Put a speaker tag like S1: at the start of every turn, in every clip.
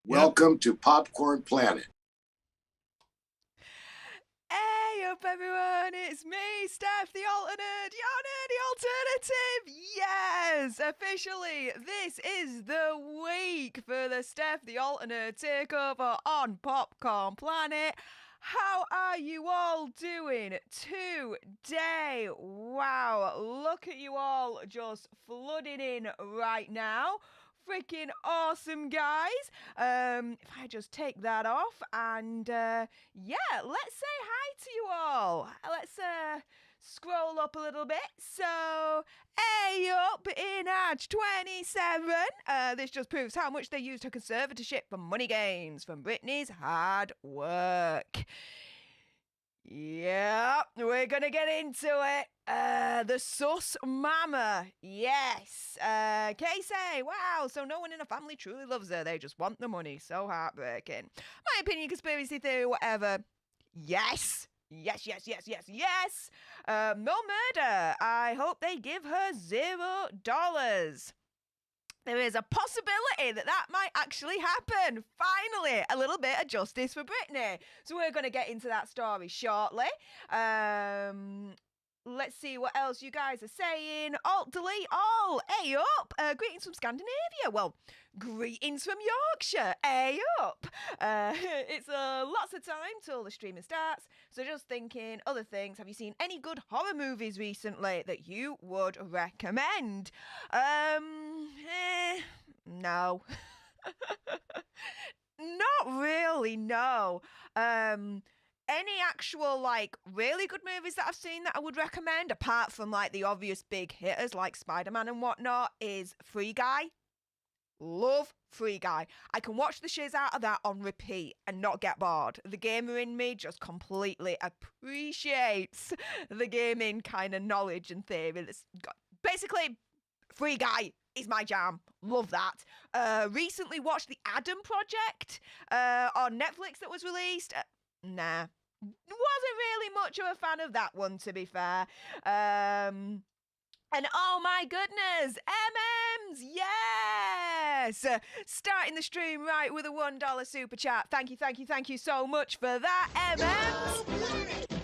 S1: Welcome to Popcorn Planet.
S2: Hey up everyone, it's me, Steph, the alternate, your nerdy alternative. Yes, officially, this is the week for the Steph, the alternate takeover on Popcorn Planet. How are you all doing today? Wow, look at you all just flooding in right now. Freaking awesome, guys. If I just take that off and yeah, let's say hi to you all. Let's scroll up a little bit. So, hey up in Age 27. This just proves how much they used her conservatorship for money gains from Britney's hard work. Yeah, we're gonna get into it. The sus mama, yes. Casey, wow, so no one in a family truly loves her. They just want the money. So heartbreaking. My opinion, conspiracy theory, whatever. Yes. Yes. No murder. I hope they give her $0. There is a possibility that might actually happen. Finally, a little bit of justice for Britney. So we're going to get into that story shortly. Let's see what else you guys are saying. Alt, delete, all. Hey up. Greetings from Scandinavia. Well, greetings from Yorkshire. Hey up. It's lots of time till the streaming starts. So just thinking, other things. Have you seen any good horror movies recently that you would recommend? No. Not really, no. Any actual, like, really good movies that I've seen that I would recommend, apart from, like, the obvious big hitters like Spider-Man and whatnot, is Free Guy. Love Free Guy. I can watch the shiz out of that on repeat and not get bored. The gamer in me just completely appreciates the gaming kind of knowledge and theory that's got. Basically, Free Guy is my jam. Love that. Recently watched The Adam Project on Netflix that was released. Nah. Wasn't really much of a fan of that one, to be fair. And oh my goodness, MMs, yes! Starting the stream right with a $1 super chat. Thank you so much for that, MMs.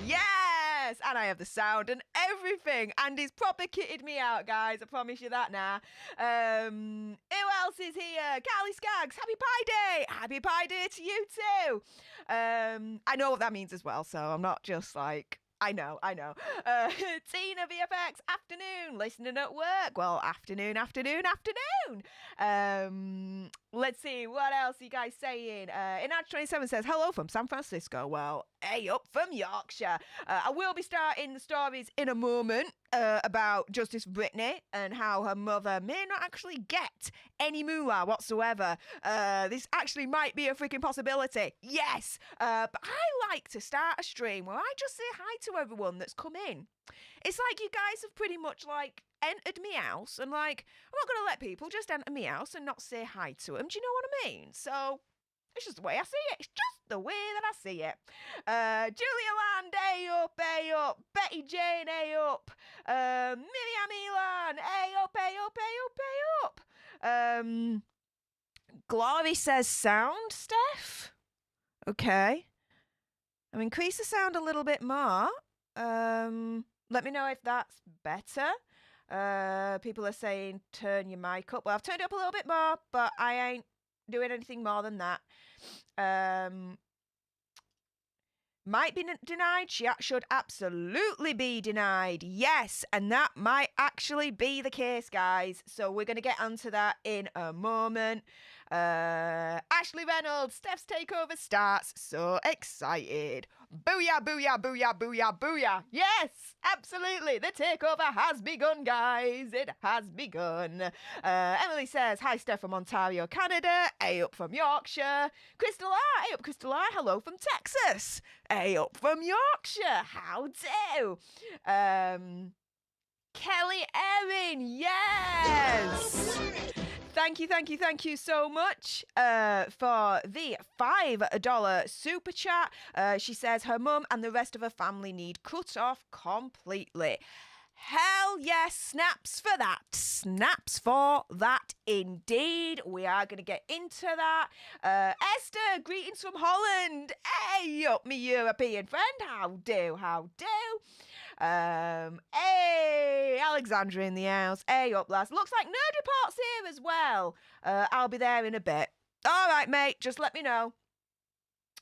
S2: Yes! And I have the sound and everything. Andy's proper kitted me out, guys. I promise you that now. Who else is here? Carly Skaggs, happy Pie Day! Happy Pie Day to you too. I know what that means as well, so I'm not just like... I know. Tina VFX, afternoon, listening at work. Well, afternoon. Let's see, what else are you guys saying? Inad27 says, hello from San Francisco. Well, hey up from Yorkshire. I will be starting the stories in a moment about Justice for Britney and how her mother may not actually get any moolah whatsoever. This actually might be a freaking possibility. Yes! But I like to start a stream where I just say hi to everyone that's come in. It's like you guys have pretty much, like, entered me house, and, like, I'm not going to let people just enter me house and not say hi to them. Do you know what I mean? So, it's just the way I see it. It's just the way that I see it. Julia Land, A up. Betty Jane, A up. Miriam Elan, A up. Glory says sound, Steph. Okay. I've increased the sound a little bit more. Let me know if that's better. People are saying turn your mic up. Well, I've turned it up a little bit more, but I ain't doing anything more than that. Might be denied. She should absolutely be denied. Yes, and that might actually be the case, guys. So we're going to get onto that in a moment. Ashley Reynolds, Steph's takeover starts. So excited. Booyah, booyah, booyah, booyah, booyah. Yes, absolutely. The takeover has begun, guys. It has begun. Emily says, hi, Steph from Ontario, Canada. A up from Yorkshire. Crystal R, A up, Crystal R. Hello from Texas. A up from Yorkshire. How do? Kelly Erin, yes. Thank you so much for the $5 super chat. She says her mum and the rest of her family need cut off completely. Hell yes, snaps for that. Snaps for that indeed. We are going to get into that. Esther, greetings from Holland. Hey up, me European friend. How do? Hey, Alexandra in the house. Hey up, lass. Looks like Nerd Report's here as well. I'll be there in a bit. All right, mate. Just let me know.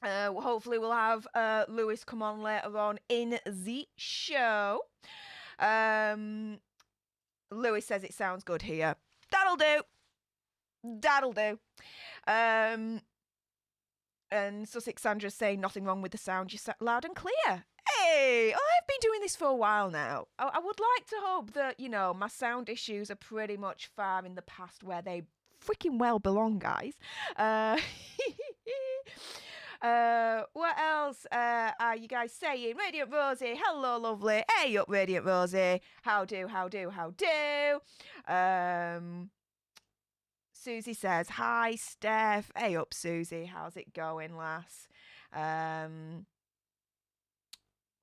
S2: Hopefully we'll have Lewis come on later on in the show. Lewis says it sounds good here. That'll do. And Sussex Sandra's saying nothing wrong with the sound. You sound loud and clear. Hey, I've been doing this for a while now. I would like to hope that, my sound issues are pretty much far in the past where they freaking well belong, guys. What else are you guys saying? Radiant Rosie, hello, lovely. Hey up, Radiant Rosie. How do? Susie says, hi, Steph. Hey up, Susie. How's it going, lass?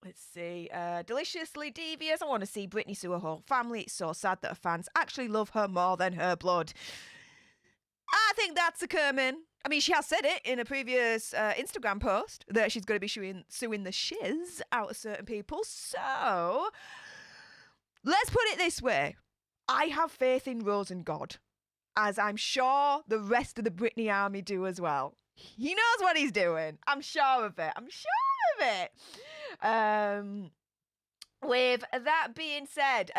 S2: Let's see. Deliciously Devious. I want to see Britney sue her whole family. It's so sad that her fans actually love her more than her blood. I think that's a coming. I mean, she has said it in a previous Instagram post that she's going to be suing the shiz out of certain people. So, let's put it this way. I have faith in Rose and God, as I'm sure the rest of the Britney army do as well. He knows what he's doing. I'm sure of it. With that being said,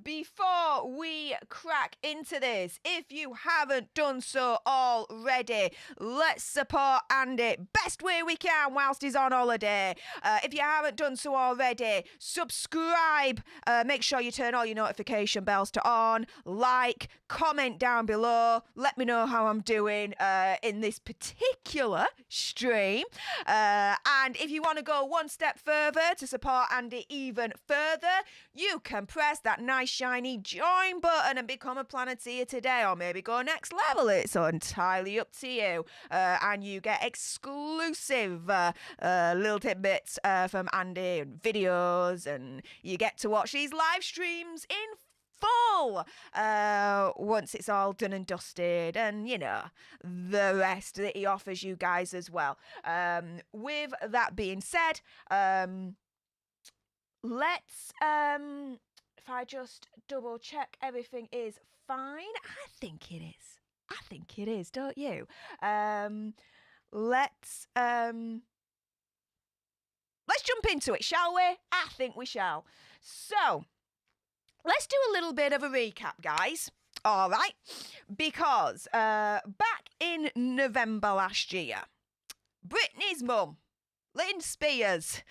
S2: before we crack into this, if you haven't done so already, let's support Andy best way we can whilst he's on holiday. If you haven't done so already, subscribe. Make sure you turn all your notification bells to on. Like, comment down below. Let me know how I'm doing in this particular stream. And if you want to go one step further to support Andy even further, you can press that nice shiny join button and become a Planeteer today, or maybe go next level. It's entirely up to you. And you get exclusive little tidbits from Andy and videos, and you get to watch these live streams in full once it's all done and dusted, and the rest that he offers you guys as well. With that being said, let's if I just double check everything is fine. I think it is, don't you? Let's jump into it, shall we? I think we shall. So let's do a little bit of a recap, guys. All right, because back in November last year, Britney's mum, Lynne Spears.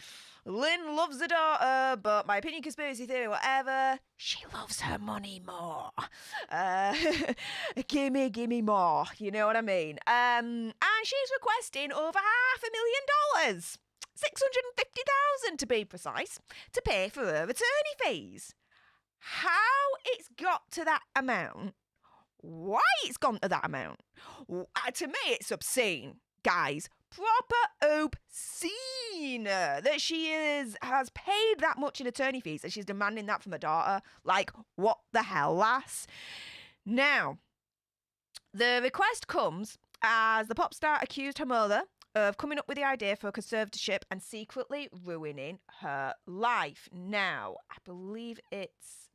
S2: Lynn loves her daughter, but my opinion, conspiracy theory, whatever, she loves her money more. Gimme more, you know what I mean? And she's requesting over $500,000, $650,000 to be precise, to pay for her attorney fees. How it's got to that amount, why it's gone to that amount, to me it's obscene, guys. Proper obscene that she has paid that much in attorney fees and she's demanding that from her daughter. Like, what the hell, lass? Now, the request comes as the pop star accused her mother of coming up with the idea for a conservatorship and secretly ruining her life. Now, I believe it's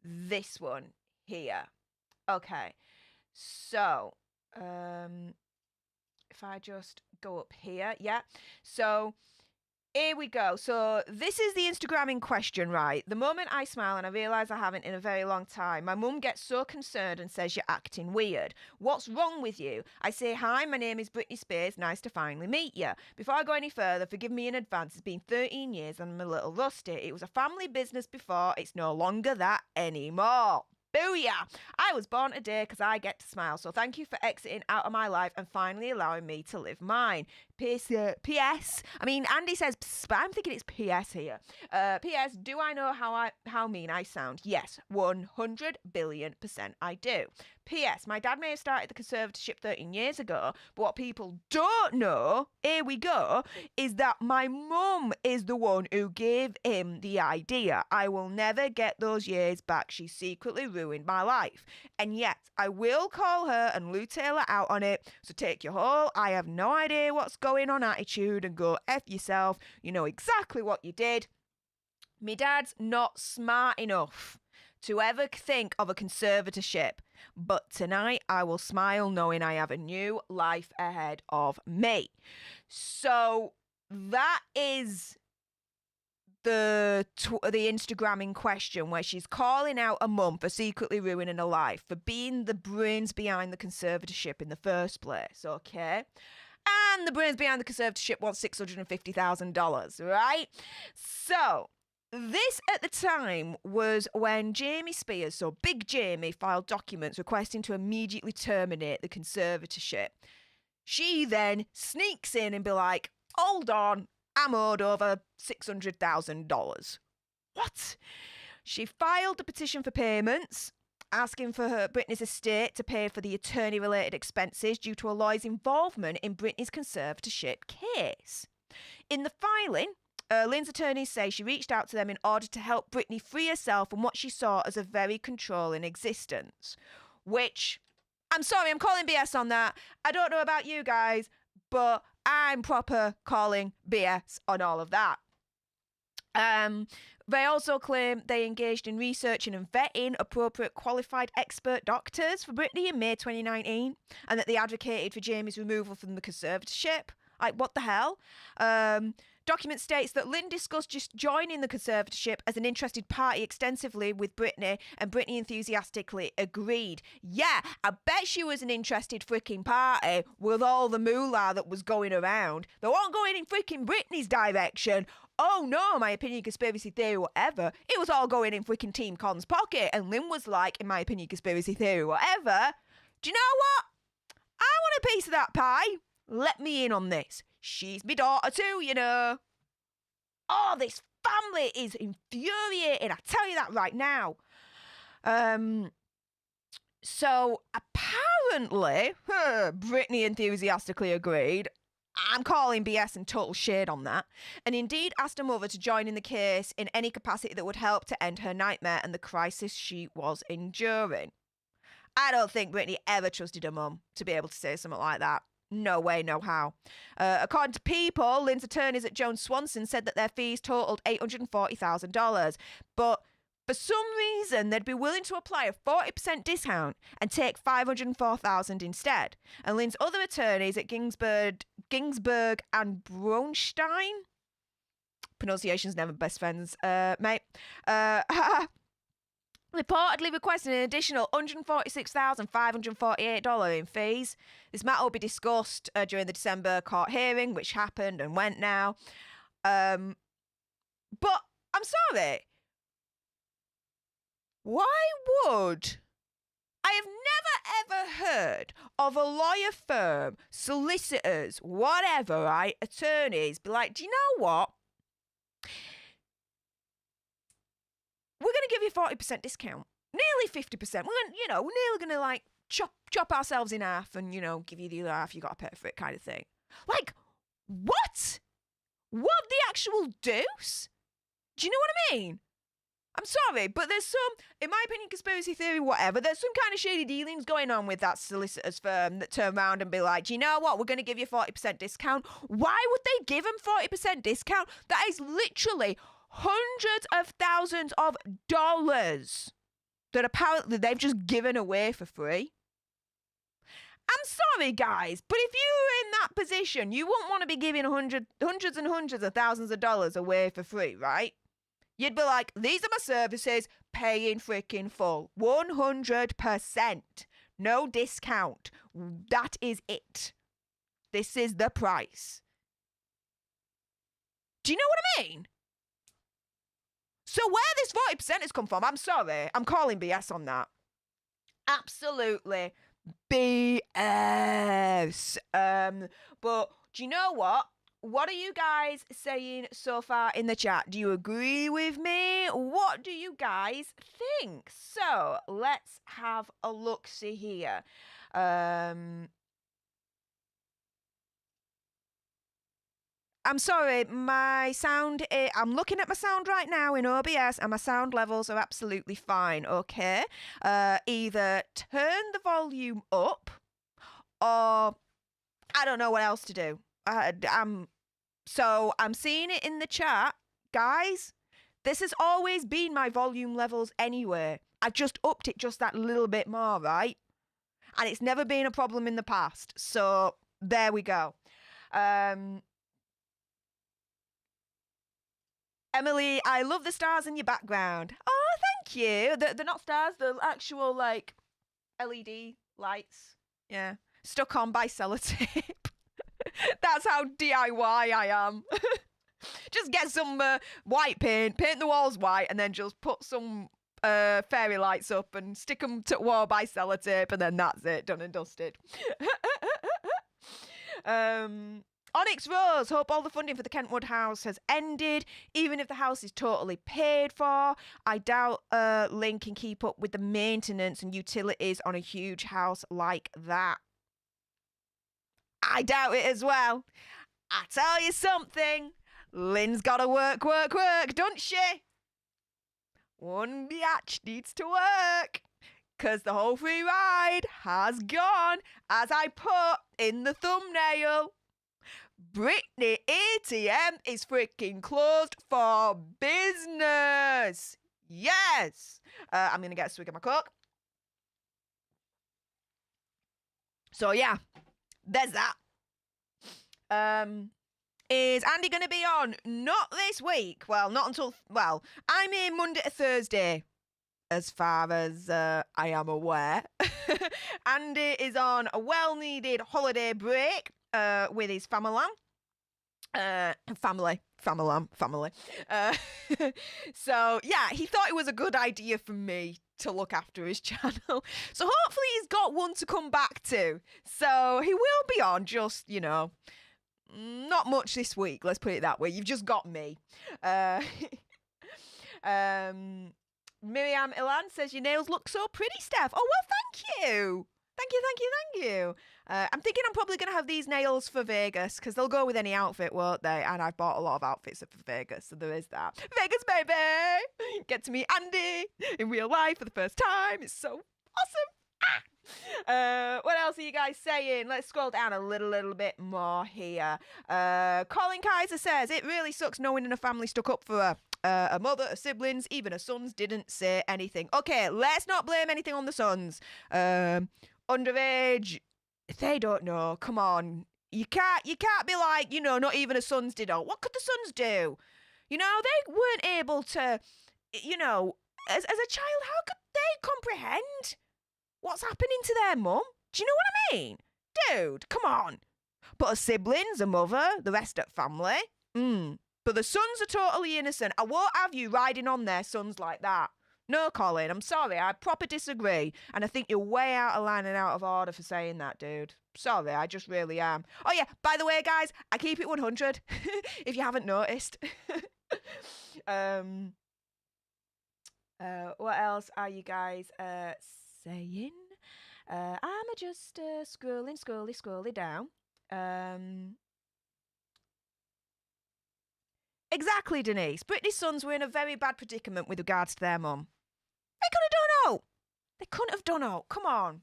S2: this one here. Okay, so, if I just go up here, yeah. So here we go. So this is the Instagram in question, right? The moment I smile and I realise I haven't in a very long time, my mum gets so concerned and says, you're acting weird. What's wrong with you? I say, hi, my name is Britney Spears. Nice to finally meet you. Before I go any further, forgive me in advance. It's been 13 years and I'm a little rusty. It was a family business before. It's no longer that anymore. Booyah! I was born today because I get to smile, so thank you for exiting out of my life and finally allowing me to live mine. P.S. I mean, Andy says, but I'm thinking it's P.S. here. P.S. Do I know how mean I sound? Yes, 100 billion% I do. P.S. My dad may have started the conservatorship 13 years ago, but what people don't know, here we go, is that my mum is the one who gave him the idea. I will never get those years back. She secretly ruined my life. And yes, I will call her and Lou Taylor out on it. So take your whole I have no idea what's going on attitude and go F yourself. You know exactly what you did. Me dad's not smart enough to ever think of a conservatorship. But tonight I will smile knowing I have a new life ahead of me. So that is the Instagram in question, where she's calling out a mum for secretly ruining her life, for being the brains behind the conservatorship in the first place, okay? And the brains behind the conservatorship want $650,000, right? So this at the time was when Jamie Spears, so Big Jamie, filed documents requesting to immediately terminate the conservatorship. She then sneaks in and be like, hold on, I'm owed over $600,000. What? She filed a petition for payments, asking for Britney's estate to pay for the attorney-related expenses due to a lawyer's involvement in Britney's conservatorship case. In the filing, Lynn's attorneys say she reached out to them in order to help Britney free herself from what she saw as a very controlling existence. Which, I'm sorry, I'm calling BS on that. I don't know about you guys, but I'm proper calling BS on all of that. They also claim they engaged in researching and vetting appropriate qualified expert doctors for Britney in May 2019, and that they advocated for Jamie's removal from the conservatorship. Like, what the hell? Document states that Lynn discussed just joining the conservatorship as an interested party extensively with Britney, and Britney enthusiastically agreed. Yeah, I bet she was an interested freaking party with all the moolah that was going around. They weren't going in freaking Britney's direction. Oh no, my opinion, conspiracy theory, whatever. It was all going in freaking Team Con's pocket, and Lynn was like, in my opinion, conspiracy theory, whatever. Do you know what? I want a piece of that pie. Let me in on this. She's my daughter too, you know. Oh, this family is infuriating. I tell you that right now. So apparently, Britney enthusiastically agreed. I'm calling BS and total shade on that. And indeed asked her mother to join in the case in any capacity that would help to end her nightmare and the crisis she was enduring. I don't think Britney ever trusted her mum to be able to say something like that. No way, no how. According to People, Lynn's attorneys at Jones Swanson said that their fees totaled $840,000. But for some reason, they'd be willing to apply a 40% discount and take $504,000 instead. And Lynn's other attorneys at Ginsberg and Bronstein, pronunciation's never best friends, mate, reportedly requested an additional $146,548 in fees. This matter will be discussed during the December court hearing, which happened and went now. But I'm sorry. Why would... I have never ever heard of a lawyer firm, solicitors, whatever, right, attorneys, be like, do you know what? We're going to give you a 40% discount. Nearly 50%. We're nearly going to, like, chop ourselves in half and, give you the other half. You got to pay for it kind of thing. Like, what? What the actual deuce? Do you know what I mean? I'm sorry, but there's some, in my opinion, conspiracy theory, whatever, there's some kind of shady dealings going on with that solicitor's firm that turn around and be like, do you know what? We're going to give you a 40% discount. Why would they give them 40% discount? That is literally hundreds of thousands of dollars that apparently they've just given away for free. I'm sorry, guys, but if you were in that position, you wouldn't want to be giving hundreds and hundreds of thousands of dollars away for free, right? You'd be like, these are my services, pay in freaking full. 100%. No discount. That is it. This is the price. Do you know what I mean? So where this 40% has come from, I'm sorry, I'm calling BS on that. Absolutely BS. But do Do you know what? What are you guys saying so far in the chat? Do you agree with me? What do you guys think? So let's have a look-see here. I'm sorry, my sound, I'm looking at my sound right now in OBS and my sound levels are absolutely fine, okay? Either turn the volume up or I don't know what else to do. So I'm seeing it in the chat. Guys, this has always been my volume levels anyway. I've just upped it just that little bit more, right? And it's never been a problem in the past. So there we go. Emily, I love the stars in your background. Oh, thank you. They're not stars, they're actual, like, LED lights. Yeah. Stuck on by sellotape. That's how DIY I am. Just get some white paint the walls white, and then just put some fairy lights up and stick them to the wall by sellotape, and then that's it, done and dusted. Onyx Rose, hope all the funding for the Kentwood house has ended, even if the house is totally paid for. I doubt Lynn can keep up with the maintenance and utilities on a huge house like that. I doubt it as well. I tell you something, Lynn's got to work, don't she? One biatch needs to work, because the whole free ride has gone, as I put in the thumbnail. Britney ATM is freaking closed for business. Yes. I'm going to get a swig of my Coke. So, yeah, there's that. Is Andy going to be on? Not this week. Well, not until, well, I'm here Monday to Thursday, as far as I am aware. Andy is on a well-needed holiday break with his family. Family. So, yeah, he thought it was a good idea for me to look after his channel. So hopefully he's got one to come back to. So he will be on, just, you know, not much this week, let's put it that way. You've just got me. Miriam Ilan says, your nails look so pretty, Steph. Oh, well, thank you. Thank you. I'm thinking I'm probably going to have these nails for Vegas, because they'll go with any outfit, won't they? And I've bought a lot of outfits for Vegas, so there is that. Vegas, baby! Get to meet Andy in real life for the first time. It's so awesome. What else are you guys saying? Let's scroll down a little bit more here. Colin Kaiser says, it really sucks knowing a family stuck up for her. A mother, her siblings, even her sons didn't say anything. Okay, let's not blame anything on the sons. Underage, they don't know. Come on. You can't be like, you know, not even her sons did all. What could the sons do? You know, they weren't able to, you know, as a child, how could they comprehend what's happening to their mum? Do you know what I mean? Dude, come on. But her siblings, her mother, the rest of the family, But the sons are totally innocent. I won't have you riding on their sons like that. No, Colin, I'm sorry. I proper disagree. And I think you're way out of line and out of order for saying that, dude. Sorry, I just really am. Oh, yeah, by the way, guys, I keep it 100, if you haven't noticed. What else are you guys saying? I'm just scrolling down. Exactly, Denise. Britney's sons were in a very bad predicament with regards to their mum. They could have done out. They couldn't have done out. Come on.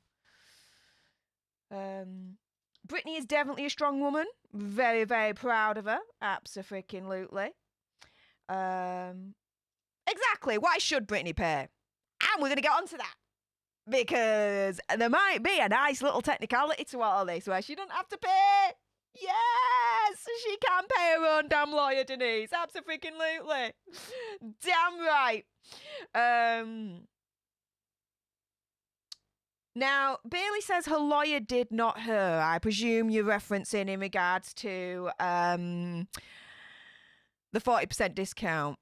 S2: Britney is definitely a strong woman. Very, very proud of her. Abso-freaking-lutely. Exactly. Why should Britney pay? And we're going to get onto that. Because there might be a nice little technicality to all this where she doesn't have to pay. Yes, she can pay her own damn lawyer, Denise. Abso-freaking-lutely. Damn right. Now, Bailey says her lawyer did, not her. I presume you're referencing in regards to the 40% discount.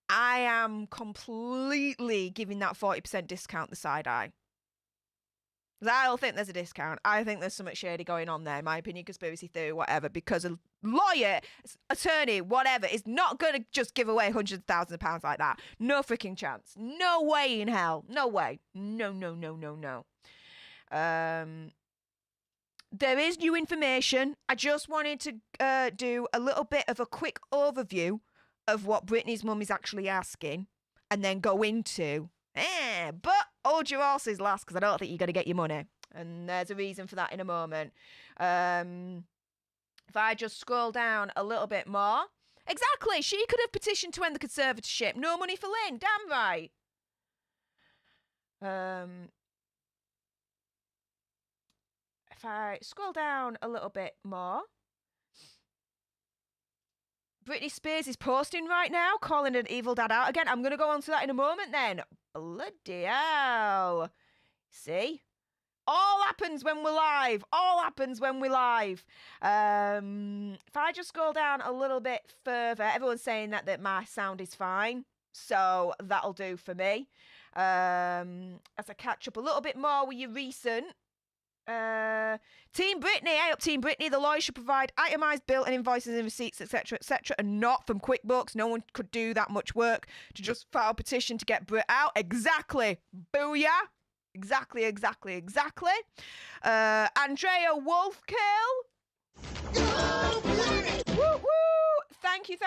S2: I am completely giving that 40% discount the side eye. Because I don't think there's a discount. I think there's something shady going on there, in my opinion, conspiracy theory, whatever, because a lawyer, attorney, whatever, is not going to just give away hundreds of thousands of pounds like that. No freaking chance. No way in hell. No way. No, no, no, no, no. There is new information. I just wanted to do a little bit of a quick overview of what Britney's mum is actually asking and then go into, but hold your horses last, because I don't think you're going to get your money. And there's a reason for that in a moment. If I just scroll down a little bit more. Exactly. She could have petitioned to end the conservatorship. No money for Lynn. Damn right. If I scroll down a little bit more. Britney Spears is posting right now, calling an evil dad out again. I'm going to go on to that in a moment then. Bloody hell. See? All happens when we're live. All happens when we're live. If I just scroll down a little bit further, everyone's saying that my sound is fine. So that'll do for me. As I catch up a little bit more with your recent. Team Britney, hey up Team Britney, the lawyer should provide itemised bill and invoices and receipts, etc., and not from QuickBooks. No one could do that much work to just file a petition to get Brit out. Exactly. Booyah. Exactly. Andrea Wolfkill. Woo woo! Thank you so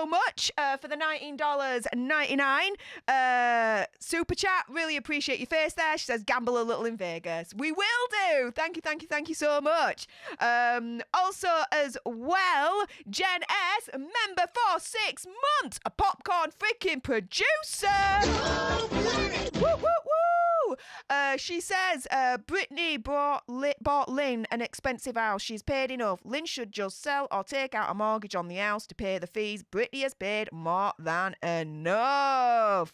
S2: much for the $19.99 super chat. Really appreciate your face there. She says, gamble a little in Vegas. We will do. Thank you so much. Also, as well, Jen S, member for 6 months, a popcorn freaking producer. Woo, woo, woo. She says, Britney bought Lynn an expensive house. She's paid enough. Lynn should just sell or take out a mortgage on the house to pay the fees. Britney has paid more than enough.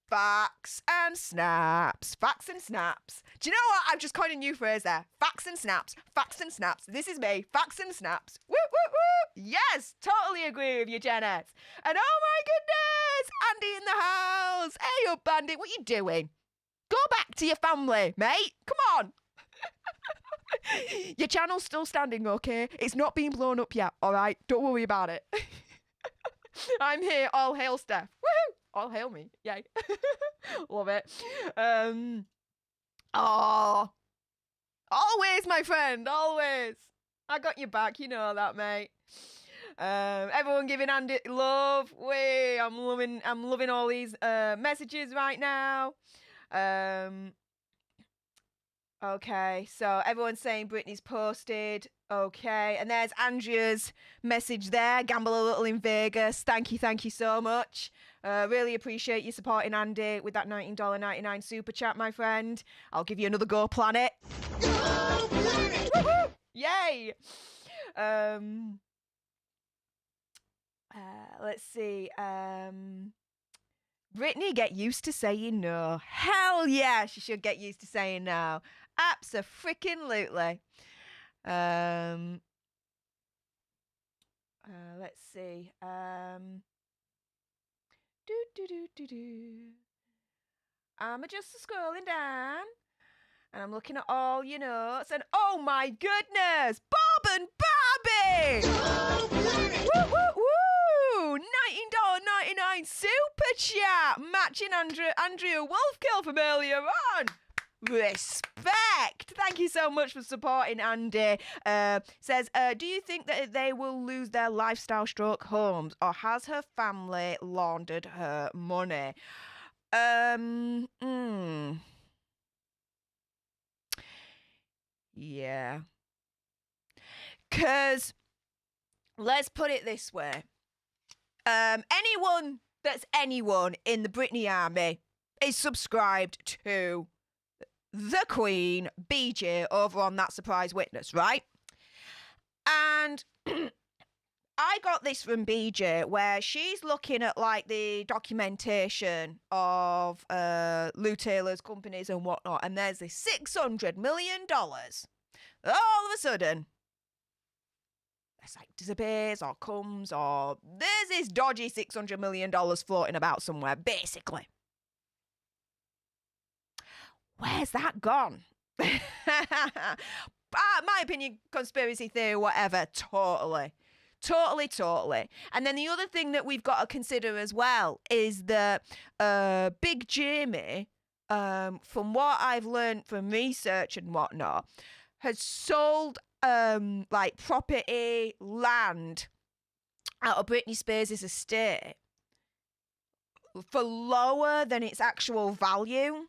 S2: Facts and snaps. Facts and snaps. Do you know what? I've just coined a new phrase there. Facts and snaps. Facts and snaps. This is me. Facts and snaps. Woo, woo, woo. Yes, totally agree with you, Janet. And oh my goodness, Andy in the house. Hey up, Andy. What you doing? Go back to your family, mate. Come on. Your channel's still standing, okay? It's not being blown up yet, all right? Don't worry about it. I'm here. All hail Steph. Woohoo! All hail me. Yay. Love it. Oh. Always, my friend. Always. I got your back. You know that, mate. Everyone giving Andy love. I'm loving all these messages right now. Okay, so everyone's saying Britney's posted. Okay, and there's Andrea's message there. Gamble a little in Vegas. Thank you so much. Really appreciate you supporting Andy with that $19.99 super chat, my friend. I'll give you another Go Planet. Go Planet! Woo-hoo! Yay! Let's see. Britney, get used to saying no. Hell yeah, she should get used to saying no. Abso-freaking-lutely. Let's see. I'm just scrolling down, and I'm looking at all your notes, and oh my goodness, Bob and Barbie! Woo, woo, woo! $19.99 super chat, matching Andrea Wolfkill from earlier on. Respect. Thank you so much for supporting Andy. Says, do you think that they will lose their lifestyle stroke homes, or has her family laundered her money? Yeah. Because, let's put it this way. Anyone in the Britney army is subscribed to the Queen, BJ, over on That Surprise Witness, right? And I got this from BJ, where she's looking at, like, the documentation of Lou Taylor's companies and whatnot, and there's this $600 million. All of a sudden, it's like disappears or comes, or there's this dodgy $600 million floating about somewhere, basically. Where's that gone? My opinion, conspiracy theory, whatever, totally. And then the other thing that we've got to consider as well is that Big Jamie, from what I've learned from research and whatnot, has sold like property, land out of Britney Spears' estate for lower than its actual value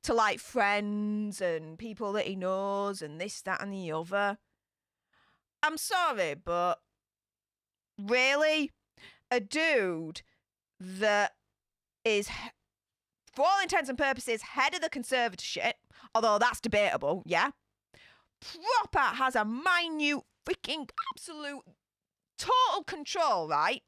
S2: to like friends and people that he knows and this, that, and the other. I'm sorry, but really, a dude that is, for all intents and purposes, head of the conservatorship, although that's debatable, yeah, proper has a minute, freaking, absolute, total control, right,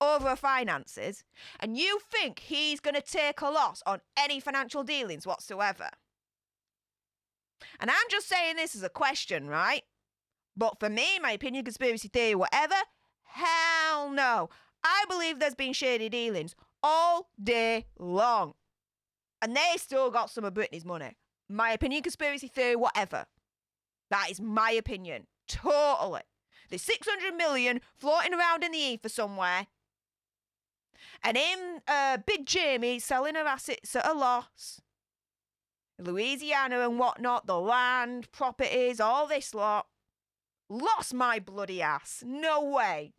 S2: over her finances, and you think he's going to take a loss on any financial dealings whatsoever? And I'm just saying this as a question, right? But for me, my opinion, conspiracy theory, whatever, hell no. I believe there's been shady dealings all day long. And they still got some of Britney's money. My opinion, conspiracy theory, whatever. That is my opinion. Totally. There's 600 million floating around in the ether somewhere. And him, Big Jamie, selling her assets at a loss. Louisiana and whatnot, the land, properties, all this lot. Lost my bloody ass. No way.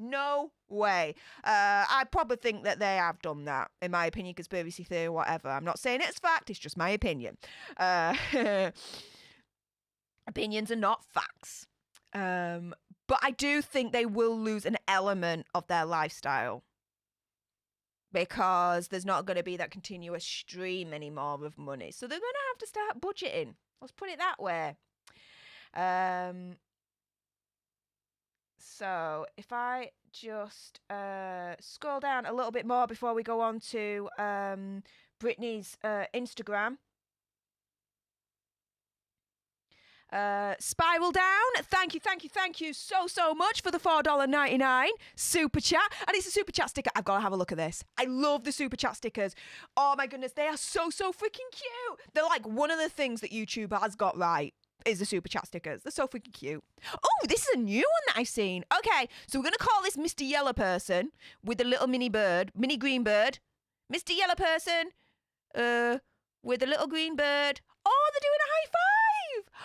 S2: I probably think that they have done that, in my opinion, conspiracy theory, whatever. I'm not saying it's fact, it's just my opinion. Opinions are not facts. But I do think they will lose an element of their lifestyle, because there's not going to be that continuous stream anymore of money. So they're going to have to start budgeting. Let's put it that way. So if I just scroll down a little bit more before we go on to Britney's Instagram. Spiral Down, thank you so much for the $4.99 super chat. And it's a super chat sticker. I've got to have a look at this. I love the super chat stickers. Oh my goodness, they are so freaking cute. They're like one of the things that YouTube has got right is the super chat stickers. They're so freaking cute. Oh, this is a new one that I've seen. Okay, so we're going to call this Mr. Yellow Person with a little mini green bird. Mr. Yellow Person with a little green bird. Oh, they're doing a high five.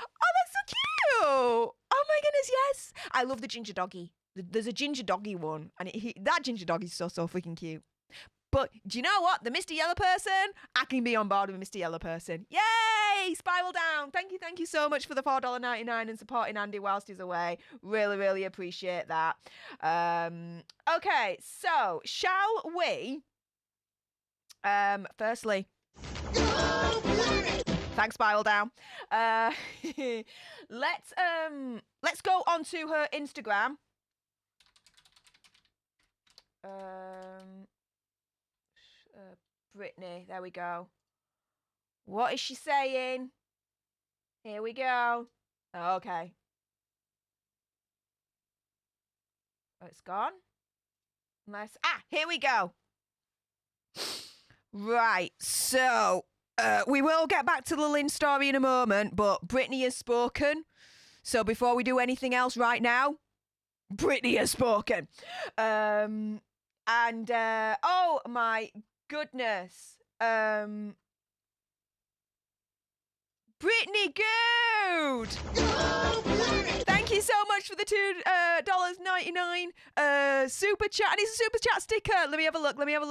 S2: Oh, that's so cute. Oh my goodness, yes. I love the ginger doggy. There's a ginger doggy one, and that ginger doggy's so freaking cute. But do you know what? The Mr. Yellow Person, I can be on board with Mr. Yellow Person. Yay! Spiral Down. Thank you so much for the $4.99 and supporting Andy whilst he's away. Really appreciate that. Okay, so shall we? Firstly, thanks, Spiral Down. Let's go on to her Instagram. Britney, there we go. What is she saying? Here we go. Okay. Oh, it's gone. Here we go. Right, so we will get back to the Lynn story in a moment, but Britney has spoken. So before we do anything else right now, Britney has spoken. Oh my goodness. Britney Good! Thank you so much for the $2.99 super chat. And it's a super chat sticker. Let me have a look. The ginger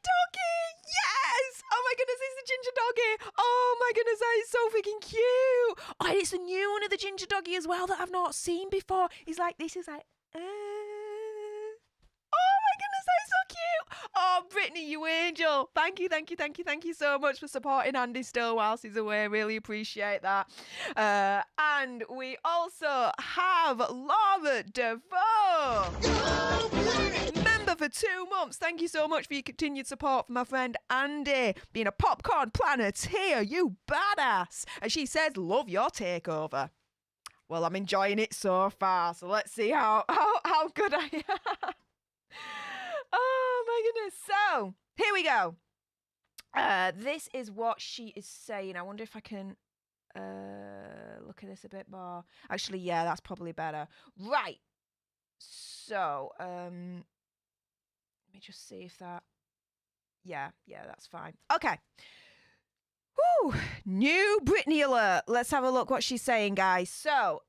S2: doggy! Yes! Oh my goodness, it's the ginger doggy. Oh my goodness, that is so freaking cute. Oh, and it's a new one of the ginger doggy as well that I've not seen before. He's like, this is like, oh my goodness, that is so cute. Oh, Britney, you angel. Thank you so much for supporting Andy still whilst he's away. Really appreciate that. And we also have Laura DeVoe. Member for 2 months. Thank you so much for your continued support for my friend Andy. Being a Popcorn Planeteer, you badass. And she says, love your takeover. Well, I'm enjoying it so far. So let's see how good I am. Oh my goodness. So here we go. This is what she is saying. I wonder if I can look at this a bit more. Actually, yeah, that's probably better. Right. So, let me just see if that. Yeah, that's fine. Okay. Whew, new Britney alert. Let's have a look what she's saying, guys. So,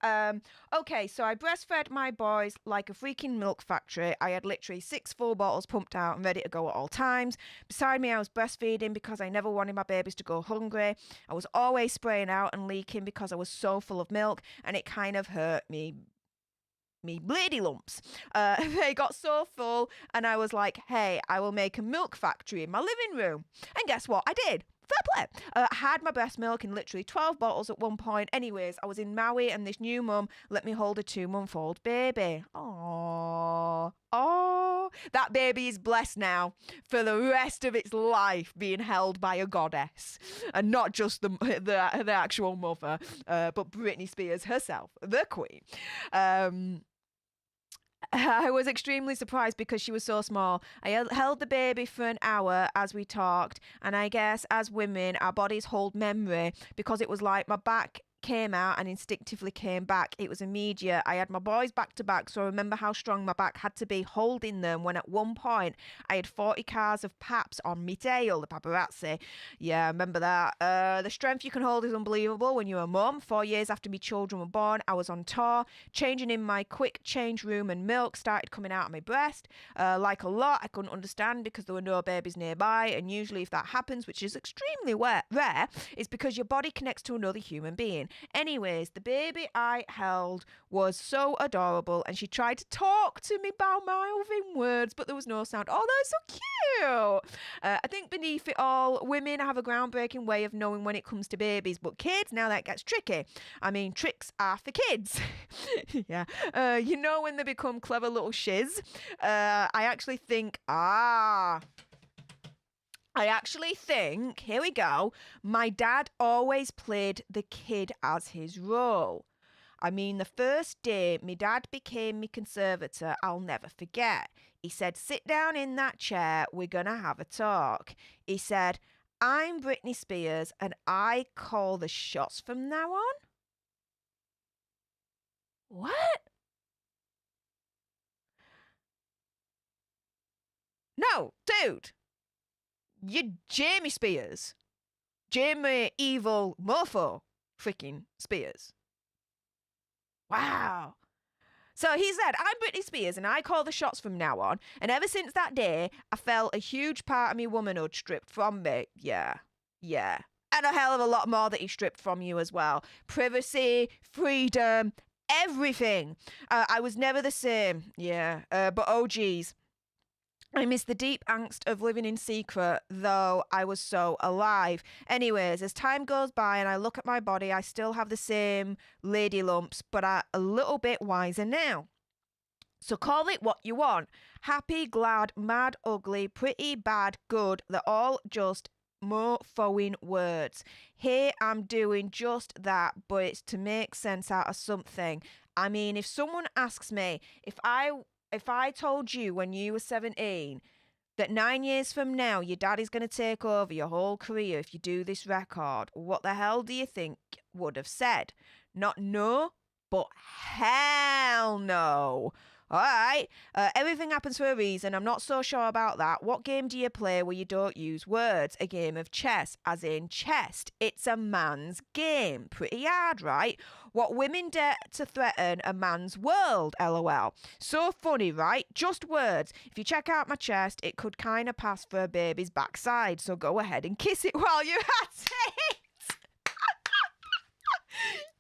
S2: okay, so I breastfed my boys like a freaking milk factory. I had literally 6 full bottles pumped out and ready to go at all times. Beside me, I was breastfeeding because I never wanted my babies to go hungry. I was always spraying out and leaking because I was so full of milk, and it kind of hurt me bleedy lumps. They got so full, and I was like, hey, I will make a milk factory in my living room. And guess what? I did. Fair play. I had my breast milk in literally 12 bottles at one point. Anyways, I was in Maui, and this new mum let me hold a 2-month-old baby. Aww. Oh, that baby is blessed now for the rest of its life, being held by a goddess, and not just the actual mother, but Britney Spears herself, the queen. I was extremely surprised because she was so small. I held the baby for an hour as we talked, and I guess as women, our bodies hold memory because it was like my back came out and instinctively came back. It was immediate. I had my boys back to back, so I remember how strong my back had to be holding them when at one point I had 40 cars of paps on me tail, the paparazzi. Yeah, I remember that. The strength you can hold is unbelievable when you're a mum. 4 years after my children were born, I was on tour, changing in my quick change room, and milk started coming out of my breast. Like a lot, I couldn't understand because there were no babies nearby, and usually if that happens, which is extremely rare, it's because your body connects to another human being. Anyways, the baby I held was so adorable, and she tried to talk to me about mouthing words, but there was no sound. Oh, that's so cute. I think beneath it all, women have a groundbreaking way of knowing when it comes to babies, but kids, now that gets tricky. I mean, tricks are for kids. Yeah. You know when they become clever little shiz. I actually think, here we go, my dad always played the kid as his role. I mean, the first day my dad became my conservator, I'll never forget. He said, sit down in that chair, we're going to have a talk. He said, I'm Britney Spears and I call the shots from now on. What? No, dude. You're Jamie Spears. Jamie Evil Mofo freaking Spears. Wow. So he said, I'm Britney Spears and I call the shots from now on. And ever since that day, I felt a huge part of me womanhood stripped from me. Yeah. And a hell of a lot more that he stripped from you as well. Privacy, freedom, everything. I was never the same. Yeah. But oh geez. I miss the deep angst of living in secret, though I was so alive. Anyways, as time goes by and I look at my body, I still have the same lady lumps, but I'm a little bit wiser now. So call it what you want. Happy, glad, mad, ugly, pretty, bad, good. They're all just mofoing words. Here I'm doing just that, but it's to make sense out of something. I mean, if someone asks me if I told you when you were 17 that 9 years from now your daddy's going to take over your whole career if you do this record, what the hell do you think would have said? Not no, but hell no. All right, everything happens for a reason. I'm not so sure about that. What game do you play where you don't use words? A game of chess, as in chest. It's a man's game. Pretty hard, right? What women dare to threaten a man's world, lol. So funny, right? Just words. If you check out my chest, it could kind of pass for a baby's backside. So go ahead and kiss it while you're at it.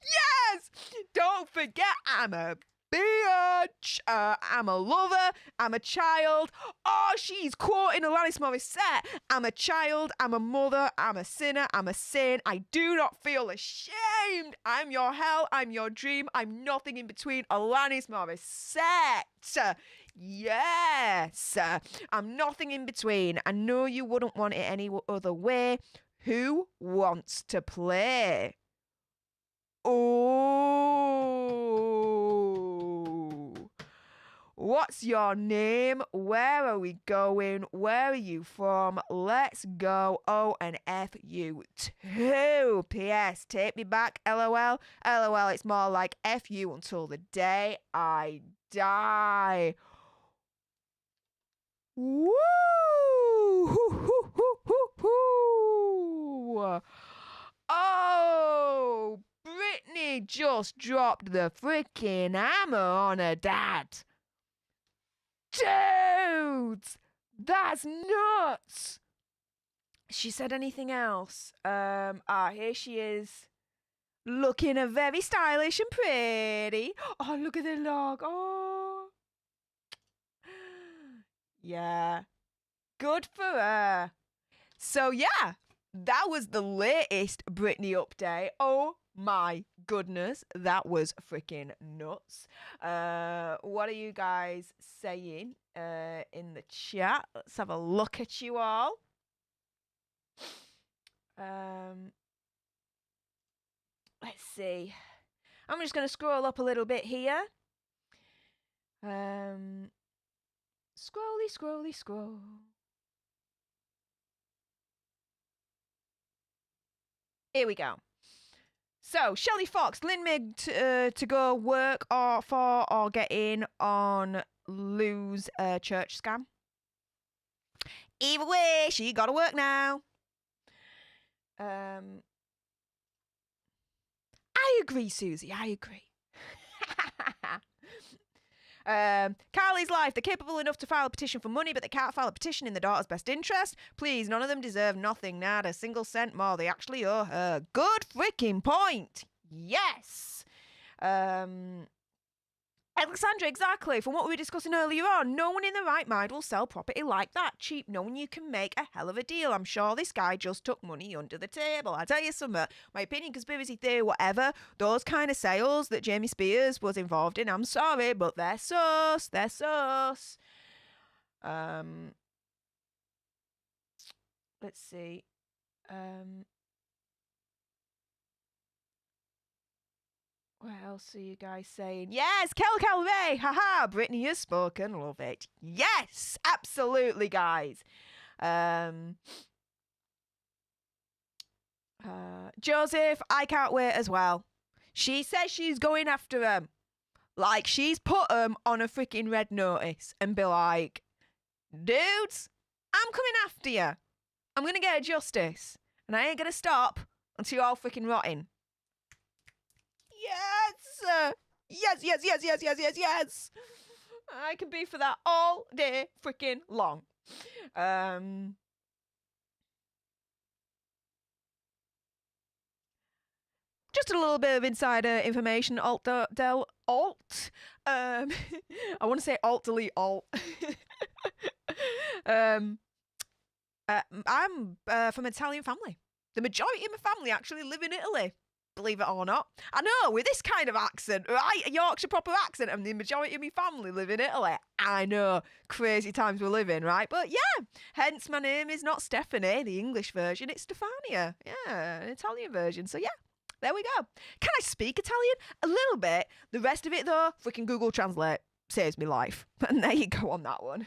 S2: Yes! Don't forget, I'm a bitch. I'm a lover. I'm a child. Oh, she's quoting Alanis Morissette. I'm a child. I'm a mother. I'm a sinner. I'm a sin. I do not feel ashamed. I'm your hell. I'm your dream. I'm nothing in between. Alanis Morissette. Yes. I'm nothing in between. I know you wouldn't want it any other way. Who wants to play? Oh. What's your name? Where are we going? Where are you from? Let's go. O and F you too. P.S. Take me back. LOL. LOL. It's more like F you until the day I die. Woo! Oh, Britney just dropped the freaking hammer on her dad. Dudes, that's nuts. She said anything else? Here she is, looking very stylish and pretty. Oh, look at the log. Oh, yeah, good for her. So yeah, that was the latest Britney update. Oh my goodness, that was freaking nuts. What are you guys saying in the chat? Let's have a look at you all. Let's see. I'm just going to scroll up a little bit here. Scrolly, scroll. Here we go. So, Shelley Fox, Lynn made to go work or get in on Lou's church scam. Either way, she got to work now. I agree, Susie. I agree. Carly's life. They're capable enough to file a petition for money, but they can't file a petition in the daughter's best interest. Please, none of them deserve nothing, not a single cent more. They actually owe her. Good freaking point. Yes. Alexandra, exactly. From what we were discussing earlier on, no one in their right mind will sell property like that cheap, knowing you can make a hell of a deal. I'm sure this guy just took money under the table. I tell you something, my opinion, conspiracy theory, whatever, those kind of sales that Jamie Spears was involved in, I'm sorry, but they're sus. They're sus. Let's see. What else are you guys saying? Yes, Kel Calvé. Haha, Britney has spoken. Love it. Yes, absolutely, guys. Joseph, I can't wait as well. She says she's going after him. Like, she's put him on a freaking red notice and be like, dudes, I'm coming after you. I'm going to get justice. And I ain't going to stop until you're all freaking rotting. Yes! Yes. I can be for that all day freaking long. Just a little bit of insider information. I want to say alt, delete, alt. I'm from an Italian family. The majority of my family actually live in Italy. Believe it or not. I know, with this kind of accent, right? A Yorkshire proper accent, and the majority of my family live in Italy. I know, crazy times we live in, right? But yeah, hence my name is not Stephanie, the English version, it's Stefania. Yeah, an Italian version. So yeah, there we go. Can I speak Italian? A little bit. The rest of it, though, freaking Google Translate saves me life. And there you go on that one.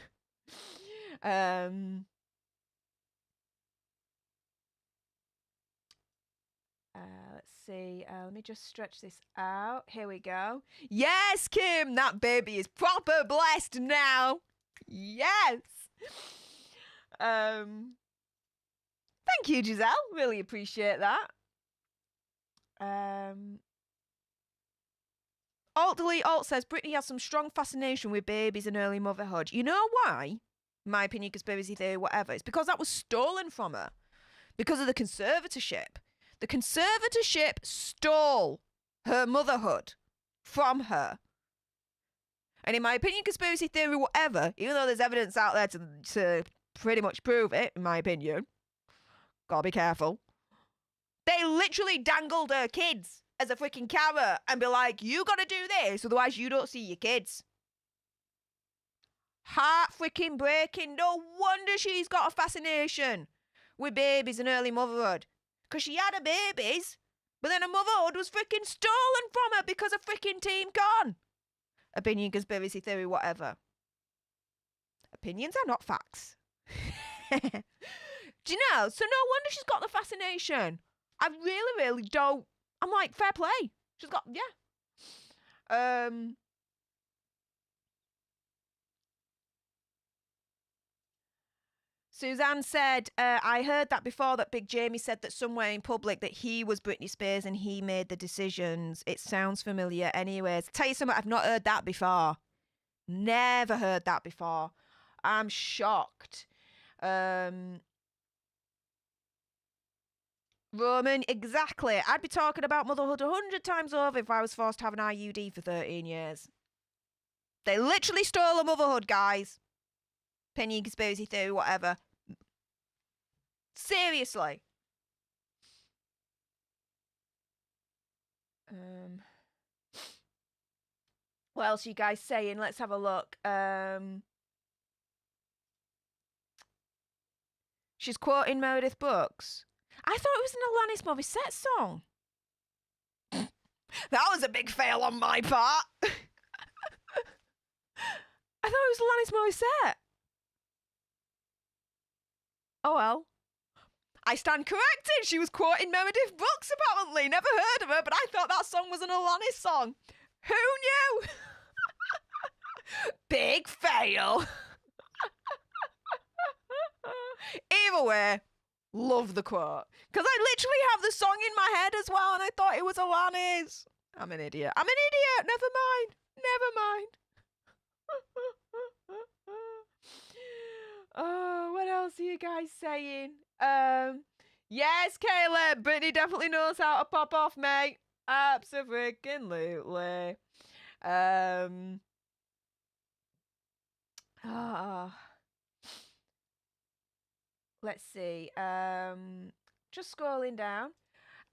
S2: Let's see. Let me just stretch this out. Here we go. Yes, Kim, that baby is proper blessed now. Yes. Thank you, Giselle. Really appreciate that. Alt delete alt says Britney has some strong fascination with babies and early motherhood. You know why? My opinion, conspiracy theory, whatever. It's because that was stolen from her. Because of the conservatorship. The conservatorship stole her motherhood from her. And in my opinion, conspiracy theory, whatever, even though there's evidence out there to pretty much prove it, in my opinion, gotta be careful, they literally dangled her kids as a freaking carrot and be like, you gotta do this, otherwise you don't see your kids. Heart freaking breaking. No wonder she's got a fascination with babies and early motherhood. Because she had her babies, but then her motherhood was freaking stolen from her because of freaking Team Con. Opinion, conspiracy theory, whatever. Opinions are not facts. Do you know? So no wonder she's got the fascination. I really, really don't. I'm like, fair play. She's got, yeah. Suzanne said, I heard that before, that Big Jamie said that somewhere in public that he was Britney Spears and he made the decisions. It sounds familiar anyways. Tell you something, I've not heard that before. Never heard that before. I'm shocked. Roman, exactly. I'd be talking about motherhood 100 times over if I was forced to have an IUD for 13 years. They literally stole a motherhood, guys. Penny conspiracy theory, whatever. Seriously. What else are you guys saying? Let's have a look. She's quoting Meredith Brooks. I thought it was an Alanis Morissette song. That was a big fail on my part. I thought it was Alanis Morissette. Oh well. I stand corrected. She was quoting Meredith Brooks, apparently. Never heard of her, but I thought that song was an Alanis song. Who knew? Big fail. Either way, love the quote. Because I literally have the song in my head as well, and I thought it was Alanis. I'm an idiot. Never mind. Oh, what else are you guys saying? Yes, Caleb. Brittany definitely knows how to pop off, mate. Absolutely. Let's see. Just scrolling down.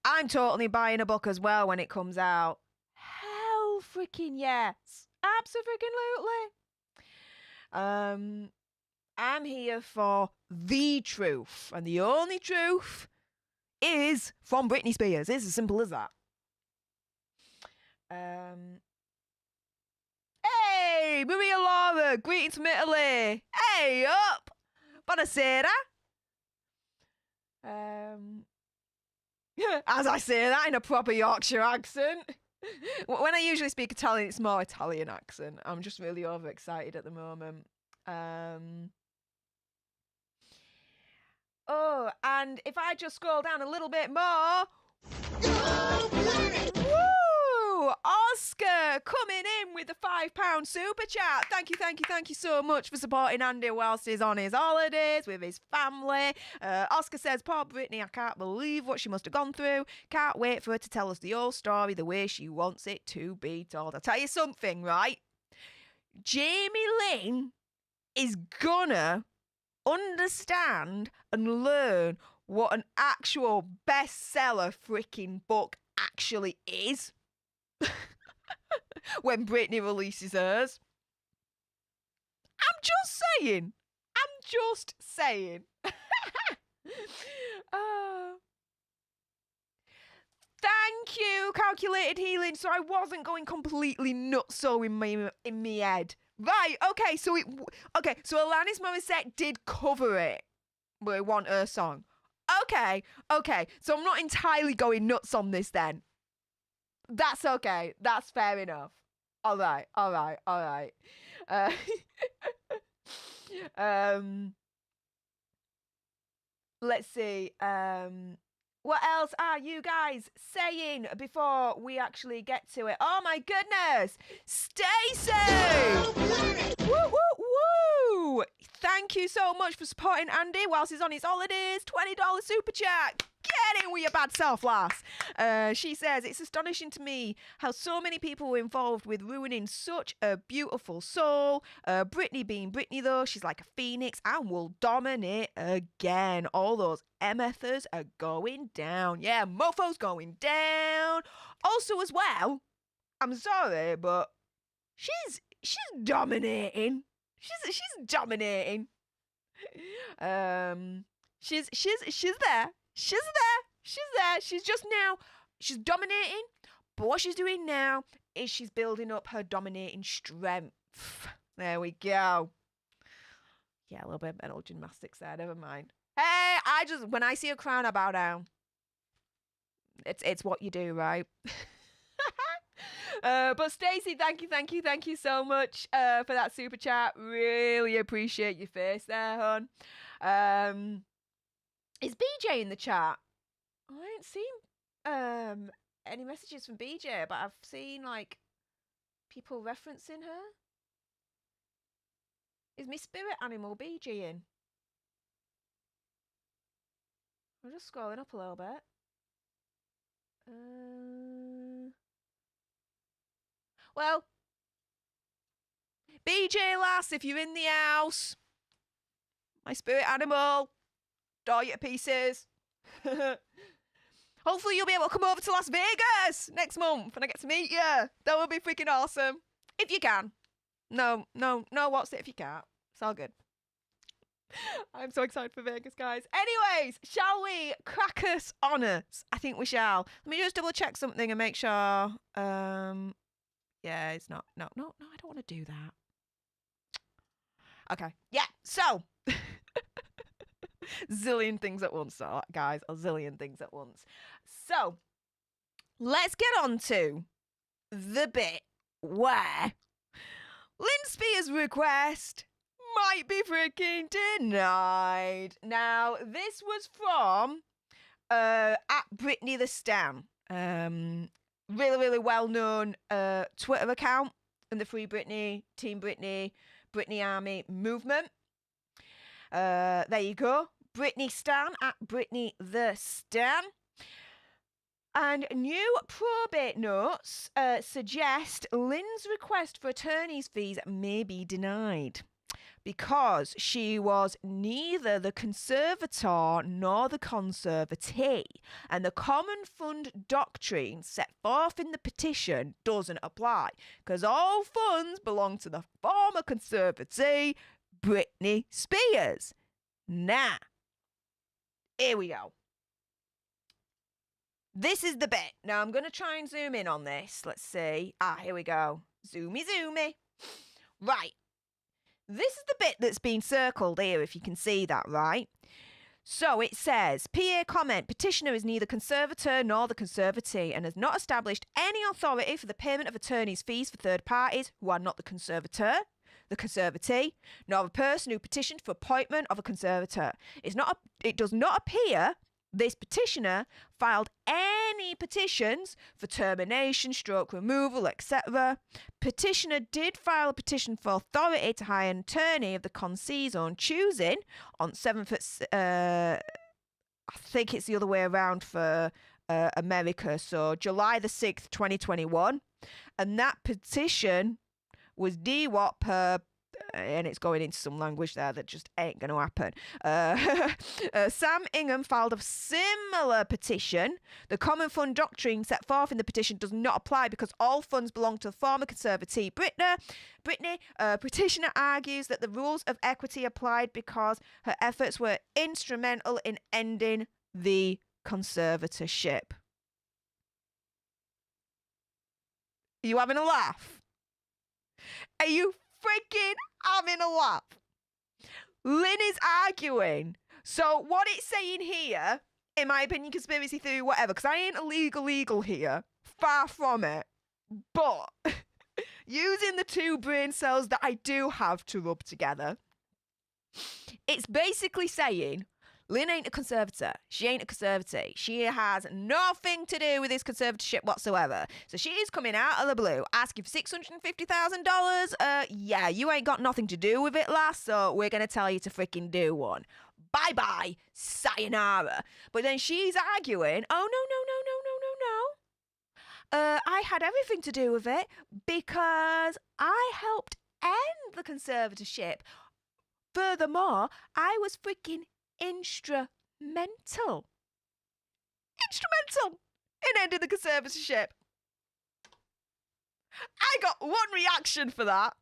S2: I'm totally buying a book as well when it comes out. Hell freaking yes. Absolutely. I'm here for the truth. And the only truth is from Britney Spears. It's as simple as that. Hey, Maria Laura. Greetings from Italy. Hey, up. Buonasera. As I say that in a proper Yorkshire accent. When I usually speak Italian, it's more Italian accent. I'm just really overexcited at the moment. Oh, and if I just scroll down a little bit more. Woo! Oscar coming in with the £5 super chat. Thank you so much for supporting Andy whilst he's on his holidays with his family. Oscar says, poor Britney, I can't believe what she must have gone through. Can't wait for her to tell us the whole story the way she wants it to be told. I'll tell you something, right? Jamie Lynn is gonna understand and learn what an actual bestseller freaking book actually is when Britney releases hers. I'm just saying. Thank you, calculated healing. So I wasn't going completely nutso in me head. Right, okay, so Alanis Morissette did cover it, but it wasn't her song. Okay, so I'm not entirely going nuts on this then. That's okay, that's fair enough. All right. Let's see, what else are you guys saying before we actually get to it? Oh my goodness! Stacey! Woo, woo, woo! Thank you so much for supporting Andy whilst he's on his holidays. $20 super chat. Get in with your bad self, lass. She says, it's astonishing to me how so many people were involved with ruining such a beautiful soul. Britney being Britney, though, she's like a phoenix and will dominate again. All those MFers are going down. Yeah, mofo's going down. Also, as well, I'm sorry, but she's dominating. She's dominating. She's there. She's just now, she's dominating, but what she's doing now is she's building up her dominating strength. There we go. Yeah, a little bit of mental gymnastics there. Never mind. Hey, when I see a crown, I bow down. It's what you do, right? But Stacey, thank you so much for that super chat. Really appreciate your face there, hon. Is BJ in the chat? I ain't seen any messages from BJ, but I've seen like people referencing her. Is my spirit animal BJ in? I'm just scrolling up a little bit. Well, BJ lass, if you're in the house, my spirit animal, die you to pieces. Hopefully you'll be able to come over to Las Vegas next month and I get to meet you. That would be freaking awesome. If you can. No, what's it if you can't? It's all good. I'm so excited for Vegas, guys. Anyways, shall we crack us on us? I think we shall. Let me just double check something and make sure. Yeah, it's not. No, I don't want to do that. Okay. Yeah, so. Zillion things at once, guys. A zillion things at once. So, let's get on to the bit where Lynne Spears' request might be freaking denied. Now, this was from at Britney the Stan. Really well-known Twitter account in the Free Britney, Team Britney, Britney Army movement. There you go. Britney Stan at Britney the Stan. And new probate notes suggest Lynn's request for attorney's fees may be denied because she was neither the conservator nor the conservatee, and the common fund doctrine set forth in the petition doesn't apply because all funds belong to the former conservatee, Britney Spears. Now, here we go. This is the bit. Now, I'm going to try and zoom in on this. Let's see. Here we go. Zoomy. Right. This is the bit that's been circled here, if you can see that, right? So it says, PA comment, petitioner is neither conservator nor the conservatee and has not established any authority for the payment of attorney's fees for third parties who are not the conservator, the conservatee, nor a person who petitioned for appointment of a conservator. It does not appear this petitioner filed any petitions for termination, stroke removal, etc. Petitioner did file a petition for authority to hire an attorney of the concee's own choosing on 7th I think it's the other way around for America, so July the 6th, 2021. And that petition was DWAT per, and it's going into some language there that just ain't going to happen. Sam Ingham filed a similar petition. The common fund doctrine set forth in the petition does not apply because all funds belong to the former conservatee Britney. Petitioner argues that the rules of equity applied because her efforts were instrumental in ending the conservatorship. Are you having a laugh? Are you freaking having a laugh? Lynn is arguing. So what it's saying here, in my opinion, conspiracy theory, whatever, because I ain't illegal here. Far from it. But using the two brain cells that I do have to rub together, it's basically saying Lynn ain't a conservator. She ain't a conservatee. She has nothing to do with this conservatorship whatsoever. So she's coming out of the blue asking for $650,000. Yeah, you ain't got nothing to do with it, lass, so we're going to tell you to freaking do one. Bye-bye. Sayonara. But then she's arguing, oh, no. I had everything to do with it because I helped end the conservatorship. Furthermore, I was freaking instrumental in ending the conservatorship. I got one reaction for that.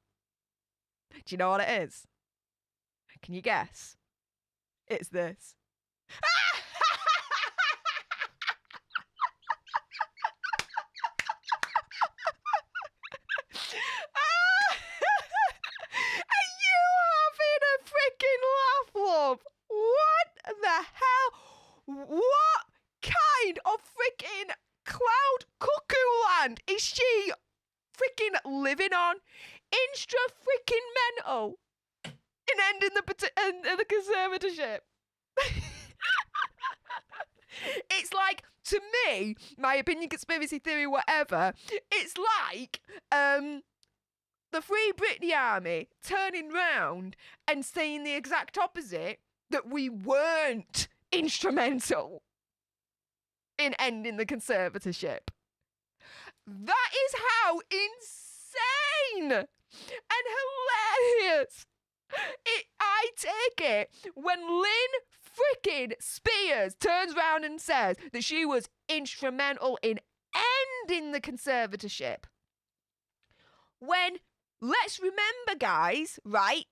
S2: Do you know what it is? Can you guess? It's this. Are you having a freaking ending the conservatorship. It's like, to me, my opinion, conspiracy theory, whatever, it's like the Free Britney Army turning round and saying the exact opposite, that we weren't instrumental in ending the conservatorship. That is how insane and hilarious I take it when Lynne freaking Spears turns round and says that she was instrumental in ending the conservatorship. When, let's remember, guys, right?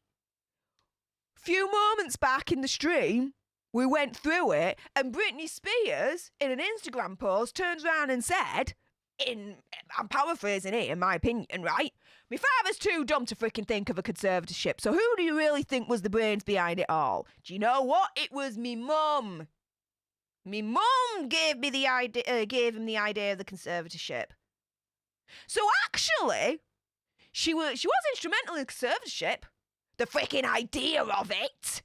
S2: Few moments back in the stream, we went through it, and Britney Spears, in an Instagram post, turns around and said, I'm paraphrasing it, in my opinion, right? My father's too dumb to freaking think of a conservatorship, so who do you really think was the brains behind it all? Do you know what? It was me mum. Me mum gave him the idea of the conservatorship. So actually, she was instrumental in the conservatorship. The freaking idea of it.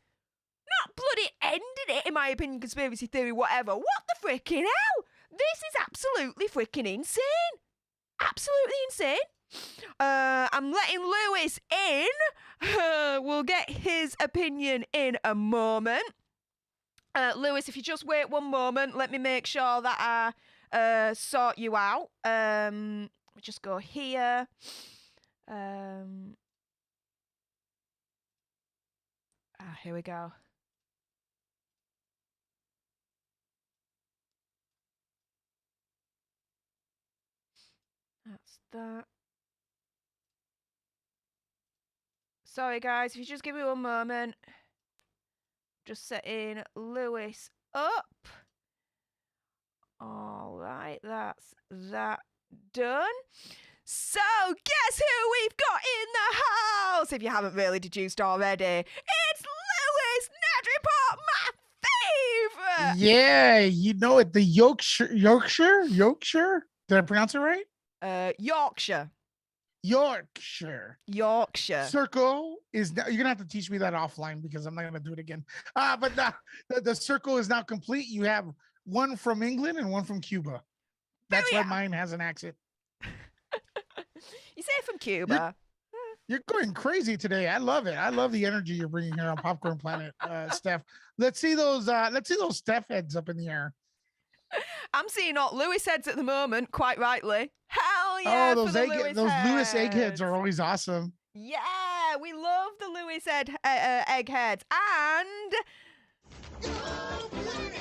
S2: Not bloody ending it, in my opinion, conspiracy theory, whatever. What the freaking hell? This is absolutely freaking insane. Absolutely insane. I'm letting Lewis in. We'll get his opinion in a moment. Lewis, if you just wait one moment, let me make sure that I sort you out. We just go here. Here we go. That's that. Sorry, guys, if you just give me one moment. Just setting Lewis up. All right, that's that done. So, guess who we've got in the house? If you haven't really deduced already, it's Lewis Nedryport, my favourite.
S3: Yeah, you know it. The Yorkshire. Did I pronounce it right?
S2: Yorkshire.
S3: Circle is now. You're gonna have to teach me that offline because I'm not gonna do it again. But the circle is now complete. You have one from England and one from Cuba. That's why mine has an accent.
S2: You say from Cuba.
S3: You're going crazy today. I love it. I love the energy you're bringing here on Popcorn Planet, Steph. Let's see those Steph heads up in the air.
S2: I'm seeing all Lewis heads at the moment, quite rightly. Hell yeah!
S3: Oh, those Lewis
S2: eggheads
S3: are always awesome.
S2: Yeah, we love the Lewis eggheads. And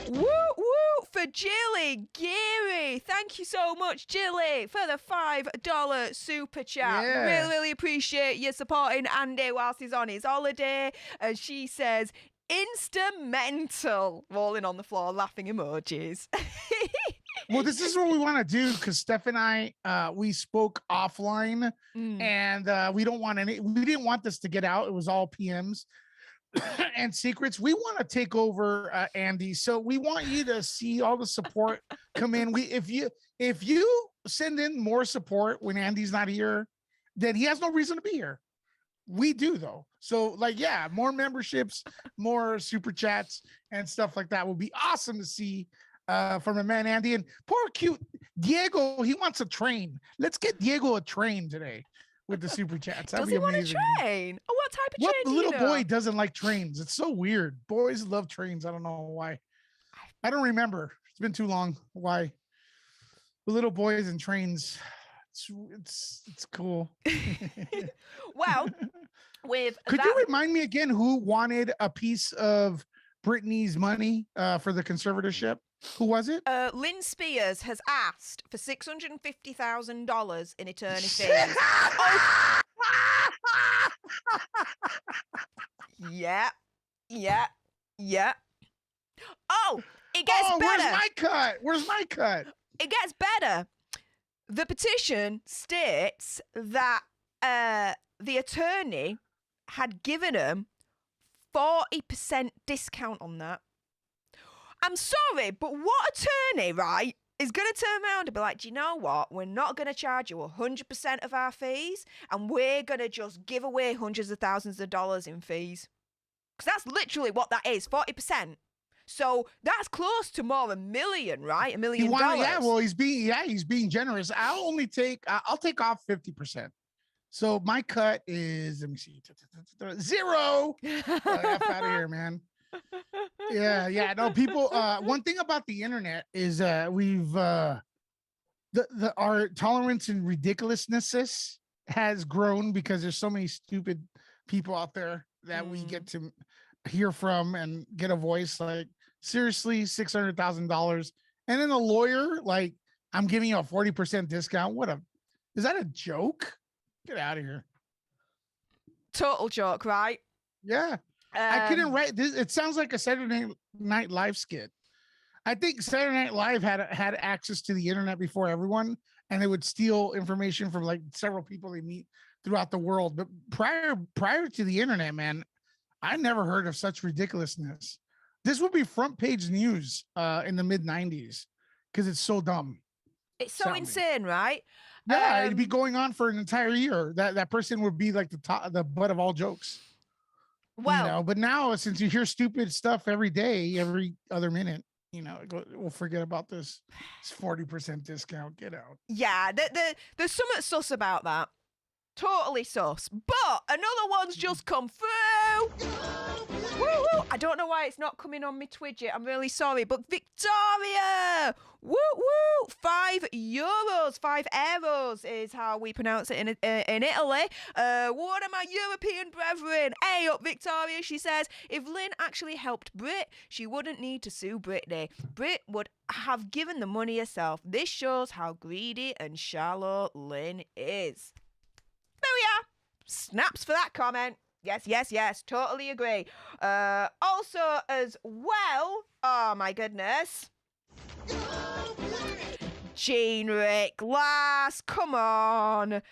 S2: woo woo for Jilly Geary. Thank you so much, Jilly, for the $5 super chat.
S3: Yeah.
S2: Really appreciate you supporting Andy whilst he's on his holiday. And she says, instrumental. Rolling on the floor, laughing emojis.
S3: Well, this is what we want to do because Steph and I, we spoke offline, and we didn't want this to get out. It was all PMs and secrets. We want to take over Andy, so we want you to see all the support come in. If you send in more support when Andy's not here, then he has no reason to be here. We do though. So more memberships, more super chats and stuff like that will be awesome to see from a man Andy. And poor cute Diego, he wants a train. Let's get Diego a train today with the super chats. That'd be amazing.
S2: Does he want a train? Oh, what type of train do you know?
S3: What little boy doesn't like trains? It's so weird. Boys love trains. I don't know why. I don't remember. It's been too long. Why? The little boys and trains. It's cool.
S2: Well,
S3: could you remind me again who wanted a piece of Britney's money for the conservatorship? Who was it?
S2: Lynn Spears has asked for $650,000 in attorney fees. Yeah. Oh, it gets better.
S3: Where's my cut?
S2: It gets better. The petition states that the attorney had given him 40% discount on that. I'm sorry, but what attorney, right, is going to turn around and be like, do you know what? We're not going to charge you 100% of our fees, and we're going to just give away hundreds of thousands of dollars in fees. Because that's literally what that is, 40%. So that's close to more than $1 million, right? $1 million.
S3: Yeah, well, he's being generous. I'll take off 50%. So my cut is, let me see, 0. F out of here, man. Yeah. No, people. One thing about the internet is we've our tolerance and ridiculousness has grown because there's so many stupid people out there that we get to hear from and get a voice. Like, seriously, $600,000, and then the lawyer, like, I'm giving you a 40% discount. Is that a joke? Get out of here.
S2: Total joke, right?
S3: Yeah. I couldn't write this. It sounds like a Saturday Night Live skit. I think Saturday Night Live had access to the internet before everyone, and they would steal information from like several people they meet throughout the world. But prior to the internet, man, I never heard of such ridiculousness. This would be front page news in the mid 90s because it's so dumb.
S2: It's so insane, right?
S3: Yeah, it'd be going on for an entire year. That person would be like the butt of all jokes. Well, but now since you hear stupid stuff every day, every other minute, we'll forget about this. It's 40% discount. Get out.
S2: Yeah, there's something sus about that. Totally sus. But another one's just come through. Woo-woo. I don't know why it's not coming on my Twidget. I'm really sorry. But Victoria! Woo-woo! €5. 5 euros is how we pronounce it in Italy. One of my European brethren. Hey up, Victoria. She says, if Lynn actually helped Brit, she wouldn't need to sue Britney. Brit would have given the money herself. This shows how greedy and shallow Lynn is. There we are. Snaps for that comment. Yes. Totally agree. Also, as well, oh my goodness. Jean-Rick Glass, come on.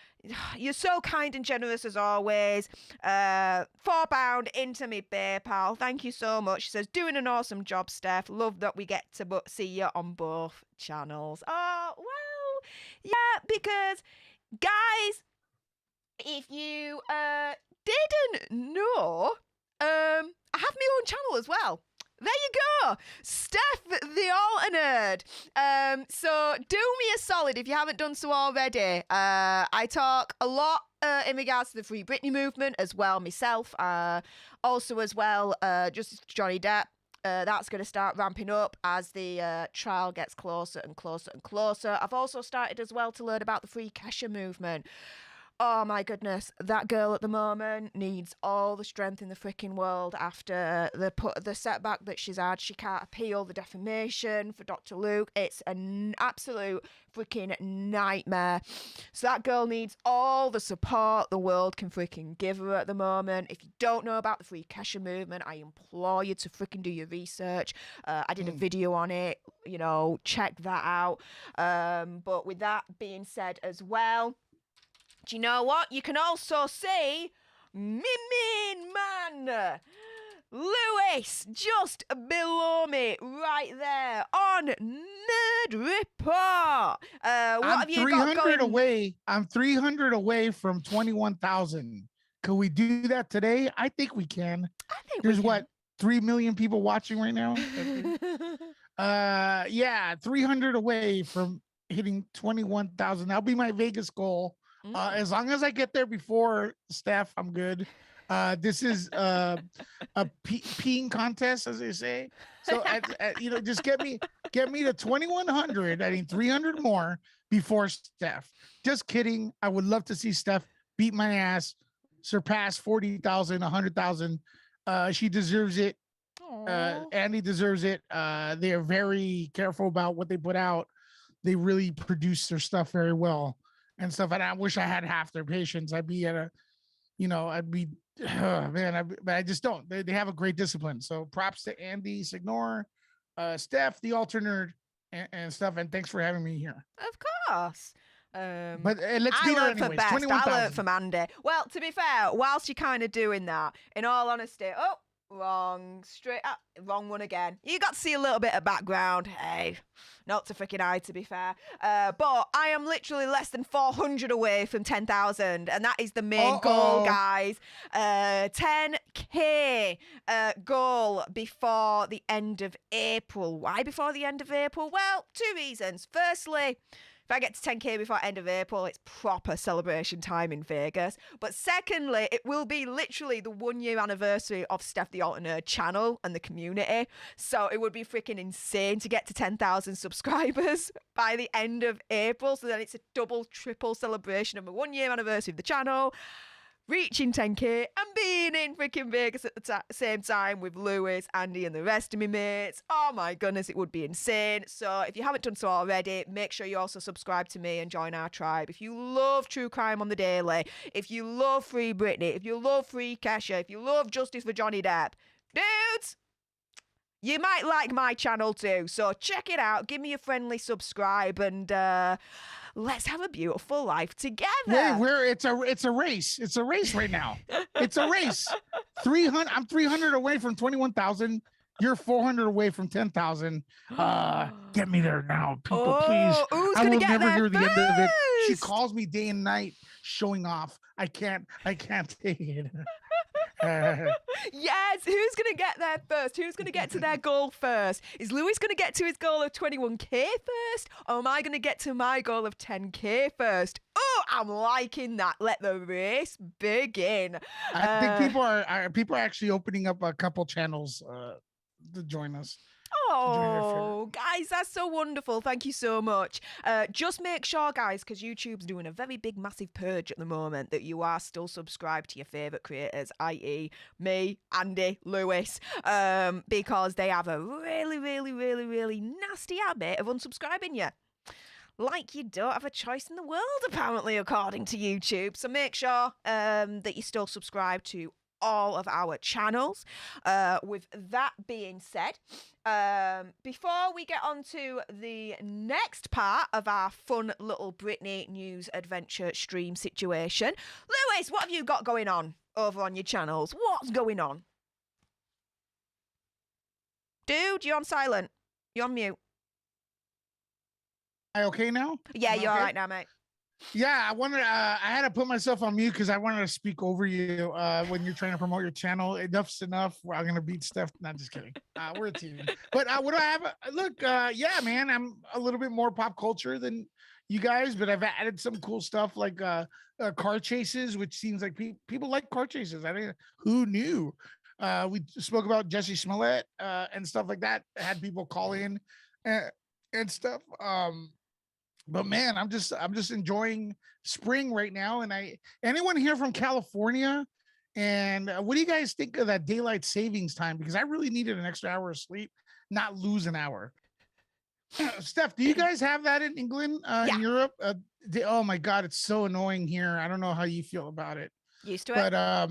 S2: You're so kind and generous as always. £4 into me PayPal. Thank you so much. She says, doing an awesome job, Steph. Love that we get to see you on both channels. Oh, well, yeah, because, guys, if you didn't know, I have my own channel as well. There you go, Steph the Alternate. So do me a solid if you haven't done so already. I talk a lot in regards to the Free Britney movement as well myself. Also as well, just Johnny Depp. That's going to start ramping up as the trial gets closer and closer and closer. I've also started as well to learn about the Free Kesha movement. Oh my goodness, that girl at the moment needs all the strength in the freaking world after the setback that she's had. She can't appeal the defamation for Dr. Luke. It's an absolute freaking nightmare. So that girl needs all the support the world can freaking give her at the moment. If you don't know about the Free Kesha movement, I implore you to freaking do your research. I did a video on it, check that out. But with that being said as well, do you know what? You can also see me main man, Lewis, just below me, right there on Nerd Report. What have you got going?
S3: I'm 300 away from 21,000. Could we do that today? I think we can. There's 3 million people watching right now. 300 away from hitting 21,000. That'll be my Vegas goal. As long as I get there before Steph, I'm good. This is a peeing contest, as they say. So, just get me to 2,100. I need 300 more before Steph. Just kidding. I would love to see Steph beat my ass, surpass 40,000, 100,000. She deserves it. Andy deserves it. They are very careful about what they put out. They really produce their stuff very well. And stuff, and I wish I had half their patience. I'd be at but I just don't. They have a great discipline. So props to Andy Signore, Steph, the Alternate, and stuff. And thanks for having me here.
S2: Of course.
S3: But let's beat her anyways.
S2: I learned from Andy. Well, to be fair, whilst you're kind of doing that, in all honesty, Wrong. Straight up. Wrong one again. You got to see a little bit of background. Hey, not to freaking hide, to be fair. But I am literally less than 400 away from 10,000. And that is the main goal, guys. 10K goal before the end of April. Why before the end of April? Well, two reasons. Firstly, if I get to 10K before end of April, it's proper celebration time in Vegas. But secondly, it will be literally the 1 year anniversary of Steph the Alternate channel and the community. So it would be freaking insane to get to 10,000 subscribers by the end of April. So then it's a double, triple celebration of the 1 year anniversary of the channel, reaching 10K and being in freaking Vegas at the same time with Lewis, Andy, and the rest of me mates. Oh my goodness, it would be insane. So if you haven't done so already, make sure you also subscribe to me and join our tribe. If you love true crime on the daily, if you love Free Britney, if you love Free Kesha, if you love justice for Johnny Depp, dudes, you might like my channel too. So check it out, give me a friendly subscribe, and let's have a beautiful life together.
S3: It's a race. It's a race right now. It's a race. 300. I'm 300 away from 21,000. You're 400 away from 10,000. Get me there now, people, please. I will never hear the end of it. She calls me day and night, showing off. I can't take it.
S2: Yes, who's going to get there first? Who's going to get to their goal first? Is Louis going to get to his goal of 21K first? Or am I going to get to my goal of 10K first? Oh, I'm liking that. Let the race begin.
S3: I think people are actually opening up a couple channels to join us.
S2: Oh, guys, that's so wonderful. Thank you so much. Just make sure, guys, because YouTube's doing a very big, massive purge at the moment, that you are still subscribed to your favourite creators, i.e. me, Andy, Lewis, because they have a really, really, really, really nasty habit of unsubscribing you. Like you don't have a choice in the world, apparently, according to YouTube. So make sure that you still subscribe to all of our channels. With that being said, before we get on to the next part of our fun little Britney news adventure stream situation, Lewis, what have you got going on over on your channels? What's going on? Dude, you're on silent. You're on mute.
S3: Am I okay now?
S2: Yeah, you're
S3: okay?
S2: all right now, mate.
S3: Yeah, I wanted. I had to put myself on mute because I wanted to speak over you when you're trying to promote your channel. Enough's enough. I'm gonna beat Steph. Not just kidding. We're a team. But what do I have? Look, yeah, man, I'm a little bit more pop culture than you guys, but I've added some cool stuff like car chases, which seems like people like car chases. I mean, who knew? We spoke about Jesse Smollett and stuff like that. I had people call in and stuff. But man, I'm just enjoying spring right now. And anyone here from California? And what do you guys think of that daylight savings time? Because I really needed an extra hour of sleep, not lose an hour. Steph, do you guys have that in England, in Europe? Oh my God, it's so annoying here. I don't know how you feel about it.
S2: Used to
S3: it.
S2: But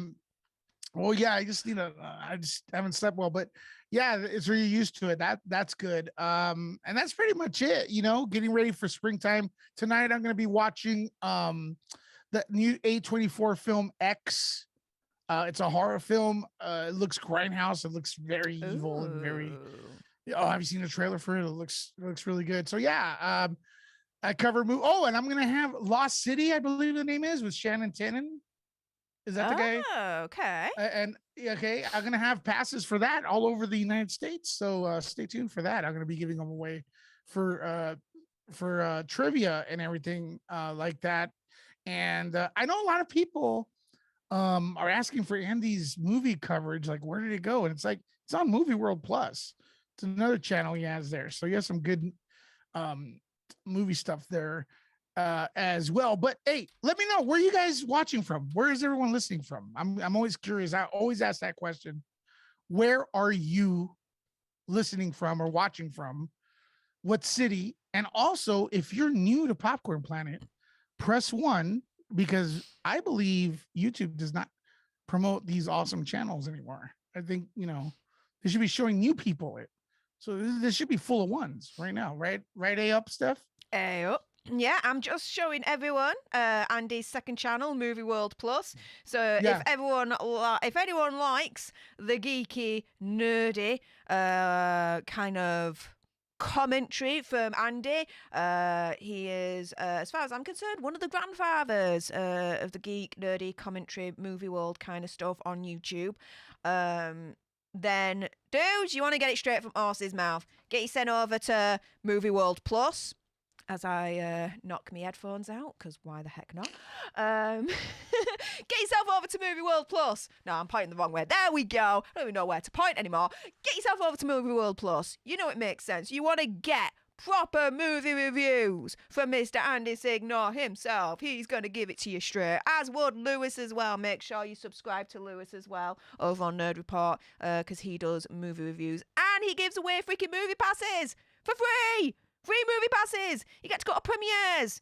S3: well, yeah, I just I just haven't slept well, but yeah, it's really used to it. That's good. And that's pretty much it, getting ready for springtime. Tonight, I'm going to be watching the new A24 film X. It's a horror film. It looks grindhouse. It looks very evil and very, have you seen the trailer for it? It looks really good. So yeah, I cover movie. Oh, and I'm going to have Lost City, I believe the name is, with Shannon Tatum. Is that the guy?
S2: Oh, okay.
S3: And okay, I'm gonna have passes for that all over the United States. So stay tuned for that. I'm gonna be giving them away for trivia and everything like that. And I know a lot of people are asking for Andy's movie coverage. Like, where did it go? And it's like it's on Movie World Plus. It's another channel he has there. So he has some good movie stuff there. As well, but hey, let me know where you guys watching from. Where is everyone listening from? I'm always curious. I always ask that question. Where are you listening from or watching from? What city? And also, if you're new to Popcorn Planet, press 1 because I believe YouTube does not promote these awesome channels anymore. I think they should be showing new people it. So this should be full of ones right now, right? Right, A up, Steph?
S2: A up. Yeah, I'm just showing everyone Andy's second channel, Movie World Plus. So
S3: Yeah.
S2: if anyone likes the geeky, nerdy kind of commentary from Andy, he is, as far as I'm concerned, one of the grandfathers of the geek, nerdy commentary, movie world kind of stuff on YouTube. Then, dudes, you want to get it straight from horse's mouth, get you sent over to Movie World Plus. As I knock my headphones out, because why the heck not? Get yourself over to Movie World Plus. No, I'm pointing the wrong way. There we go. I don't even know where to point anymore. Get yourself over to Movie World Plus. You know it makes sense. You want to get proper movie reviews from Mr. Andy Signore himself. He's going to give it to you straight, as would Lewis as well. Make sure you subscribe to Lewis as well over on Nerd Report, because he does movie reviews. And he gives away freaking movie passes for free. Free movie passes. You get to go to premieres.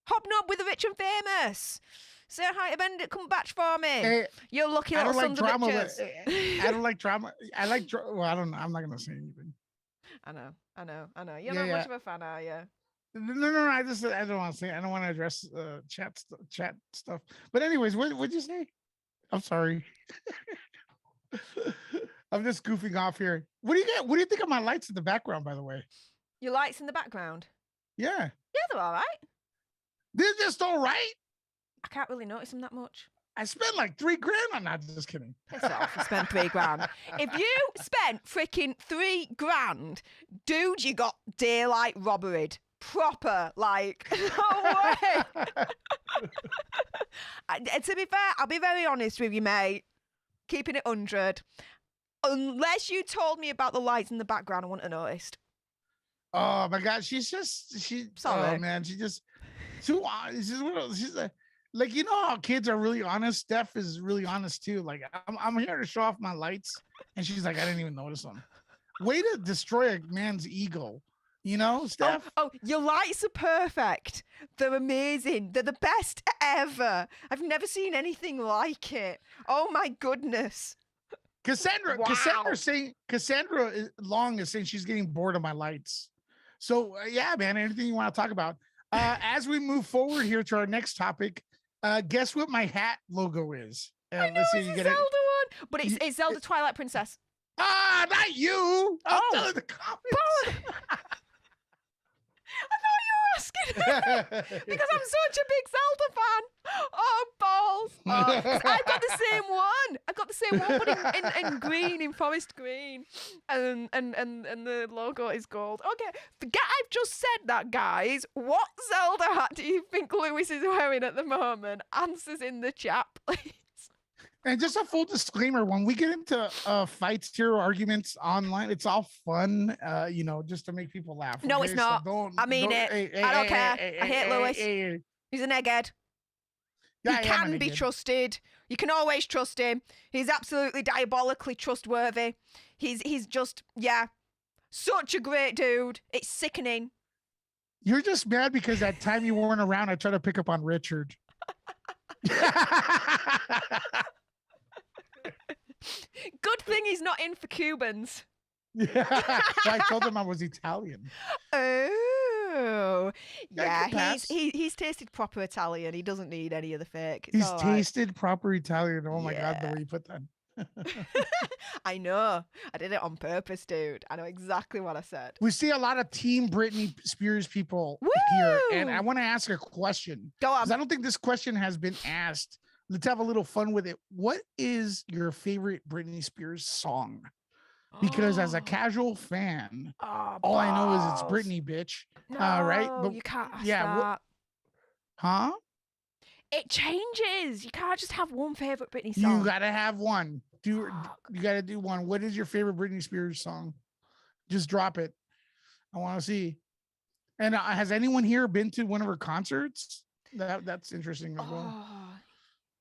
S2: Hobnob with the rich and famous. Say hi to Benedict Cumberbatch for me.
S3: Hey,
S2: You're lucky little sons of bitches.
S3: I don't like drama. I like well, I don't know. I'm not gonna say anything.
S2: I know. You're not much of a fan, are you?
S3: No. I don't want to say. I don't want to address chat stuff. But anyways, what'd you say? I'm sorry. I'm just goofing off here. What do you think of my lights in the background, by the way?
S2: Your lights in the background?
S3: Yeah.
S2: Yeah, they're all right.
S3: They're just all right.
S2: I can't really notice them that much.
S3: I spent like $3,000 on that. Just kidding.
S2: Piss off. You spent $3,000. If you spent freaking $3,000, dude, you got daylight robberied. Proper, like, no way. To be fair, I'll be very honest with you, mate. Keeping it 100. Unless you told me about the lights in the background, I wouldn't have noticed.
S3: Oh my God, she.
S2: Sorry.
S3: Oh man, she's like, you know how kids are really honest. Steph is really honest too. Like, I'm here to show off my lights, and she's like, I didn't even notice them. Way to destroy a man's ego, you know, Steph.
S2: Oh, your lights are perfect. They're amazing. They're the best ever. I've never seen anything like it. Oh my goodness.
S3: Cassandra Long is saying she's getting bored of my lights. So yeah, man, anything you want to talk about. As we move forward here to our next topic, guess what my hat logo is?
S2: I know, it's a Zelda one, but it's Zelda Twilight Princess.
S3: Ah, not you. I'm telling the comments.
S2: I thought you were asking because I'm such a big Zelda fan. Oh, balls. Oh, I got the same one. But in green, in forest green. And the logo is gold. Okay, forget I've just said that, guys. What Zelda hat do you think Lewis is wearing at the moment? Answers in the chat, please.
S3: And just a full disclaimer, when we get into fights here, arguments online, it's all fun, you know, just to make people laugh.
S2: No, it's not. I mean it. I don't care. I hate Lewis. He's an egghead. He can be trusted. You can always trust him. He's absolutely diabolically trustworthy. He's just, yeah, such a great dude. It's sickening.
S3: You're just mad because that time you weren't around, I tried to pick up on Richard.
S2: Good thing he's not in for Cubans.
S3: Yeah, I told him I was Italian.
S2: Oh, yeah. He's tasted proper Italian. He doesn't need any of the fake.
S3: He's tasted proper Italian. Oh my God, the way you put that.
S2: I know. I did it on purpose, dude. I know exactly what I said.
S3: We see a lot of Team Britney Spears people here, and I want to ask a question.
S2: Go on.
S3: I don't think this question has been asked. Let's have a little fun with it. What is your favorite Britney Spears song? Because as a casual fan, all I know is it's Britney, bitch.
S2: No,
S3: right?
S2: But you can't ask that.
S3: Huh?
S2: It changes. You can't just have one favorite Britney song.
S3: You gotta have one. You gotta do one. What is your favorite Britney Spears song? Just drop it. I want to see. And has anyone here been to one of her concerts? That's interesting as well.
S2: Oh,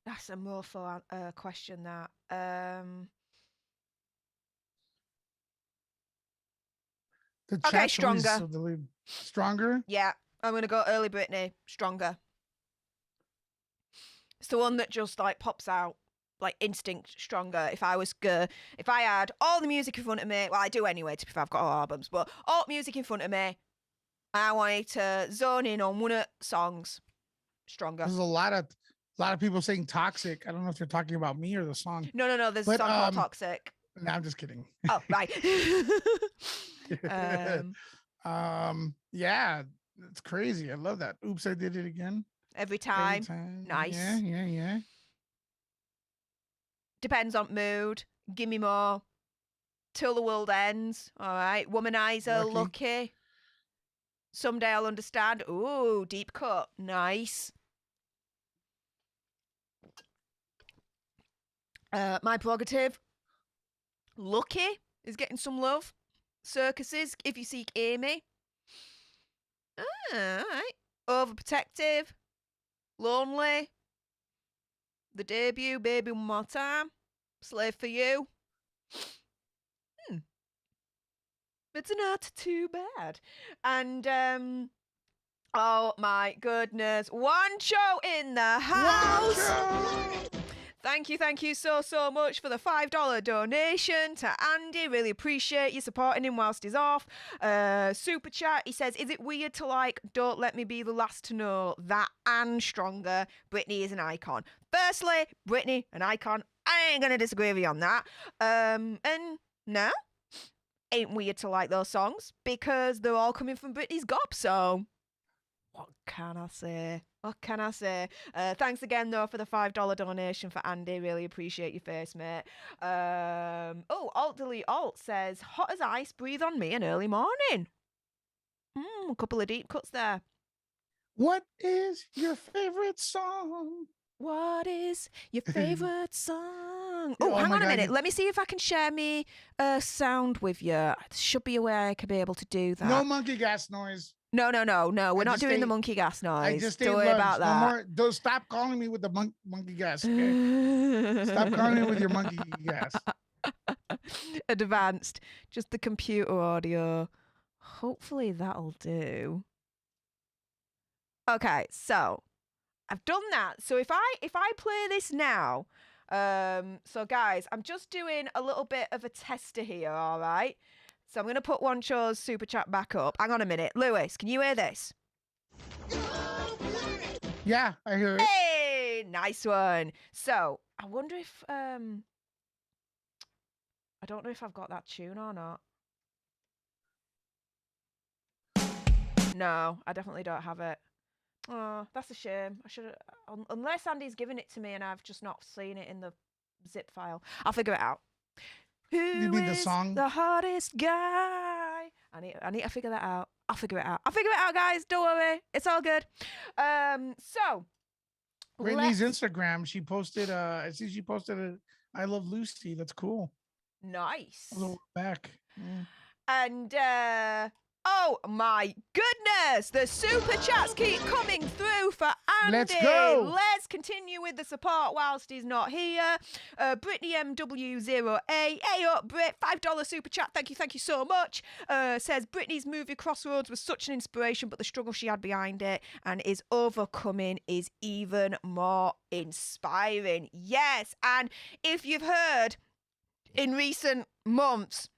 S2: that's a more fun question. That. Okay, Stronger.
S3: Stronger?
S2: Yeah, I'm gonna go early Britney. Stronger. It's the one that just like pops out, like instinct. Stronger. If I had all the music in front of me, well, I do anyway. To be fair, I've got all albums, but all music in front of me, I wanted to zone in on one of songs. Stronger.
S3: There's a lot of people saying toxic. I don't know if they're talking about me or the song.
S2: No. There's a song called Toxic.
S3: No, I'm just kidding.
S2: Oh, right.
S3: Yeah, it's crazy. I love that. Oops, I did it again.
S2: Every time. Nice.
S3: Yeah.
S2: Depends on mood. Give me more. Till the world ends. All right. Womanizer, lucky. Someday I'll understand. Ooh, deep cut. Nice. My prerogative. Lucky is getting some love. Circuses, if you seek Amy. All right. Overprotective. Lonely. The debut, Baby One More Time. Slave for You. It's not too bad. And oh my goodness, Wancho in the house.
S3: Wancho!
S2: Thank you so much for the $5 donation to Andy. Really appreciate you supporting him whilst he's off. Super chat, he says, is it weird to like Don't Let Me Be the Last to Know that and Stronger? Britney is an icon. Firstly, Britney, an icon. I ain't gonna disagree with you on that. And no, ain't weird to like those songs because they're all coming from Britney's gob. So what can I say? Thanks again, though, for the $5 donation for Andy. Really appreciate your face, mate. Alt Delete Alt says, hot as ice, breathe on me an early morning. A couple of deep cuts there.
S3: What is your favorite song?
S2: What is your favorite song?
S3: Oh,
S2: hang on a
S3: God,
S2: minute. Let me see if I can share me sound with you. There should be a way I could be able to do that.
S3: No monkey gas noise.
S2: No. We're not doing the monkey gas noise.
S3: I just
S2: don't worry about that.
S3: No more. Don't stop calling me with the monkey gas. Okay? Stop calling me with your monkey gas.
S2: Advanced. Just the computer audio. Hopefully that'll do. Okay, so I've done that. So if I play this now, so guys, I'm just doing a little bit of a tester here, all right? So I'm going to put Wancho's super chat back up. Hang on a minute. Lewis, can you hear this?
S3: Yeah, I hear it.
S2: Hey, nice one. So I wonder if, I don't know if I've got that tune or not. No, I definitely don't have it. Oh, that's a shame. I should have, unless Andy's given it to me and I've just not seen it in the zip file. I'll figure it out.
S3: You mean the song?
S2: The hottest guy? I need to figure that out. I'll figure it out. Guys. Don't worry. It's all good. So
S3: Britney's Instagram, she posted I see she posted a I Love Lucy. That's cool.
S2: Nice.
S3: A little back. Yeah.
S2: And oh my goodness, the super chats keep coming through for Andy.
S3: Let's go.
S2: Let's continue with the support whilst he's not here. Britney MW0A, hey up Brit, $5 super chat. Thank you so much. Says Britney's movie Crossroads was such an inspiration, but the struggle she had behind it and is overcoming is even more inspiring. Yes, and if you've heard in recent months,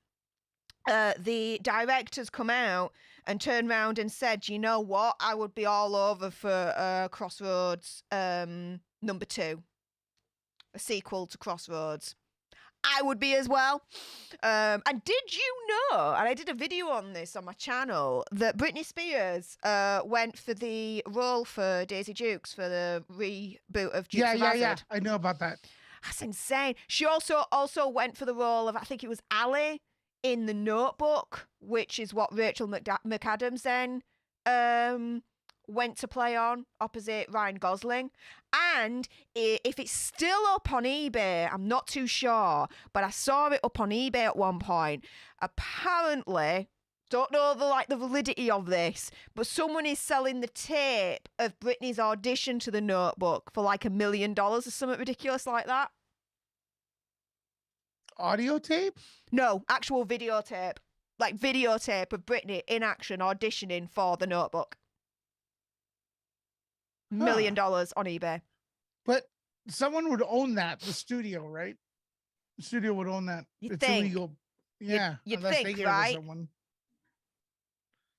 S2: the director's come out and turned around and said, you know what, I would be all over for Crossroads number 2, a sequel to Crossroads. I would be as well. And did you know, and I did a video on this on my channel, that Britney Spears went for the role for Daisy Dukes for the reboot of Dukes of Hazzard?
S3: Yeah. I know about that.
S2: That's insane. She also went for the role of, I think it was Ali, in The Notebook, which is what Rachel McAdams then went to play on opposite Ryan Gosling. And if it's still up on eBay, I'm not too sure, but I saw it up on eBay at one point. Apparently, don't know the validity of this, but someone is selling the tape of Britney's audition to The Notebook for like $1 million or something ridiculous like that.
S3: Audio tape?
S2: No, actual videotape. Like videotape of Britney in action auditioning for The Notebook. $1 million on eBay.
S3: But someone would own that, the studio, right? The studio would own that.
S2: You'd
S3: it's
S2: think.
S3: illegal. Yeah.
S2: You'd
S3: unless
S2: think,
S3: they gave it to
S2: right?
S3: someone.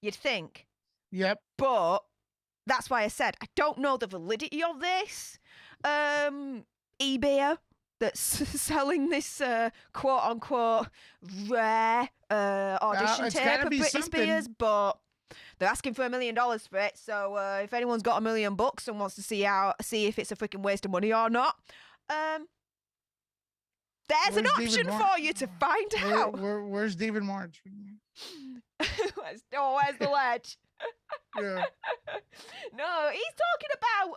S2: You'd think.
S3: Yep.
S2: But that's why I said I don't know the validity of this. eBay that's selling this quote unquote rare audition
S3: it's
S2: tape
S3: gotta
S2: of
S3: be
S2: Britney
S3: something.
S2: Spears, but they're asking for $1 million for it. So if anyone's got $1 million and wants to see if it's a freaking waste of money or not, there's an option for you to find out.
S3: Where's David March?
S2: Where's the ledge?
S3: Yeah.
S2: No, he's talking about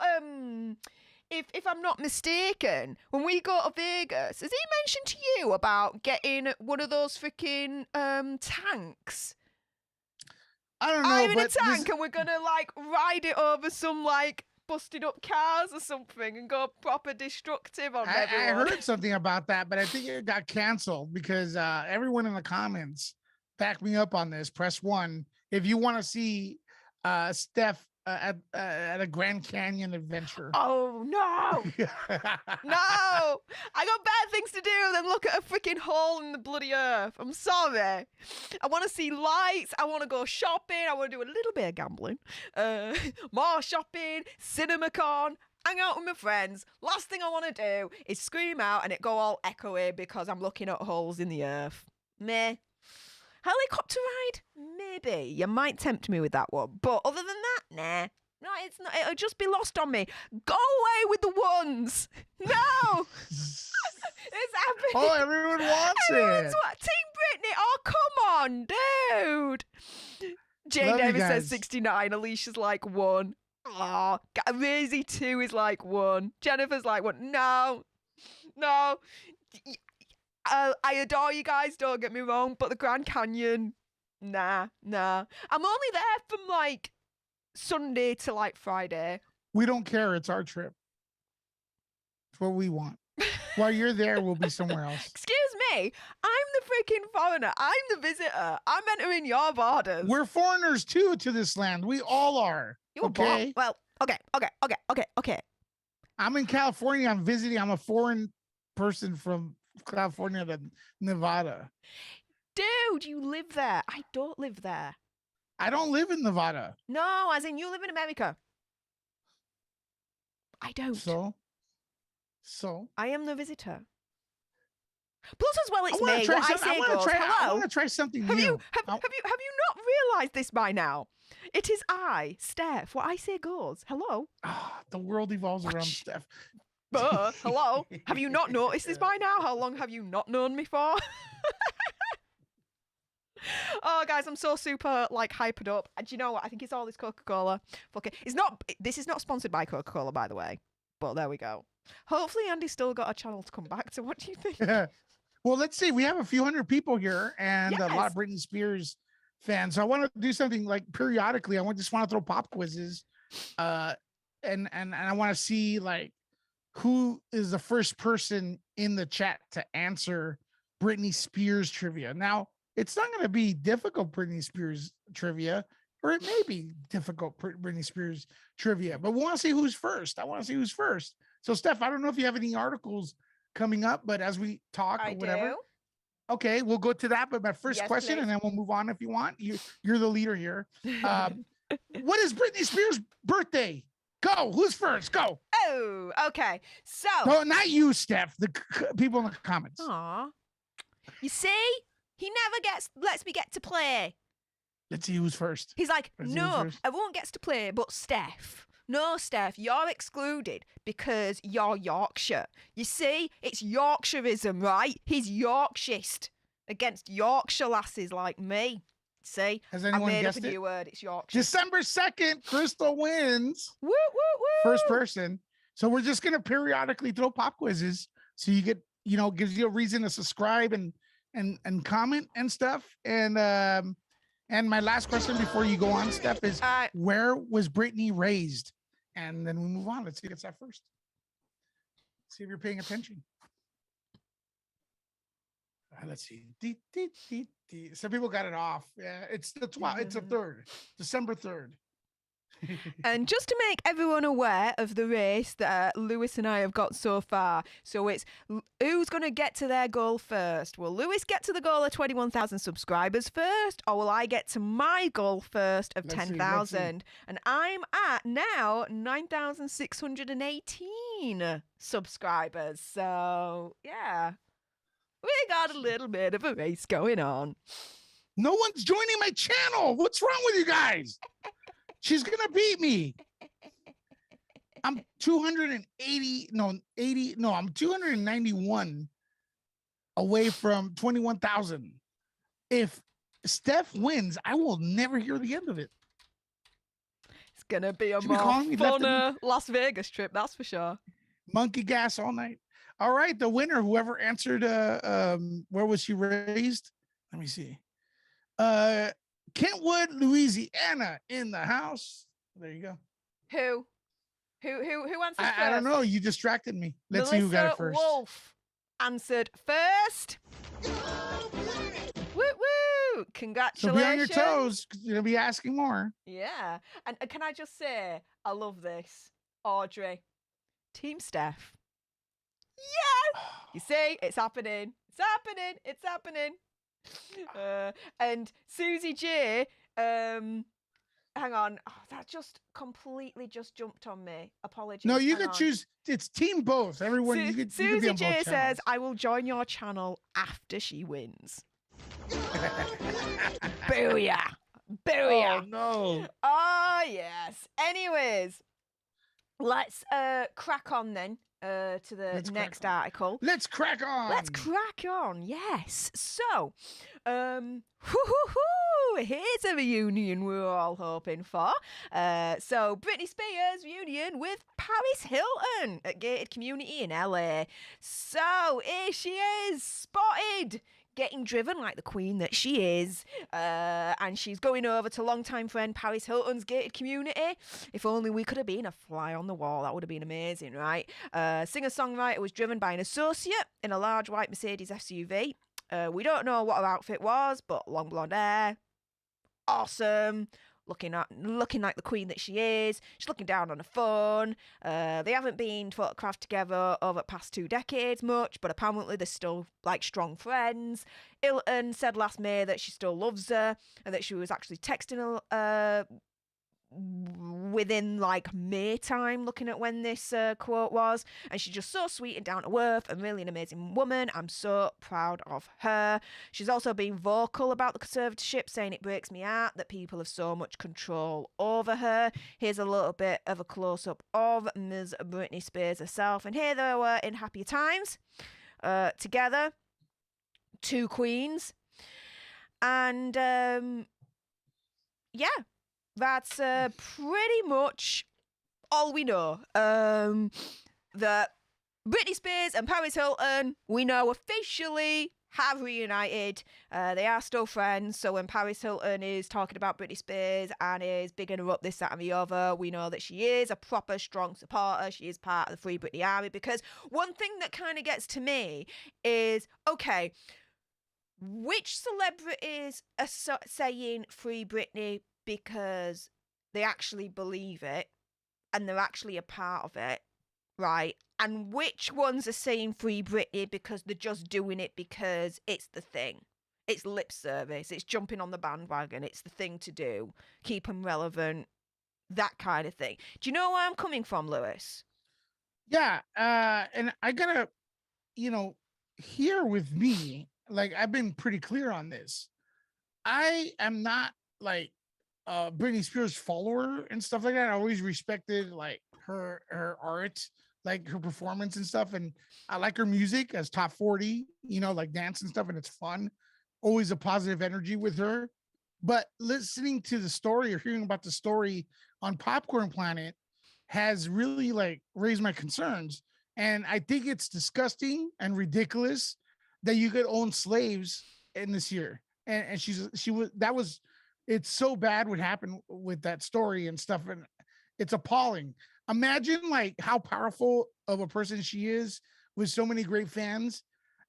S2: if I'm not mistaken, when we go to Vegas, has he mentioned to you about getting one of those freaking tanks?
S3: I don't know.
S2: I'm in a
S3: but
S2: tank and we're gonna like ride it over some like busted up cars or something and go proper destructive on everyone.
S3: I heard something about that, but I think it got canceled because everyone in the comments back me up on this. Press 1 if you want to see Steph at a Grand Canyon adventure.
S2: Oh no! No! I got bad things to do than look at a freaking hole in the bloody earth. I'm sorry. I want to see lights. I want to go shopping. I want to do a little bit of gambling. More shopping, CinemaCon, hang out with my friends. Last thing I want to do is scream out and it go all echoey because I'm looking at holes in the earth. Meh. Helicopter ride? Maybe. You might tempt me with that one. But other than that, nah. No, it's not. It'll just be lost on me. Go away with the ones. No. It's happening.
S3: Oh, everyone wants it.
S2: Team Britney. Oh, come on, dude. Jane
S3: Love you
S2: Davis says
S3: guys.
S2: 69. Alicia's like 1. Oh, Razy 2 is like 1. Jennifer's like 1. No. I adore you guys, don't get me wrong, but the Grand Canyon, nah. I'm only there from like Sunday to like Friday.
S3: We don't care. It's our trip. It's what we want. While you're there, we'll be somewhere else.
S2: Excuse me, I'm the freaking foreigner. I'm the visitor. I'm entering your borders.
S3: We're foreigners too to this land. We all are.
S2: You were
S3: okay.
S2: Well, okay.
S3: I'm in California. I'm visiting. I'm a foreign person from California to Nevada.
S2: Dude, you live there. I don't live there.
S3: I don't live in Nevada.
S2: No, as in you live in America. I don't.
S3: So
S2: I am the visitor. Plus, as well, it's
S3: I
S2: me. What I say goes,
S3: I
S2: hello.
S3: want to try something
S2: Have
S3: new.
S2: you not realised this by now? It is I, Steph. What I say goes. Hello.
S3: The world evolves around Steph.
S2: Hello. Have you not noticed this by now? How long have you not known me for? Oh, guys, I'm so super like hyped up. And do you know what? I think it's all this Coca-Cola. Fuck it. This is not sponsored by Coca-Cola, by the way. But there we go. Hopefully, Andy's still got a channel to come back to. What do you think?
S3: Well, let's see. We have a few hundred people here and a lot of Britney Spears fans. So I want to do something like periodically. I just want to throw pop quizzes, and I want to see like who is the first person in the chat to answer Britney Spears trivia. Now, it's not going to be difficult Britney Spears trivia, or it may be difficult Britney Spears trivia, but we want to see who's first. I want to see who's first. So, Steph, I don't know if you have any articles coming up, but as we talk or whatever.
S2: Do.
S3: Okay, we'll go to that. But my first question,
S2: please.
S3: and then we'll move on if you want. You're the leader here. What is Britney Spears' birthday? Go. Who's first? Go.
S2: Oh, okay. So.
S3: No, not you, Steph. The people in the comments.
S2: Aw. You see? He never lets me get to play.
S3: Let's see who's first.
S2: He's like, no, everyone gets to play but Steph. No, Steph, you're excluded because you're Yorkshire. You see, it's Yorkshireism, right? He's Yorkshist against Yorkshire lasses like me. See?
S3: Has anyone
S2: I made
S3: guessed
S2: up a new word. It's Yorkshire.
S3: December 2nd, Crystal wins.
S2: Woo, woo, woo.
S3: First person. So we're just going to periodically throw pop quizzes. So you get, gives you a reason to subscribe and comment and stuff. And my last question before you go on, Steph, is where was Britney raised? And then we move on. Let's see what's that first. See if you're paying attention. Let's see. Some people got it off. Yeah, it's the 12th. It's the 3rd, December 3rd.
S2: And just to make everyone aware of the race that Lewis and I have got so far, so it's who's going to get to their goal first? Will Lewis get to the goal of 21,000 subscribers first, or will I get to my goal first of 10,000? And I'm at now 9,618 subscribers. So, yeah, we got a little bit of a race going on.
S3: No one's joining my channel. What's wrong with you guys? She's gonna beat me. I'm 291 away from 21,000. If Steph wins, I will never hear the end of it.
S2: It's gonna be a more fun Las Vegas trip, that's for sure.
S3: Monkey gas all night. All right, the winner, whoever answered, where was she raised? Let me see. Kentwood, Louisiana, in the house. There you go.
S2: Who answered first?
S3: I don't know. You distracted me. Let's see who got it first.
S2: Wolf answered first. Woo woo! Congratulations.
S3: So be on your toes, because you're gonna be asking more.
S2: Yeah. And can I just say, I love this. Audrey, Team Steph. Yes! You see, it's happening. It's happening. It's happening. And Susie J, hang on. Oh, that just completely just jumped on me. Apologies.
S3: No, you could choose. It's team both. Everyone. You could
S2: Susie
S3: be on
S2: J
S3: both
S2: says,
S3: channels.
S2: "I will join your channel after she wins." Booyah! Booyah!
S3: Oh no.
S2: Oh yes. Anyways, let's crack on then. To the next article.
S3: Let's crack on.
S2: Let's crack on. Yes. So, here's a reunion we're all hoping for. So Britney Spears reunion with Paris Hilton at Gated Community in LA. So here she is, spotted, getting driven like the queen that she is, and she's going over to longtime friend Paris Hilton's Gated Community. If only we could have been a fly on the wall, that would have been amazing, right? Singer-songwriter was driven by an associate in a large white Mercedes SUV. We don't know what her outfit was, but long blonde hair, awesome. Looking like the queen that she is. She's looking down on her phone. They haven't been photographed together over the past 2 decades much, but apparently they're still like strong friends. Hilton said last May that she still loves her and that she was actually texting her within like May time, looking at when this quote was, and she's just so sweet and down to earth and really an amazing woman. I'm so proud of her. She's also been vocal about the conservatorship, saying it breaks me heart that people have so much control over her. Here's a little bit of a close-up of Ms. Britney Spears herself, and here they were in happier times together, 2 queens, and yeah, that's pretty much all we know. That Britney Spears and Paris Hilton, we know officially have reunited. They are still friends. So when Paris Hilton is talking about Britney Spears and is bigging her up this, that, and the other, we know that she is a proper strong supporter. She is part of the Free Britney Army. Because one thing that kind of gets to me is, okay, which celebrities are saying Free Britney because they actually believe it and they're actually a part of it, right? And which ones are saying Free Britney because they're just doing it because it's the thing? It's lip service. It's jumping on the bandwagon. It's the thing to do. Keep them relevant. That kind of thing. Do you know where I'm coming from, Lewis?
S3: Yeah. And I gotta, here with me, like I've been pretty clear on this. I am not like Britney Spears follower and stuff like that. I always respected like her art, like her performance and stuff, and I like her music as top 40, like dance and stuff, and it's fun. Always a positive energy with her. But listening to the story or hearing about the story on Popcorn Planet has really like raised my concerns, and I think it's disgusting and ridiculous that you could own slaves in this year. And it's so bad what happened with that story and stuff, and it's appalling. Imagine like how powerful of a person she is with so many great fans,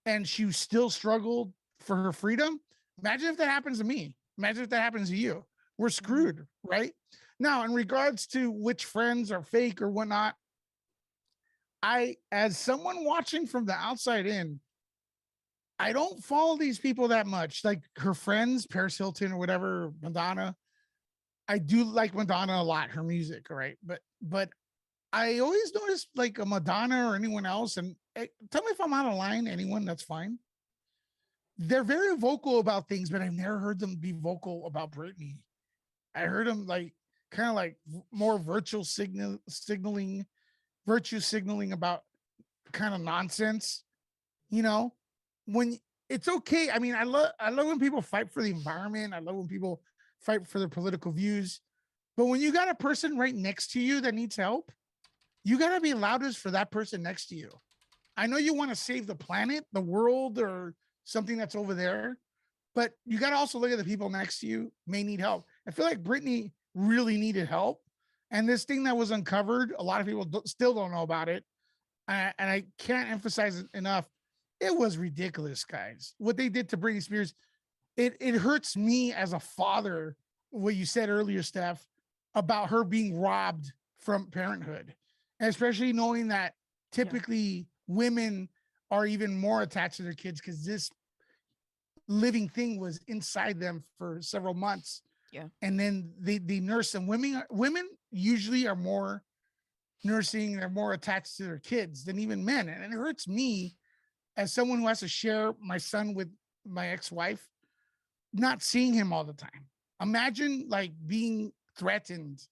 S3: and she still struggled for her freedom. Imagine if that happens to me. Imagine if that happens to you. We're screwed, right? Now, in regards to which friends are fake or whatnot, as someone watching from the outside in, I don't follow these people that much. Like her friends, Paris Hilton or whatever, Madonna. I do like Madonna a lot, her music, right? But I always notice like a Madonna or anyone else, and tell me if I'm out of line, anyone, that's fine. They're very vocal about things, but I've never heard them be vocal about Britney. I heard them like kind of like more virtue signaling about kind of nonsense, you know, when it's okay. I mean, I love when people fight for the environment. I love when people fight for their political views. But when you got a person right next to you that needs help, you got to be loudest for that person next to you. I know you want to save the planet, the world, or something that's over there, but you got to also look at the people next to you may need help. I feel like Britney really needed help. And this thing that was uncovered, a lot of people still don't know about it. And I can't emphasize it enough. It was ridiculous, guys. What they did to Britney Spears, it hurts me as a father, what you said earlier, Steph, about her being robbed from parenthood. And especially knowing that typically women are even more attached to their kids because this living thing was inside them for several months.
S2: Yeah.
S3: And then they nurse them. Women usually are more nursing, they're more attached to their kids than even men. And it hurts me as someone who has to share my son with my ex-wife, not seeing him all the time. Imagine like being threatened.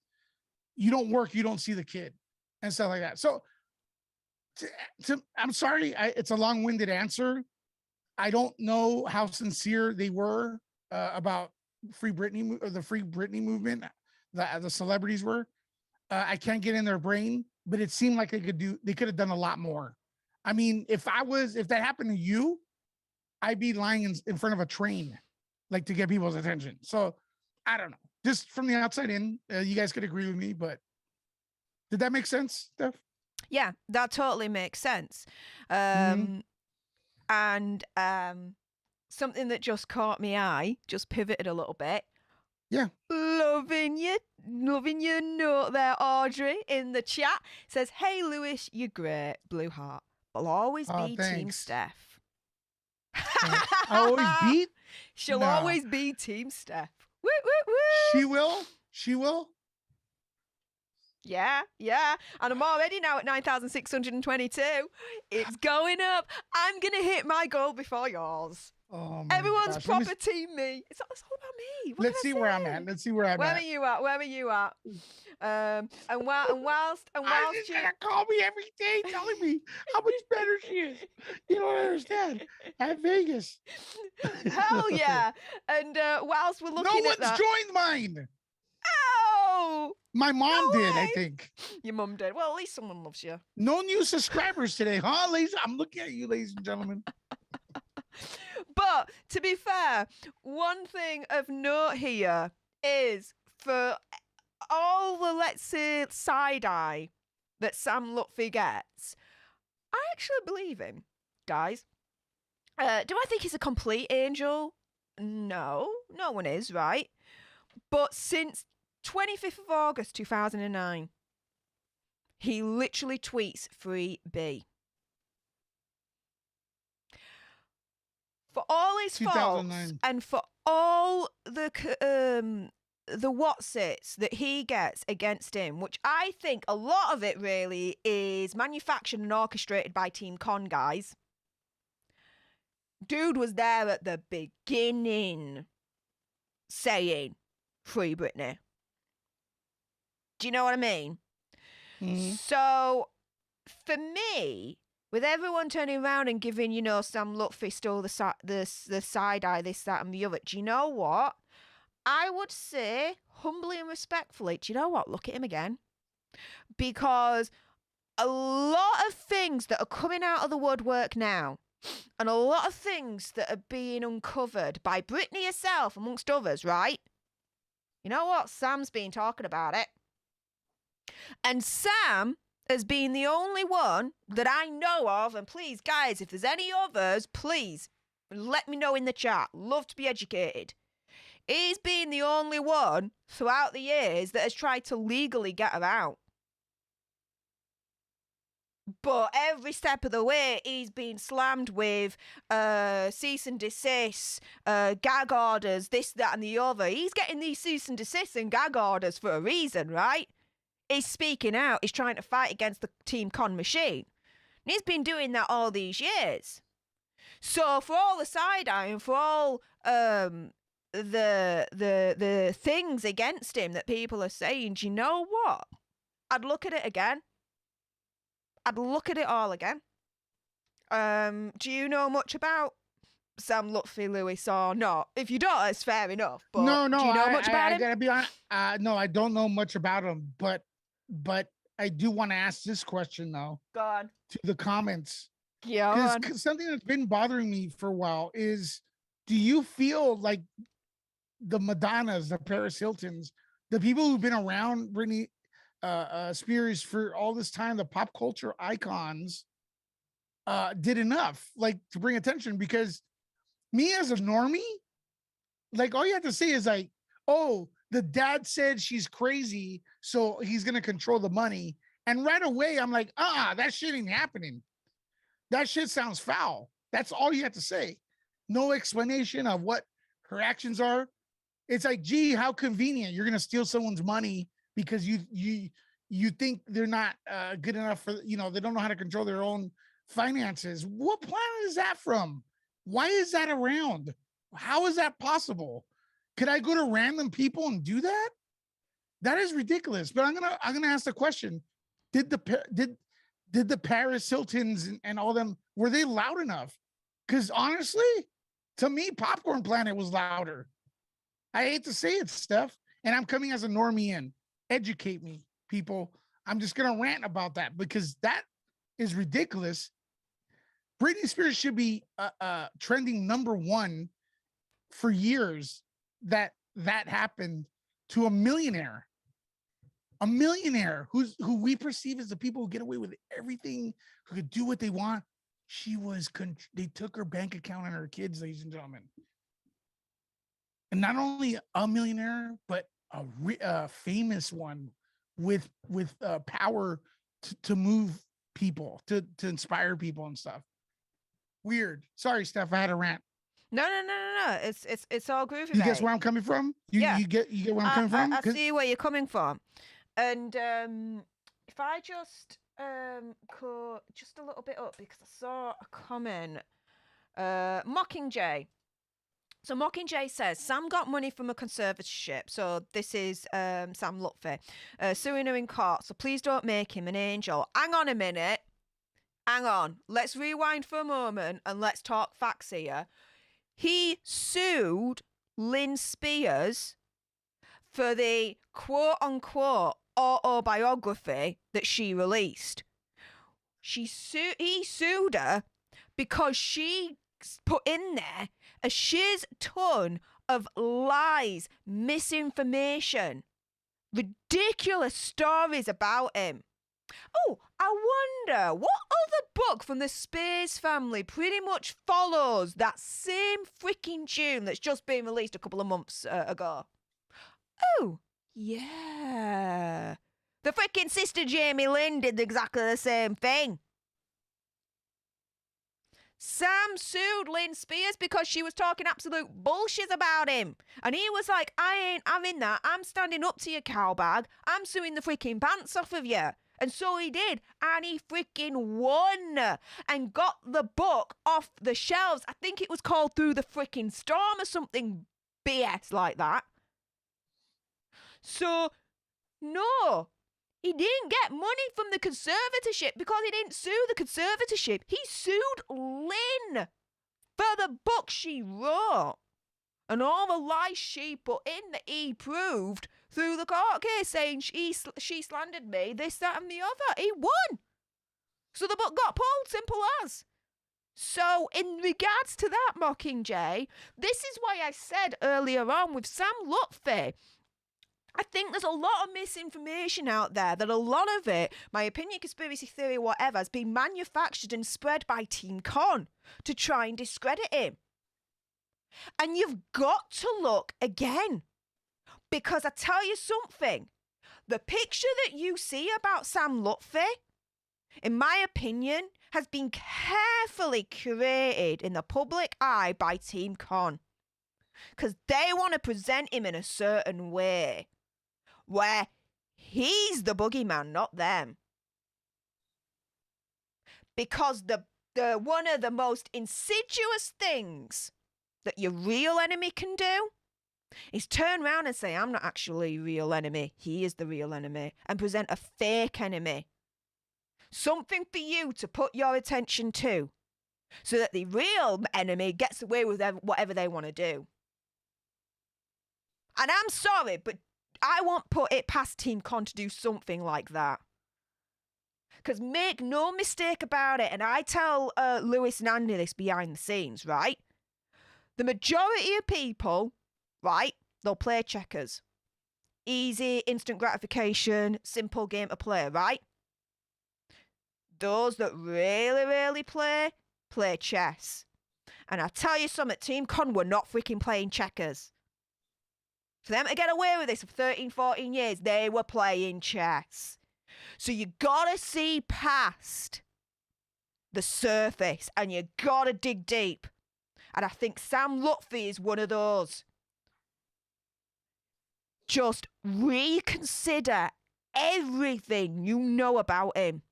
S3: You don't work, you don't see the kid and stuff like that. So I'm sorry, it's a long-winded answer. I don't know how sincere they were about Free Britney or the Free Britney movement. The celebrities were. I can't get in their brain, but it seemed like they could have done a lot more. I mean, if that happened to you, I'd be lying in front of a train, like to get people's attention. So I don't know. Just from the outside in, you guys could agree with me, but did that make sense, Steph?
S2: Yeah, that totally makes sense. And something that just caught my eye, just pivoted a little bit.
S3: Yeah.
S2: Loving your note there, Audrey, in the chat. Says, hey, Lewis, you're great, blue heart. I'll always be Team Steph.
S3: I'll always beat?
S2: She'll always be Team Steph. Woo, woo, woo.
S3: She will?
S2: Yeah. And I'm already now at 9,622. It's going up. I'm going to hit my goal before yours.
S3: Oh,
S2: everyone's proper team me. It's all about me.
S3: Let's see where I'm at. Where
S2: are you at? Where are you at? And whilst
S3: you call me every day telling me how much better she is. You don't understand. At Vegas.
S2: Hell yeah. And whilst we're looking at that.
S3: No one's joined mine.
S2: Oh.
S3: My mom did, I think.
S2: Your mom did. Well, at least someone loves you.
S3: No new subscribers today, huh, ladies? I'm looking at you, ladies and gentlemen.
S2: But to be fair, one thing of note here is for all the, let's say, side eye that Sam Lutfi gets, I actually believe him, guys. Do I think he's a complete angel? No one is, right? But since 25th of August 2009, he literally tweets Free B. For all his faults and for all the whatsits that he gets against him, which I think a lot of it really is manufactured and orchestrated by Team Con guys. Dude was there at the beginning saying, Free Britney. Do you know what I mean? Mm-hmm. So, for me, with everyone turning around and giving, Sam Lutfi still the side eye, this, that, and the other, do you know what? I would say, humbly and respectfully, do you know what? Look at him again. Because a lot of things that are coming out of the woodwork now, and a lot of things that are being uncovered by Britney herself, amongst others, right? You know what? Sam's been talking about it. And Sam has been the only one that I know of, and please, guys, if there's any others, please let me know in the chat. Love to be educated. He's been the only one throughout the years that has tried to legally get her out. But every step of the way, he's been slammed with cease and desist, gag orders, this, that, and the other. He's getting these cease and desist and gag orders for a reason, right? He's speaking out. He's trying to fight against the Team Con machine. And he's been doing that all these years. So for all the side-eye and for all the things against him that people are saying, do you know what? I'd look at it again. I'd look at it all again. Do you know much about Sam Lutfi, Lewis, or not? If you don't, it's fair enough. But
S3: no,
S2: do you know much about
S3: I
S2: him?
S3: gotta be honest. No, I don't know much about him, but I do want to ask this question though.
S2: Go on.
S3: To the comments.
S2: Yeah.
S3: Because something that's been bothering me for a while is, do you feel like the Madonnas, the Paris Hiltons, the people who've been around Britney Spears for all this time, the pop culture icons, did enough like to bring attention? Because me as a normie, like all you have to say is like, oh, the dad said she's crazy, so he's gonna control the money. And right away I'm like, that shit ain't happening. That shit sounds foul. That's all you have to say. No explanation of what her actions are. It's like, gee, how convenient. You're gonna steal someone's money because you think they're not good enough for, they don't know how to control their own finances. What planet is that from? Why is that around? How is that possible? Could I go to random people and do that? That is ridiculous. But I'm gonna ask the question: Did the Paris Hiltons and all them, were they loud enough? Because honestly, to me, Popcorn Planet was louder. I hate to say it, Steph, and I'm coming as a normie in. Educate me, people. I'm just gonna rant about that because that is ridiculous. Britney Spears should be trending #1 for years. That happened to a millionaire who we perceive as the people who get away with everything, who could do what they want. They took her bank account and her kids, ladies and gentlemen. And not only a millionaire, but a famous one with power to move people, to inspire people and stuff. Weird. Sorry, Steph, I had a rant.
S2: No. It's all groovy.
S3: You guess where I'm coming from? You get where I'm coming from?
S2: I see where you're coming from. And if I just go just a little bit up, because I saw a comment. Mockingjay. So Mockingjay says, Sam got money from a conservatorship. So this is Sam Lutfi suing her in court. So please don't make him an angel. Hang on a minute. Hang on. Let's rewind for a moment and let's talk facts here. He sued Lynn Spears for the quote-unquote autobiography that she released. He sued her because she put in there a shiz ton of lies, misinformation, ridiculous stories about him. Oh, I wonder what other book from the Spears family pretty much follows that same freaking tune that's just been released a couple of months ago. Oh, yeah. The freaking sister Jamie Lynn did exactly the same thing. Sam sued Lynn Spears because she was talking absolute bullshit about him. And he was like, I ain't having that. I'm standing up to you, cowbag. I'm suing the freaking pants off of you. And so he did. And he freaking won and got the book off the shelves. I think it was called Through the Freaking Storm or something BS like that. So, no. He didn't get money from the conservatorship because he didn't sue the conservatorship. He sued Lynn for the book she wrote. And all the lies she put in that he proved through the court case, saying she slandered me, this, that, and the other. He won. So the book got pulled, simple as. So in regards to that, Mockingjay, this is why I said earlier on with Sam Lutfi, I think there's a lot of misinformation out there, that a lot of it, my opinion, conspiracy theory, whatever, has been manufactured and spread by Team Con to try and discredit him. And you've got to look again. Because I tell you something, the picture that you see about Sam Lutfi, in my opinion, has been carefully curated in the public eye by Team Con. Because they want to present him in a certain way, where he's the boogeyman, not them. Because the one of the most insidious things that your real enemy can do is turn around and say, I'm not actually real enemy, he is the real enemy, and present a fake enemy. Something for you to put your attention to, so that the real enemy gets away with whatever they want to do. And I'm sorry, but I won't put it past Team Con to do something like that. Because make no mistake about it, and I tell Lewis and Andy this behind the scenes, right? The majority of people, right, they'll play checkers. Easy, instant gratification, simple game to play, right? Those that really, really play chess. And I tell you something, Team Con were not freaking playing checkers. For them to get away with this for 13, 14 years, they were playing chess. So you gotta see past the surface and you gotta dig deep. And I think Sam Lutfi is one of those. Just reconsider everything you know about him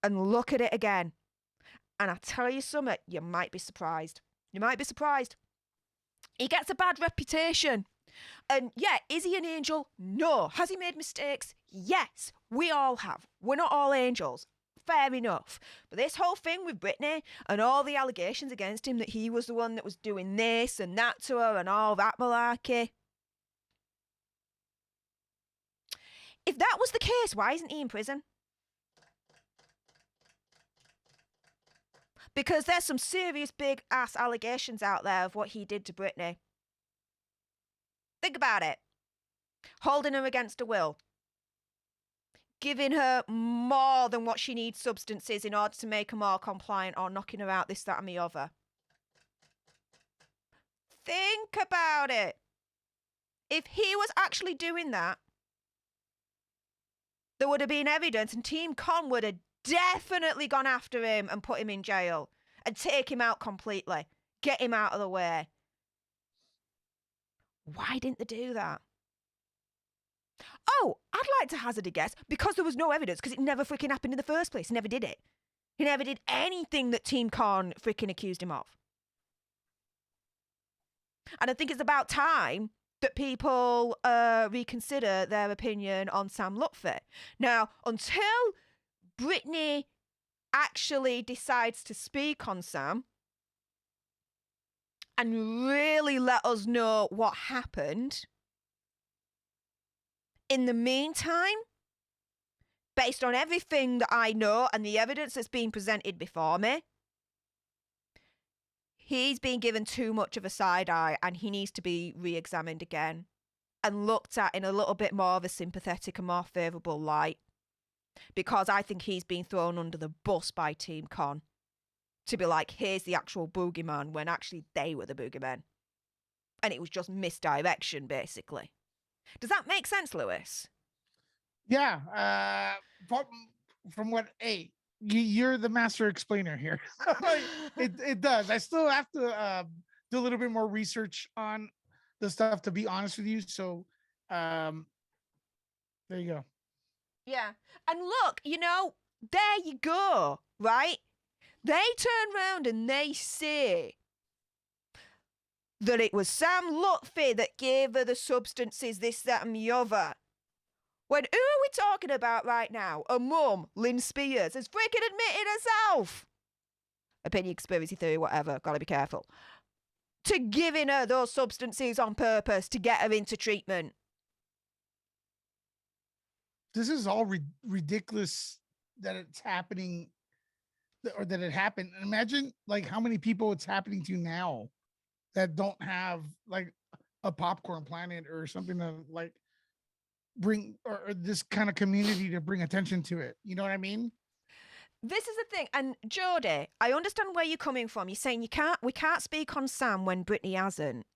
S2: and look at it again. And I tell you something, you might be surprised. You might be surprised. He gets a bad reputation. And yeah, is he an angel? No. Has he made mistakes? Yes, we all have. We're not all angels. Fair enough. But this whole thing with Britney and all the allegations against him that he was the one that was doing this and that to her and all that malarkey. If that was the case, why isn't he in prison? Because there's some serious big ass allegations out there of what he did to Britney. Think about it. Holding her against her will. Giving her more than what she needs substances in order to make her more compliant, or knocking her out this, that and the other. Think about it. If he was actually doing that, there would have been evidence and Team Con would have definitely gone after him and put him in jail and take him out completely. Get him out of the way. Why didn't they do that? Oh, I'd like to hazard a guess, because there was no evidence, because it never freaking happened in the first place. He never did it. He never did anything that Team Con freaking accused him of. And I think it's about time that people reconsider their opinion on Sam Lutfi. Now, until Britney actually decides to speak on Sam and really let us know what happened, in the meantime, based on everything that I know and the evidence that's been presented before me, he's been given too much of a side eye and he needs to be re-examined again and looked at in a little bit more of a sympathetic and more favourable light. Because I think he's been thrown under the bus by Team Con to be like, here's the actual boogeyman, when actually they were the boogeyman. And it was just misdirection, basically. Does that make sense, Lewis?
S3: Yeah. From what, hey, you're the master explainer here. It does. I still have to do a little bit more research on the stuff, to be honest with you. So there you go.
S2: Yeah. And look, there you go, right? They turn around and they say that it was Sam Lutfi that gave her the substances, this, that, and the other. When who are we talking about right now? A mum, Lynn Spears, has freaking admitted herself. Opinion, conspiracy theory, whatever. Gotta be careful. To giving her those substances on purpose to get her into treatment.
S3: This is all ridiculous that it's happening, or that it happened. Imagine like how many people it's happening to now that don't have like a Popcorn Planet or something to like bring, or this kind of community to bring attention to it. You know what I mean?
S2: This is the thing, and Jodie, I understand where you're coming from. You're saying we can't speak on Sam when Britney hasn't.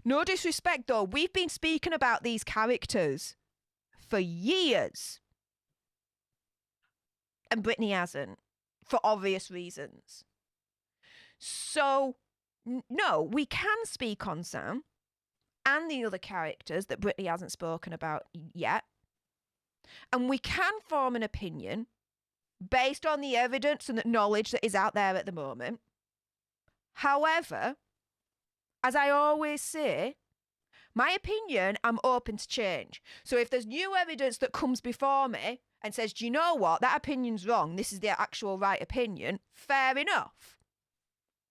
S2: No disrespect, though, we've been speaking about these characters for years, and Britney hasn't, for obvious reasons. So, no, we can speak on Sam and the other characters that Britney hasn't spoken about yet, and we can form an opinion based on the evidence and the knowledge that is out there at the moment. However, as I always say, my opinion, I'm open to change. So if there's new evidence that comes before me and says, do you know what, that opinion's wrong, this is the actual right opinion, fair enough.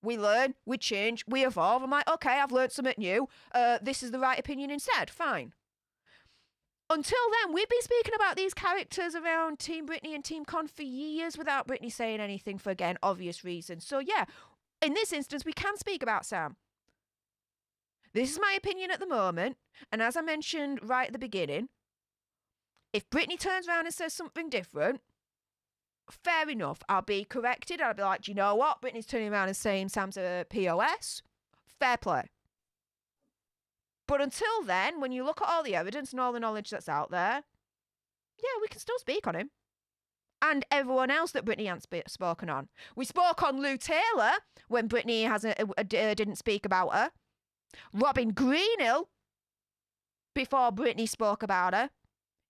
S2: We learn, we change, we evolve. I'm like, okay, I've learned something new. This is the right opinion instead. Fine. Until then, we've been speaking about these characters around Team Britney and Team Con for years without Britney saying anything for, again, obvious reasons. So yeah, in this instance, we can speak about Sam. This is my opinion at the moment. And as I mentioned right at the beginning, if Britney turns around and says something different, fair enough. I'll be corrected. I'll be like, do you know what? Britney's turning around and saying Sam's a POS. Fair play. But until then, when you look at all the evidence and all the knowledge that's out there, yeah, we can still speak on him. And everyone else that Britney hasn't spoken on. We spoke on Lou Taylor when Britney didn't speak about her. Robin Greenhill before Britney spoke about her.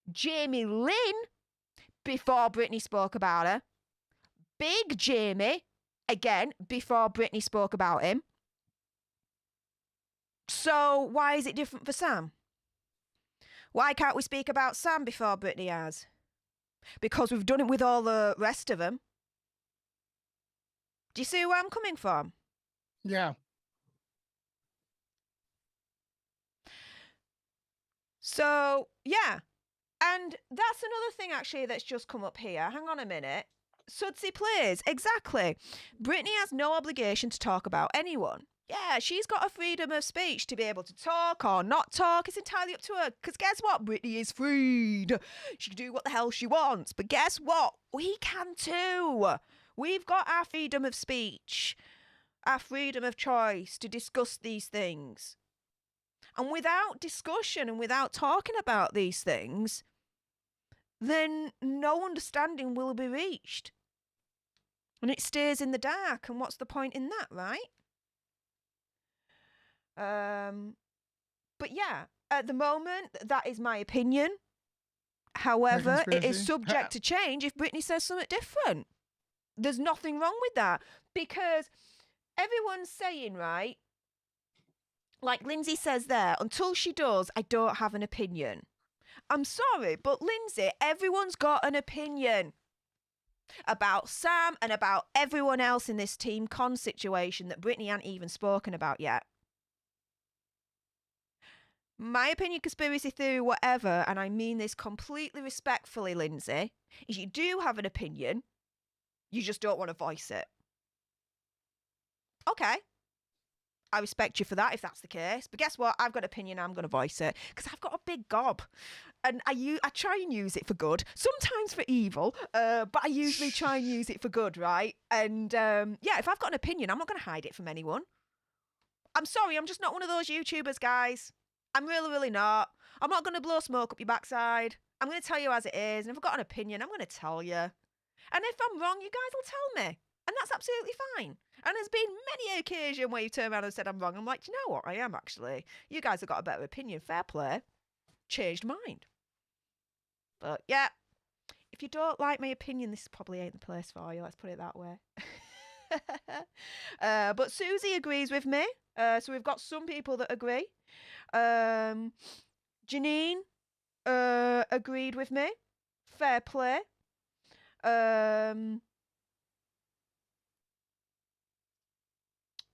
S2: Jamie Lynn before Britney spoke about her. Big Jamie, again, before Britney spoke about him. So why is it different for Sam? Why can't we speak about Sam before Britney has? Because we've done it with all the rest of them. Do you see where I'm coming from?
S3: Yeah.
S2: So, yeah. And that's another thing, actually, that's just come up here. Hang on a minute. Sudsy plays. Exactly. Britney has no obligation to talk about anyone. Yeah, she's got a freedom of speech to be able to talk or not talk. It's entirely up to her. Because guess what? Britney is freed. She can do what the hell she wants. But guess what? We can too. We've got our freedom of speech, our freedom of choice to discuss these things. And without discussion and without talking about these things, then no understanding will be reached. And it stays in the dark. And what's the point in that, right? But yeah, at the moment, that is my opinion. However, it is subject to change if Britney says something different. There's nothing wrong with that. Because everyone's saying, right, like Lindsay says there, until she does, I don't have an opinion. I'm sorry, but Lindsay, everyone's got an opinion about Sam and about everyone else in this Team Con situation that Britney hasn't even spoken about yet. My opinion, conspiracy theory, whatever, and I mean this completely respectfully, Lindsay, is you do have an opinion, you just don't want to voice it. Okay. I respect you for that if that's the case. But guess what? I've got an opinion, I'm going to voice it. Because I've got a big gob. And I try and use it for good. Sometimes for evil. But I usually try and use it for good, right? And yeah, if I've got an opinion, I'm not going to hide it from anyone. I'm sorry, I'm just not one of those YouTubers, guys. I'm really, really not. I'm not going to blow smoke up your backside. I'm going to tell you as it is. And if I've got an opinion, I'm going to tell you. And if I'm wrong, you guys will tell me. And that's absolutely fine. And there's been many occasions where you turn around and said I'm wrong. I'm like, do you know what? I am actually. You guys have got a better opinion. Fair play. Changed mind. But yeah, if you don't like my opinion, this probably ain't the place for you. Let's put it that way. But Susie agrees with me. So we've got some people that agree. Janine agreed with me. Fair play.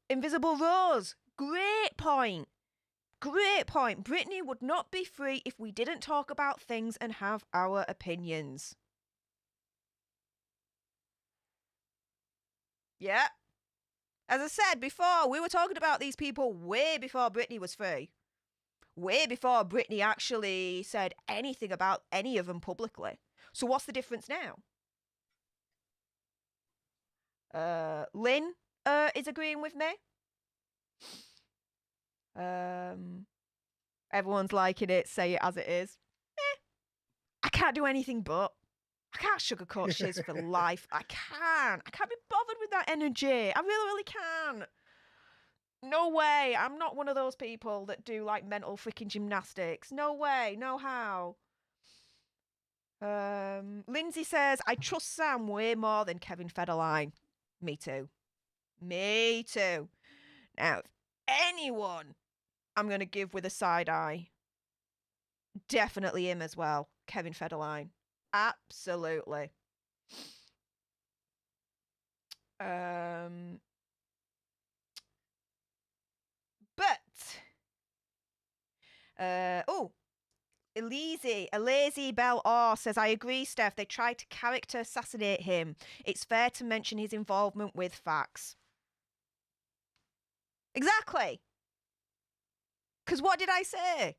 S2: Invisible Rose. Great point. Great point. Britney would not be free if we didn't talk about things and have our opinions. Yeah. As I said before, we were talking about these people way before Britney was free. Way before Britney actually said anything about any of them publicly. So what's the difference now? Lynn is agreeing with me. Everyone's liking it. Say it as it is. I can't do anything but. I can't sugarcoat shiz for life. I can't be bothered with that energy. I really, really can't. No way. I'm not one of those people that do like mental freaking gymnastics. No way. No how. Lindsay says, I trust Sam way more than Kevin Federline. Me too. Me too. Now, if anyone I'm going to give with a side eye, definitely him as well. Kevin Federline. Absolutely. Elise Bell Orr says, I agree, Steph. They tried to character assassinate him. It's fair to mention his involvement with facts. Exactly. Because what did I say?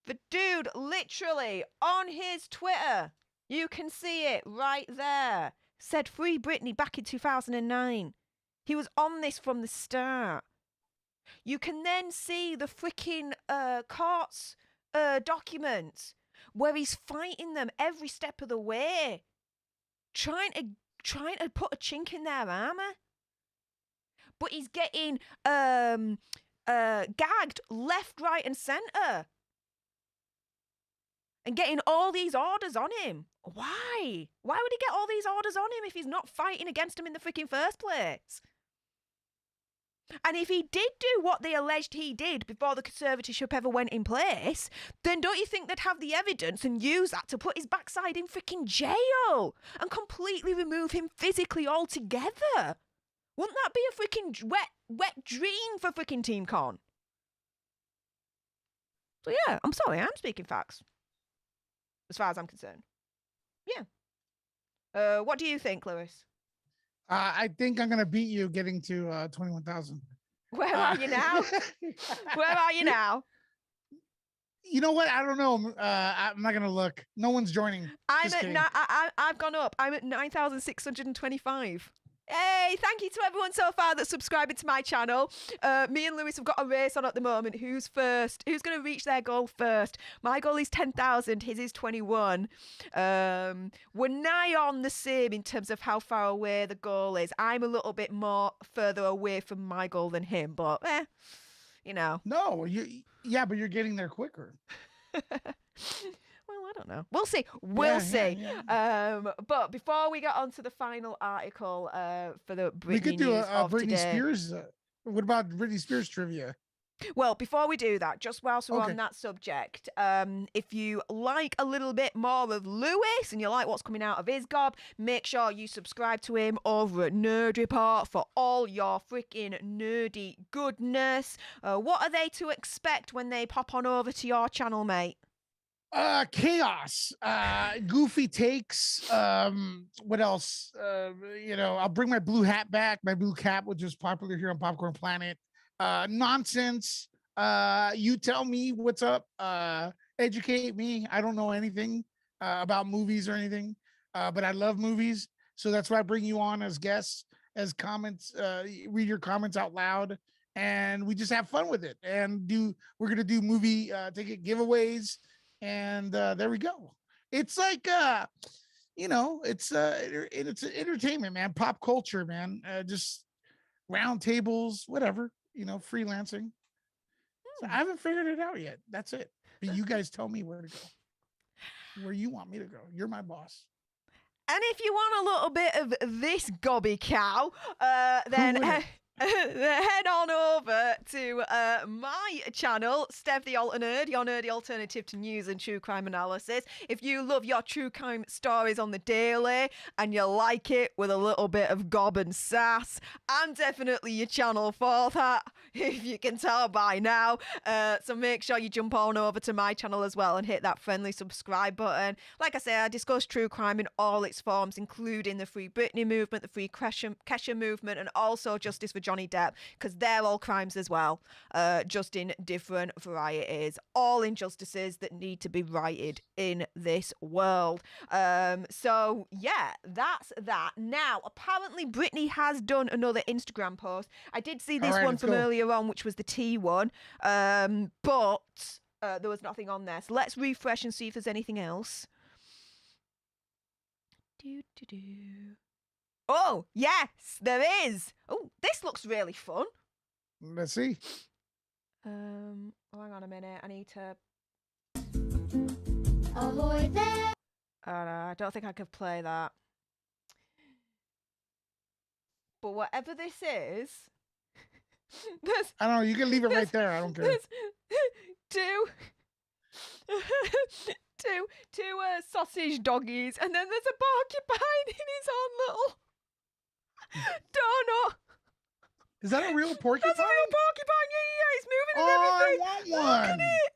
S2: The dude literally on his Twitter, you can see it right there, said free Britney back in 2009. He was on this from the start. You can then see the freaking court's documents where he's fighting them every step of the way, trying to put a chink in their armor. But he's getting gagged left, right, and center, and getting all these orders on him. Why? Why would he get all these orders on him if he's not fighting against him in the freaking first place? And if he did do what they alleged he did before the conservatorship ever went in place, then don't you think they'd have the evidence and use that to put his backside in freaking jail and completely remove him physically altogether? Wouldn't that be a freaking wet dream for freaking Team Con? So yeah, I'm sorry, I'm speaking facts. As far as I'm concerned. Yeah. What do you think, Lewis?
S3: I think I'm gonna beat you getting to 21,000.
S2: Where are you now? Where are you now?
S3: You know what? I don't know. I'm not gonna look. No one's joining.
S2: I've gone up. I'm at 9,625. Hey, thank you to everyone so far that's subscribing to my channel. Me and Lewis have got a race on at the moment. Who's first? Who's going to reach their goal first? My goal is 10,000. His is 21. We're nigh on the same in terms of how far away the goal is. I'm a little bit more further away from my goal than him, but you know.
S3: No, but you're getting there quicker.
S2: Well, I don't know. We'll see. We'll see. Yeah. But before we get on to the final article for the Britney
S3: we could do
S2: news
S3: a
S2: of
S3: Britney
S2: today.
S3: Spears. What about Britney Spears trivia?
S2: Well, before we do that, just whilst we're on that subject, if you like a little bit more of Lewis and you like what's coming out of his gob, make sure you subscribe to him over at Nerd Report for all your freaking nerdy goodness. What are they to expect when they pop on over to your channel, mate?
S3: Chaos, goofy takes, what else? I'll bring my blue hat back, my blue cap, which is popular here on Popcorn Planet. Nonsense. You tell me what's up, educate me. I don't know anything about movies or anything, but I love movies. So that's why I bring you on as guests, as comments, read your comments out loud, and we just have fun with it. And we're going to do movie ticket giveaways. And there we go. It's like, it's entertainment, man. Pop culture, man. Just round tables, whatever, freelancing. So I haven't figured it out yet. That's it. But you guys tell me where to go, where you want me to go. You're my boss.
S2: And if you want a little bit of this gobby cow, then head on over to my channel, Steph the Alternerd, your nerdy alternative to news and true crime analysis. If you love your true crime stories on the daily and you like it with a little bit of gob and sass, I'm definitely your channel for that, if you can tell by now. So make sure you jump on over to my channel as well and hit that friendly subscribe button. Like I say, I discuss true crime in all its forms, including the Free Britney movement, the Free Kesha movement, and also justice for Johnny Johnny Depp, because they're all crimes as well, just in different varieties. All injustices that need to be righted in this world. So yeah, that's that. Now, apparently Britney has done another Instagram post. I did see this one from earlier on, which was the tea one, but there was nothing on there. So let's refresh and see if there's anything else. Oh, yes, there is. Oh, this looks really fun.
S3: Let's see.
S2: Oh, hang on a minute. I need to...
S4: Ahoy there!
S2: Oh, no, I don't think I could play that. But whatever this is...
S3: I don't know. You can leave it right there. I don't care.
S2: Two sausage doggies, and then there's a porcupine in his own little donut.
S3: Is that a real porcupine?
S2: That's a real porcupine. Yeah, he's moving and everything.
S3: I want one.
S2: Look at it.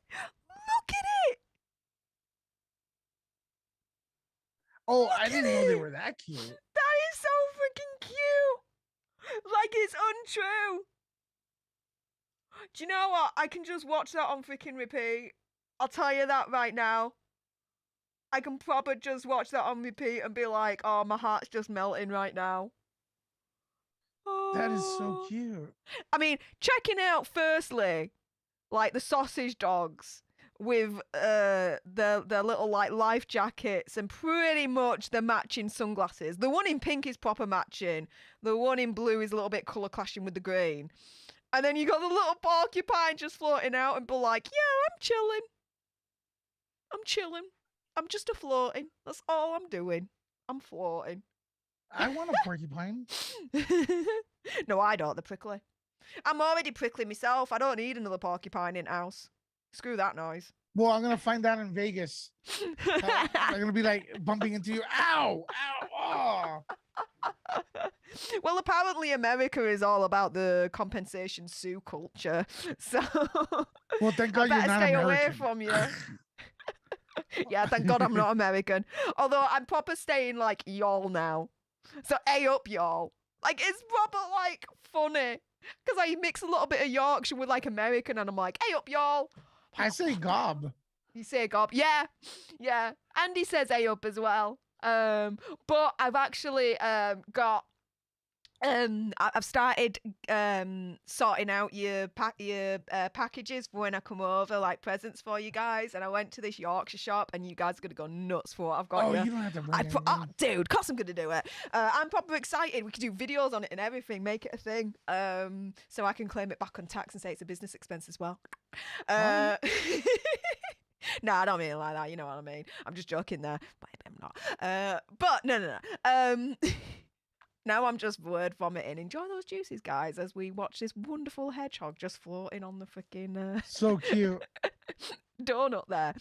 S2: Look at it.
S3: Oh, I didn't know they were that cute.
S2: That is so freaking cute. Like, it's untrue. Do you know what? I can just watch that on freaking repeat. I'll tell you that right now. I can probably just watch that on repeat and be like, oh, my heart's just melting right now. Oh.
S3: That is so cute.
S2: I mean, checking out firstly, like the sausage dogs with their little like life jackets and pretty much the matching sunglasses. The one in pink is proper matching. The one in blue is a little bit colour clashing with the green. And then you got the little porcupine just floating out and be like, yeah, I'm chilling. I'm chilling. I'm just floating. That's all I'm doing. I'm floating.
S3: I want a porcupine.
S2: No, I don't. They're prickly. I'm already prickly myself. I don't need another porcupine in house. Screw that noise.
S3: Well, I'm gonna find that in Vegas. I'm gonna be like bumping into you. Ow! Ow! Oh.
S2: Well, apparently America is all about the compensation sue culture. So
S3: well, thank God
S2: I
S3: you're
S2: better
S3: not
S2: stay
S3: American.
S2: away from you. Yeah, thank God I'm not American. Although I'm proper staying like y'all now. So A up y'all. Like it's proper like funny. Because I mix a little bit of Yorkshire with like American and I'm like, A up y'all.
S3: I say gob.
S2: You say gob. Yeah. Yeah. Andy says A up as well. But I've actually got I've started sorting out your packages for when I come over, like presents for you guys. And I went to this Yorkshire shop, and you guys are gonna go nuts for what I've got.
S3: Oh, you don't have to bring it.
S2: Dude, of course I'm gonna do it. I'm proper excited. We could do videos on it and everything, make it a thing. So I can claim it back on tax and say it's a business expense as well. No, I don't mean it like that. You know what I mean. I'm just joking there, but I'm not. But no. Now I'm just word vomiting. Enjoy those juices, guys, as we watch this wonderful hedgehog just floating on the freaking
S3: so cute
S2: donut there.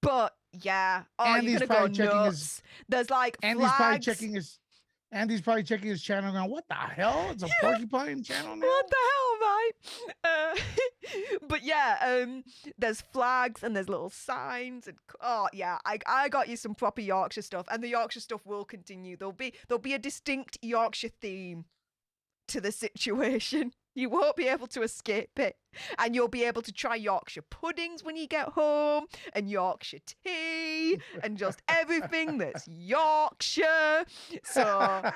S2: But yeah,
S3: Andy's
S2: you're gonna go nuts. There's like
S3: Andy's
S2: flags.
S3: Andy's probably checking his channel now. What the hell? It's a porcupine channel now?
S2: What the hell, right? But yeah, there's flags and there's little signs and I got you some proper Yorkshire stuff, and the Yorkshire stuff will continue. There'll be a distinct Yorkshire theme to the situation. You won't be able to escape it. And you'll be able to try Yorkshire puddings when you get home, and Yorkshire tea, and just everything that's Yorkshire. So,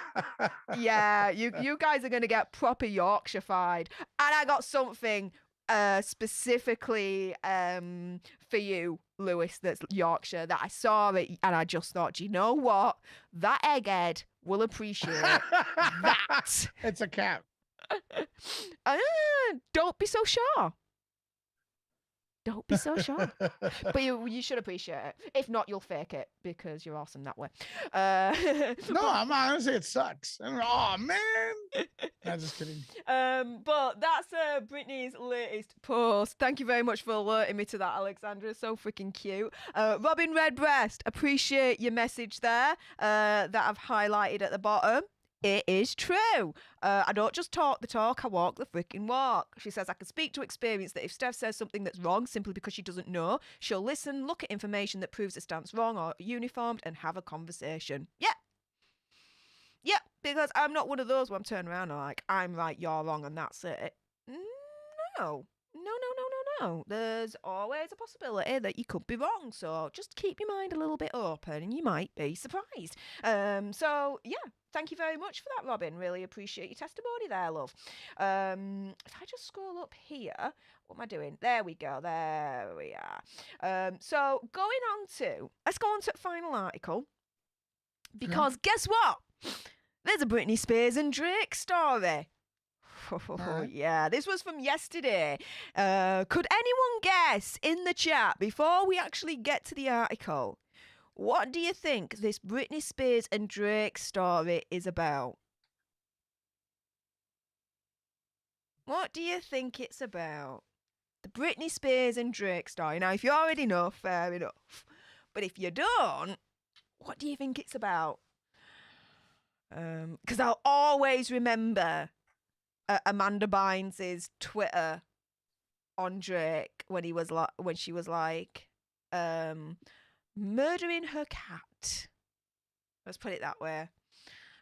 S2: yeah, you guys are going to get proper Yorkshire-fied. And I got something specifically for you, Lewis, that's Yorkshire, that I saw it, and I just thought, do you know what? That egghead will appreciate that.
S3: It's a cat.
S2: Don't be so sure. Don't be so sure. But you should appreciate it. If not, you'll fake it because you're awesome that way.
S3: No, I'm not gonna say it sucks. Oh man. I'm just kidding.
S2: But that's Britney's latest post. Thank you very much for alerting me to that, Alexandra. So freaking cute. Robin Redbreast, appreciate your message there that I've highlighted at the bottom. It is true. I don't just talk the talk, I walk the freaking walk. She says, I can speak to experience that if Steph says something that's wrong simply because she doesn't know, she'll listen, look at information that proves it stands wrong or uniformed, and have a conversation. Yeah. Yeah. Because I'm not one of those where I'm turning around and like, I'm right, you're wrong, and that's it. No. No. There's always a possibility that you could be wrong. So just keep your mind a little bit open and you might be surprised. So, yeah, thank you very much for that, Robin. Really appreciate your testimony there, love. If I just scroll up here, what am I doing? There we go. There we are. So let's go on to the final article. Because guess what? There's a Britney Spears and Drake story. Yeah, this was from yesterday. Could anyone guess in the chat, before we actually get to the article, what do you think this Britney Spears and Drake story is about? What do you think it's about? The Britney Spears and Drake story. Now, if you already know, fair enough. But if you don't, what do you think it's about? Because I'll always remember Amanda Bynes' Twitter on Drake when she was like murdering her cat. Let's put it that way.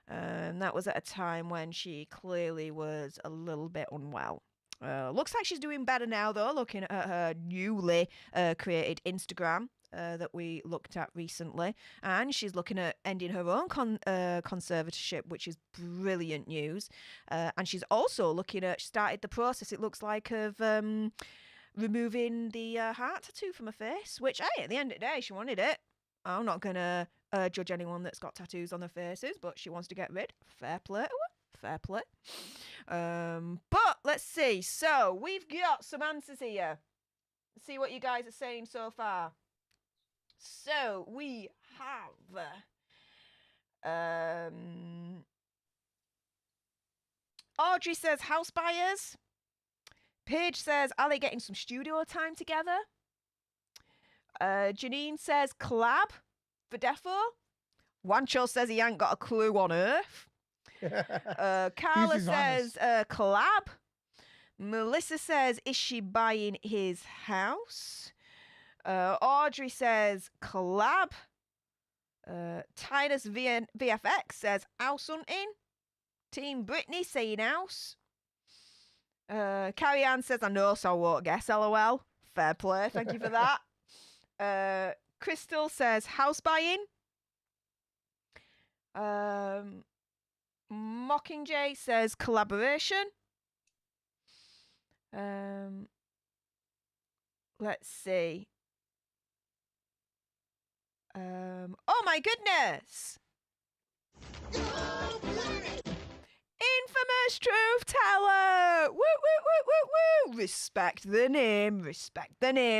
S2: That was at a time when she clearly was a little bit unwell. Looks like she's doing better now, though, looking at her newly created Instagram that we looked at recently. And she's looking at ending her own conservatorship, which is brilliant news. And she's also started the process, it looks like, of removing the heart tattoo from her face, which, hey, at the end of the day, she wanted it. I'm not going to judge anyone that's got tattoos on their faces, but she wants to get rid. Fair play to her. Fair play. But let's see. So we've got some answers here. Let's see what you guys are saying so far. So we have Audrey says house buyers. Paige says, are they getting some studio time together? Janine says collab for Defo. Wancho says he ain't got a clue on earth. Carla says collab. Melissa says, is she buying his house? Audrey says collab. Titus VFX says house hunting. Team Britney saying house. Carrie Ann says, I know, so I won't guess, lol. Fair play, thank you for that. Crystal says house buying. Mockingjay says collaboration. Let's see. Oh my goodness! Infamous truth teller! Woo, woo, woo, woo, woo! Respect the name,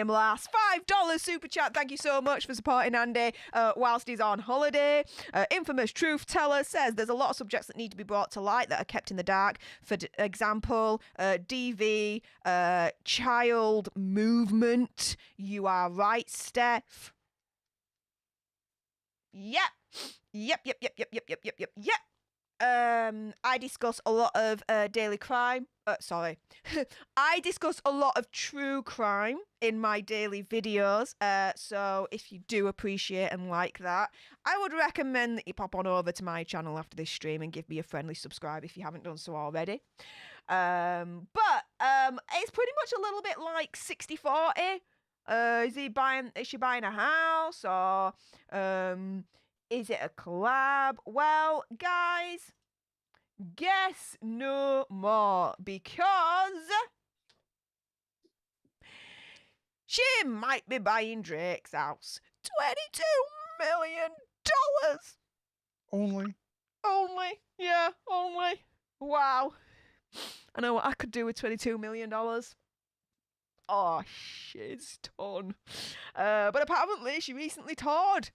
S2: lass. $5 super chat. Thank you so much for supporting Andy whilst he's on holiday. Infamous truth teller says there's a lot of subjects that need to be brought to light that are kept in the dark. For example, DV, child movement. You are right, Steph. Yep. I discuss a lot of daily crime. I discuss a lot of true crime in my daily videos. So if you do appreciate and like that, I would recommend that you pop on over to my channel after this stream and give me a friendly subscribe if you haven't done so already. But it's pretty much a little bit like 60-40. Is she buying a house, or is it a collab? Well, guys, guess no more, because she might be buying Drake's house. $22 million. Only. Yeah, only. Wow. I know what I could do with $22 million. Oh, she's ton. But apparently she recently toured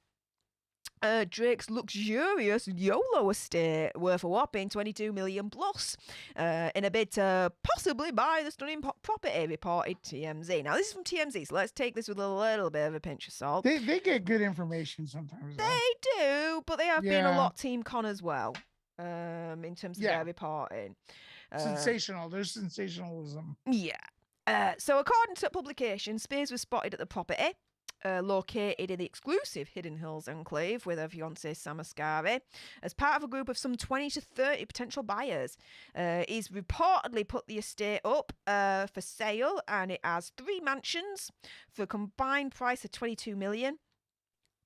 S2: Drake's luxurious YOLO estate worth a whopping $22 million plus in a bid to possibly buy the stunning property, reported TMZ. Now, this is from TMZ, so let's take this with a little bit of a pinch of salt.
S3: They get good information sometimes.
S2: They do, but they have been a lot Team Con as well in terms of their reporting.
S3: Sensational. There's sensationalism.
S2: Yeah. So according to publication, Spears was spotted at the property located in the exclusive Hidden Hills enclave with her fiancé Sam Asghari, as part of a group of some 20 to 30 potential buyers. He's reportedly put the estate up for sale, and it has 3 mansions for a combined price of $22 million.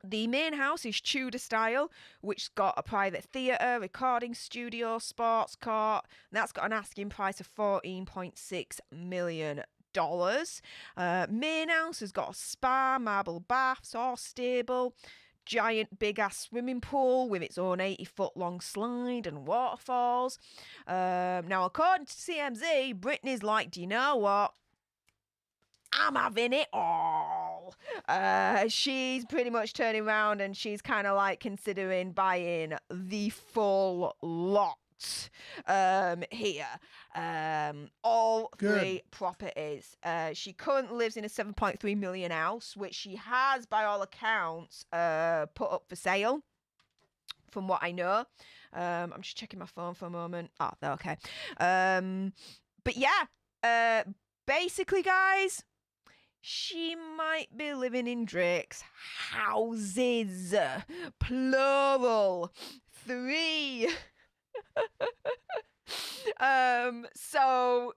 S2: The main house is Tudor style, which's got a private theatre, recording studio, sports court, and that's got an asking price of $14.6 million. Main house has got a spa, marble baths, horse stable, giant big ass swimming pool with its own 80-foot long slide and waterfalls. Now, according to CMZ, Britney's like, do you know what? I'm having it all. She's pretty much turning around and she's kind of like considering buying the full lot here. All
S3: Good.
S2: 3 properties. She currently lives in a $7.3 million house, which she has, by all accounts, put up for sale, from what I know. I'm just checking my phone for a moment. Oh, okay. But yeah, basically, guys, she might be living in Drake's houses. Plural. 3. So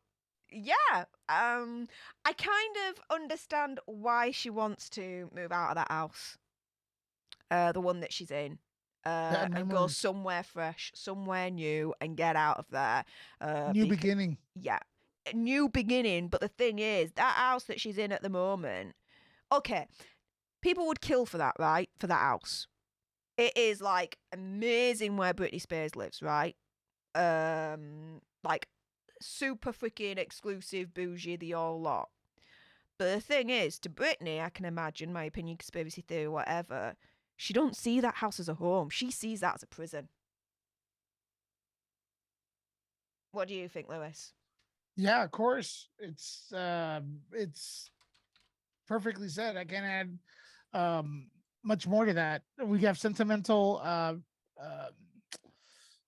S2: yeah, I kind of understand why she wants to move out of that house, the one that she's in, and go somewhere fresh, somewhere new, and get out of there.
S3: Beginning.
S2: Yeah, a new beginning. But the thing is, that house that she's in at the moment, okay, people would kill for that, right? For that house. It is like amazing where Britney Spears lives, right? Like super freaking exclusive, bougie, the whole lot. But the thing is, to Britney, I can imagine, my opinion, conspiracy theory, whatever, she don't see that house as a home. She sees that as a prison. What do you think, Lewis?
S3: Yeah, of course. It's perfectly said. I can't add much more to that. We have sentimental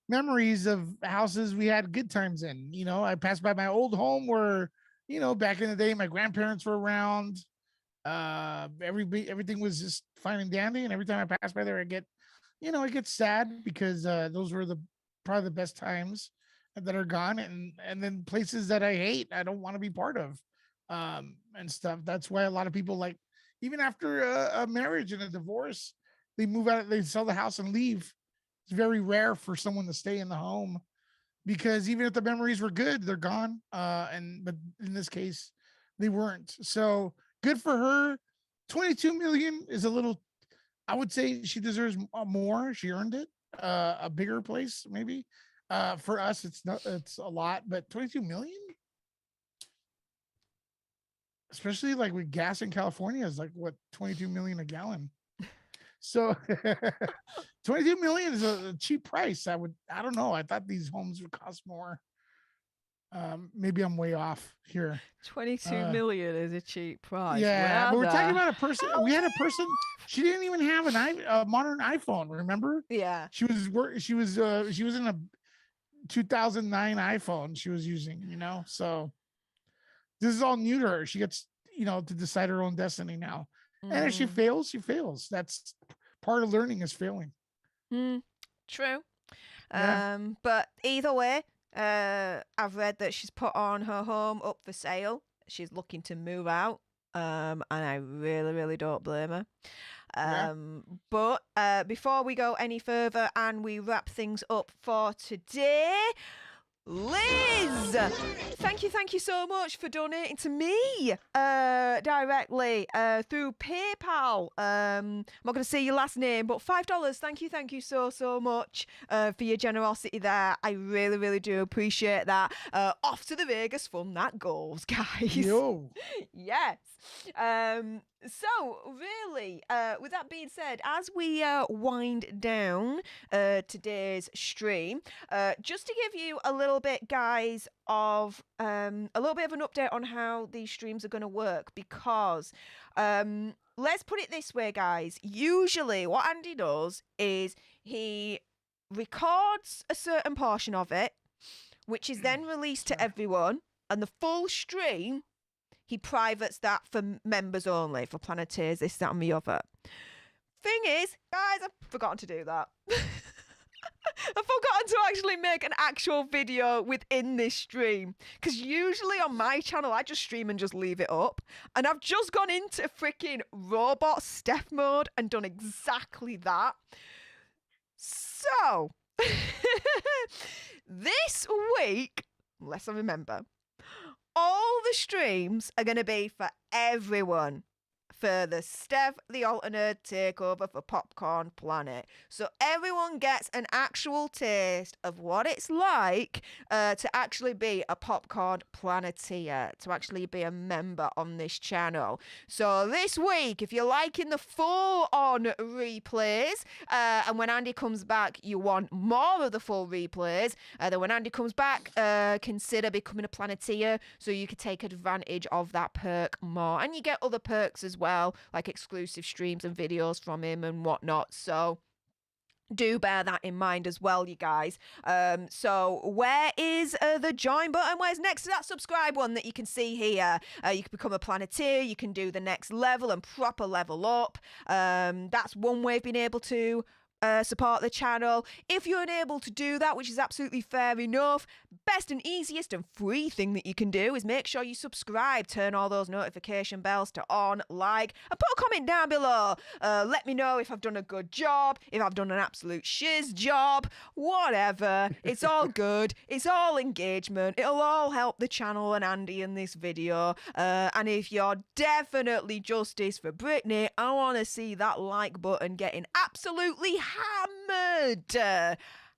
S3: memories of houses we had good times in. You know, I passed by my old home where, you know, back in the day, my grandparents were around. Everything was just fine and dandy. And every time I pass by there, I get sad because those were probably the best times that are gone. And then places that I hate, I don't want to be part of, and stuff. That's why a lot of people, like, even after a marriage and a divorce, they move out, they sell the house and leave. It's very rare for someone to stay in the home because even if the memories were good, they're gone. But in this case, they weren't. So good for her. 22 million is a little, I would say she deserves more. She earned it. A bigger place, maybe. For us, it's a lot, but 22 million? Especially like with gas in California is like what, 22 million a gallon. So 22 million is a cheap price. I don't know. I thought these homes would cost more. Maybe I'm way off here.
S2: 22 million is a cheap price.
S3: Yeah, but we're talking about a person. We had a person. She didn't even have a modern iPhone. Remember?
S2: Yeah.
S3: She was in a 2009 iPhone she was using. You know, so this is all new to her. She gets, you know, to decide her own destiny now. And if she fails, she fails. That's part of learning, is failing.
S2: True.
S3: Yeah.
S2: But either way, I've read that she's put on her home up for sale. She's looking to move out. And I really, really don't blame her. But before we go any further and we wrap things up for today, Liz, thank you so much for donating to me directly through PayPal. I'm not going to say your last name, but $5. Thank you so much for your generosity there. I really, really do appreciate that. Off to the Vegas fun that goes, guys.
S3: Yo.
S2: Yes. So really, with that being said, as we wind down today's stream, just to give you a little bit, guys, of a little bit of an update on how these streams are going to work, because let's put it this way, guys. Usually what Andy does is he records a certain portion of it, which is then released to everyone, and the full stream he privates that for members only, for Planeteers, this, that, and the other. Thing is, guys, I've forgotten to do that. I've forgotten to actually make an actual video within this stream, because usually on my channel I just stream and just leave it up, and I've just gone into freaking robot Steph mode and done exactly that. So this week, unless I remember, all the streams are going to be for everyone for the Steph the Alternate takeover for Popcorn Planet. So everyone gets an actual taste of what it's like to actually be a Popcorn Planeteer, to actually be a member on this channel. So this week, if you're liking the full-on replays, and when Andy comes back, you want more of the full replays, then when Andy comes back, consider becoming a Planeteer so you can take advantage of that perk more. And you get other perks as well, like exclusive streams and videos from him and whatnot. So do bear that in mind as well, you guys. So where is the join button? Where's next to that subscribe one that you can see here? You can become a Planeteer, you can do the next level and proper level up. That's one way of being able to support the channel. If you're unable to do that, which is absolutely fair enough, best and easiest and free thing that you can do is make sure you subscribe, turn all those notification bells to on, like, and put a comment down below. Let me know if I've done a good job, if I've done an absolute shiz job, whatever. It's all good. It's all engagement. It'll all help the channel and Andy in this video. And if you're definitely justice for Britney, I want to see that like button getting absolutely hammered.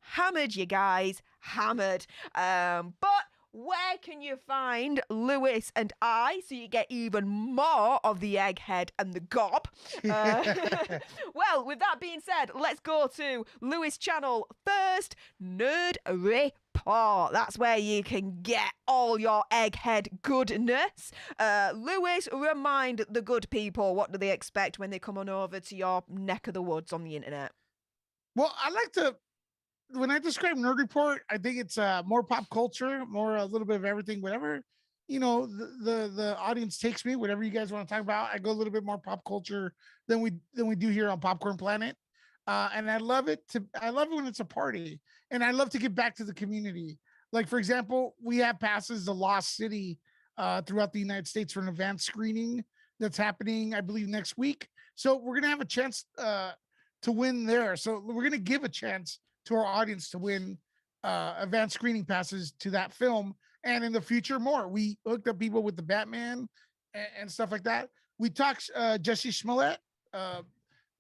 S2: Hammered, you guys. Hammered. But where can you find Lewis and I so you get even more of the egghead and the gob? Well, with that being said, let's go to Lewis' channel first. Nerd Report. That's where you can get all your egghead goodness. Lewis, remind the good people, what do they expect when they come on over to your neck of the woods on the internet?
S3: Well, I like to, when I describe Nerd Report, I think it's more pop culture, more a little bit of everything, whatever, you know, the audience takes me, whatever you guys want to talk about. I go a little bit more pop culture than we do here on Popcorn Planet. And I love it when it's a party, and I love to give back to the community. Like, for example, we have passes to Lost City throughout the United States for an advanced screening that's happening, I believe, next week. So we're going to have a chance to win there. So we're going to give a chance to our audience to win advanced screening passes to that film. And in the future, more. We hooked up people with the Batman and stuff like that. We talked Jesse Smollett.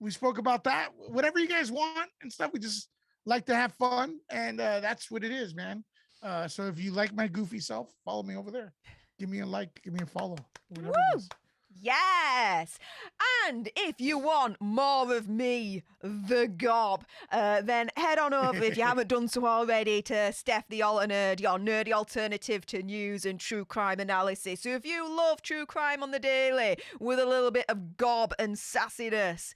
S3: We spoke about that. Whatever you guys want and stuff. We just like to have fun. And that's what it is, man. So if you like my goofy self, follow me over there. Give me a like, give me a follow. Whatever it is.
S2: Yes. And if you want more of me, the gob, then head on over, if you haven't done so already, to Steph the Alternate, your nerdy alternative to news and true crime analysis. So if you love true crime on the daily with a little bit of gob and sassiness,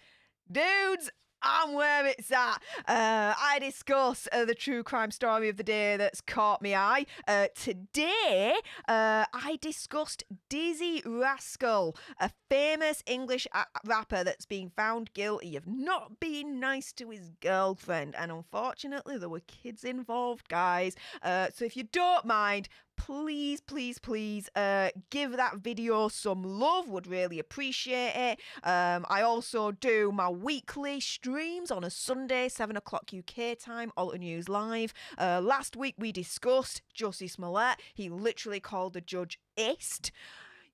S2: dudes, I'm where it's at. I discuss the true crime story of the day that's caught my eye. Today, I discussed Dizzy Rascal, a famous English rapper that's been found guilty of not being nice to his girlfriend. And unfortunately, there were kids involved, guys. So if you don't mind, please give that video some love. Would really appreciate it. I also do my weekly streams on a Sunday, 7 o'clock UK time, Alter News Live. Last week we discussed Jussie Smollett. He literally called the judge ist.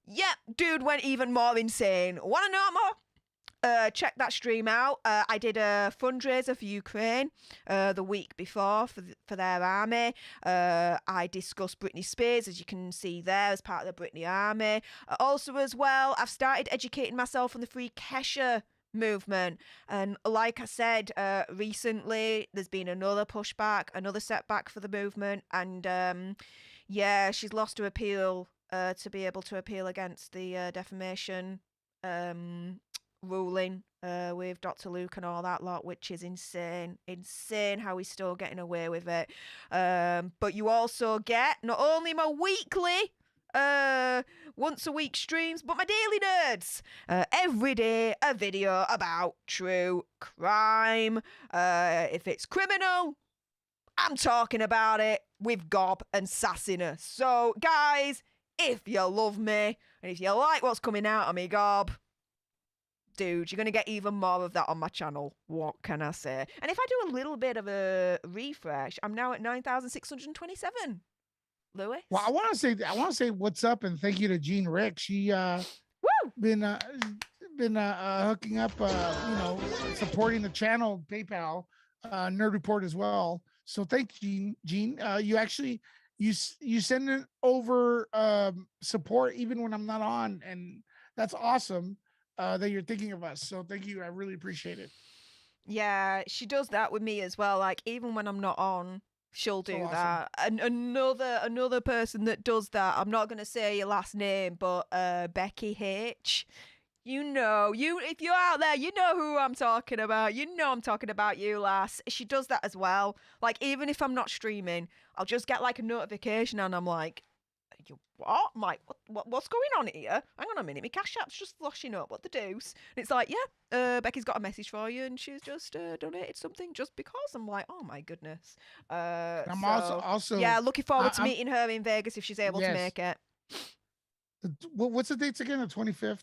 S2: Yep, dude went even more insane. Want to know more? Check that stream out. I did a fundraiser for Ukraine the week before for their army. I discussed Britney Spears, as you can see there, as part of the Britney army. Also, as well, I've started educating myself on the Free Kesha movement. And like I said, recently, there's been another pushback, another setback for the movement. And yeah, she's lost her appeal to be able to appeal against the defamation ruling with Dr. Luke and all that lot, which is insane how he's still getting away with it. But you also get not only my weekly once a week streams, but my daily nerds. Every day a video about true crime. If it's criminal, I'm talking about it with gob and sassiness. So, guys, if you love me and if you like what's coming out of me gob, dude, you're going to get even more of that on my channel. What can I say? And if I do a little bit of a refresh, I'm now at 9,627. Lewis?
S3: Well, I want to say what's up and thank you to Jean Rick. She been hooking up, supporting the channel, PayPal, Nerd Report as well. So thank you, Jean. You actually you send it over support even when I'm not on, and that's awesome that you're thinking of us. So thank you. I really appreciate it.
S2: Yeah, she does that with me as well. Like even when I'm not on, she'll do that. And another person that does that, I'm not gonna say your last name, but Becky H. You know, if you're out there, you know who I'm talking about. You know I'm talking about you, lass. She does that as well. Like, even if I'm not streaming, I'll just get, like, a notification, and I'm like, you what? I'm like, what's going on here? Hang on a minute, my Cash App's just flashing up. What the deuce? And it's like, yeah, Becky's got a message for you, and she's just donated something just because. I'm like, oh, my goodness.
S3: I'm also...
S2: Yeah, looking forward to meeting her in Vegas if she's able to make it.
S3: What's the dates again? The 25th?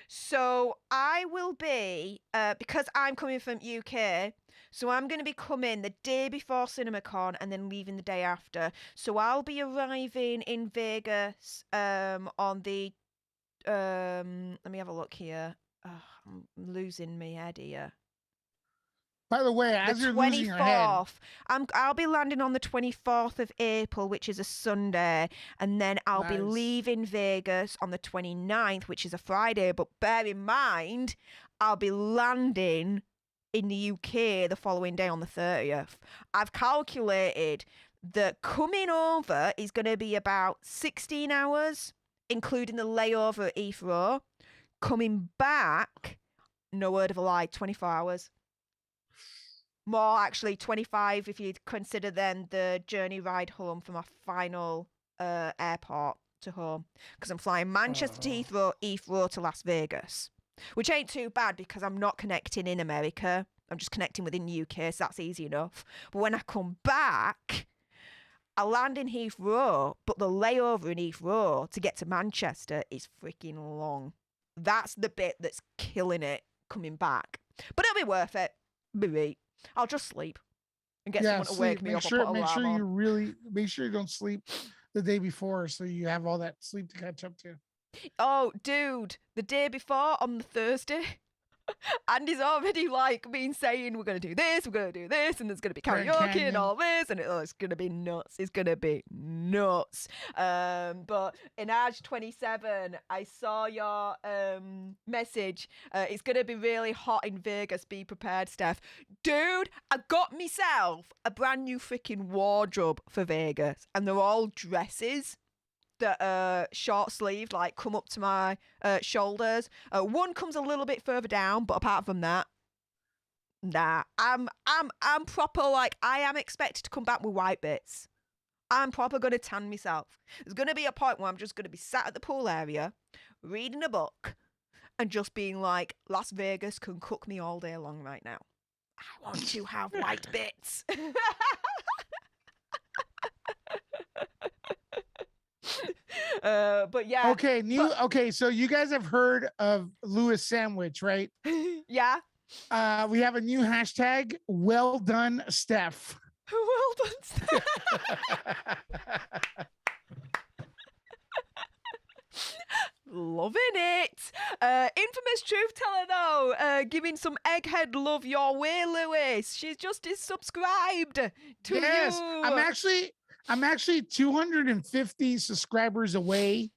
S2: So I will be because I'm coming from UK, so I'm going to be coming the day before CinemaCon and then leaving the day after. So I'll be arriving in Vegas on the let me have a look here. I'm losing my head here.
S3: By the way, as you're losing your head,
S2: I'll be landing on the 24th of April, which is a Sunday, and then I'll be leaving Vegas on the 29th, which is a Friday. But bear in mind, I'll be landing in the UK the following day on the 30th. I've calculated that coming over is going to be about 16 hours, including the layover at Heathrow. Coming back, no word of a lie, 24 hours. More, actually, 25 if you consider then the journey ride home from our final airport to home. Because I'm flying Manchester to Heathrow to Las Vegas. Which ain't too bad because I'm not connecting in America. I'm just connecting within the UK, so that's easy enough. But when I come back, I land in Heathrow, but the layover in Heathrow to get to Manchester is freaking long. That's the bit that's killing it coming back. But it'll be worth it. Maybe. I'll just sleep and get someone to wake me up.
S3: Make sure you don't sleep the day before, so you have all that sleep to catch up to.
S2: Oh, dude, the day before on the Thursday, Andy's already like been saying we're gonna do this, and there's gonna be karaoke and all this, and it's gonna be nuts. It's gonna be nuts. But in Age 27, I saw your message. It's gonna be really hot in Vegas. Be prepared, Steph. Dude, I got myself a brand new freaking wardrobe for Vegas, and they're all dresses that are short sleeved, like come up to my shoulders. One comes a little bit further down, but apart from that, nah. I'm proper, like, I am expected to come back with white bits. I'm proper gonna tan myself. There's gonna be a point where I'm just gonna be sat at the pool area, reading a book, and just being like, Las Vegas can cook me all day long right now. I want to have white bits. But yeah.
S3: Okay, so you guys have heard of Lewis Sandwich, right?
S2: Yeah.
S3: We have a new hashtag, well done, Steph.
S2: Well done, Steph. Loving it. Infamous truth teller though, giving some egghead love your way, Lewis. She's just subscribed to you.
S3: I'm actually 250 subscribers away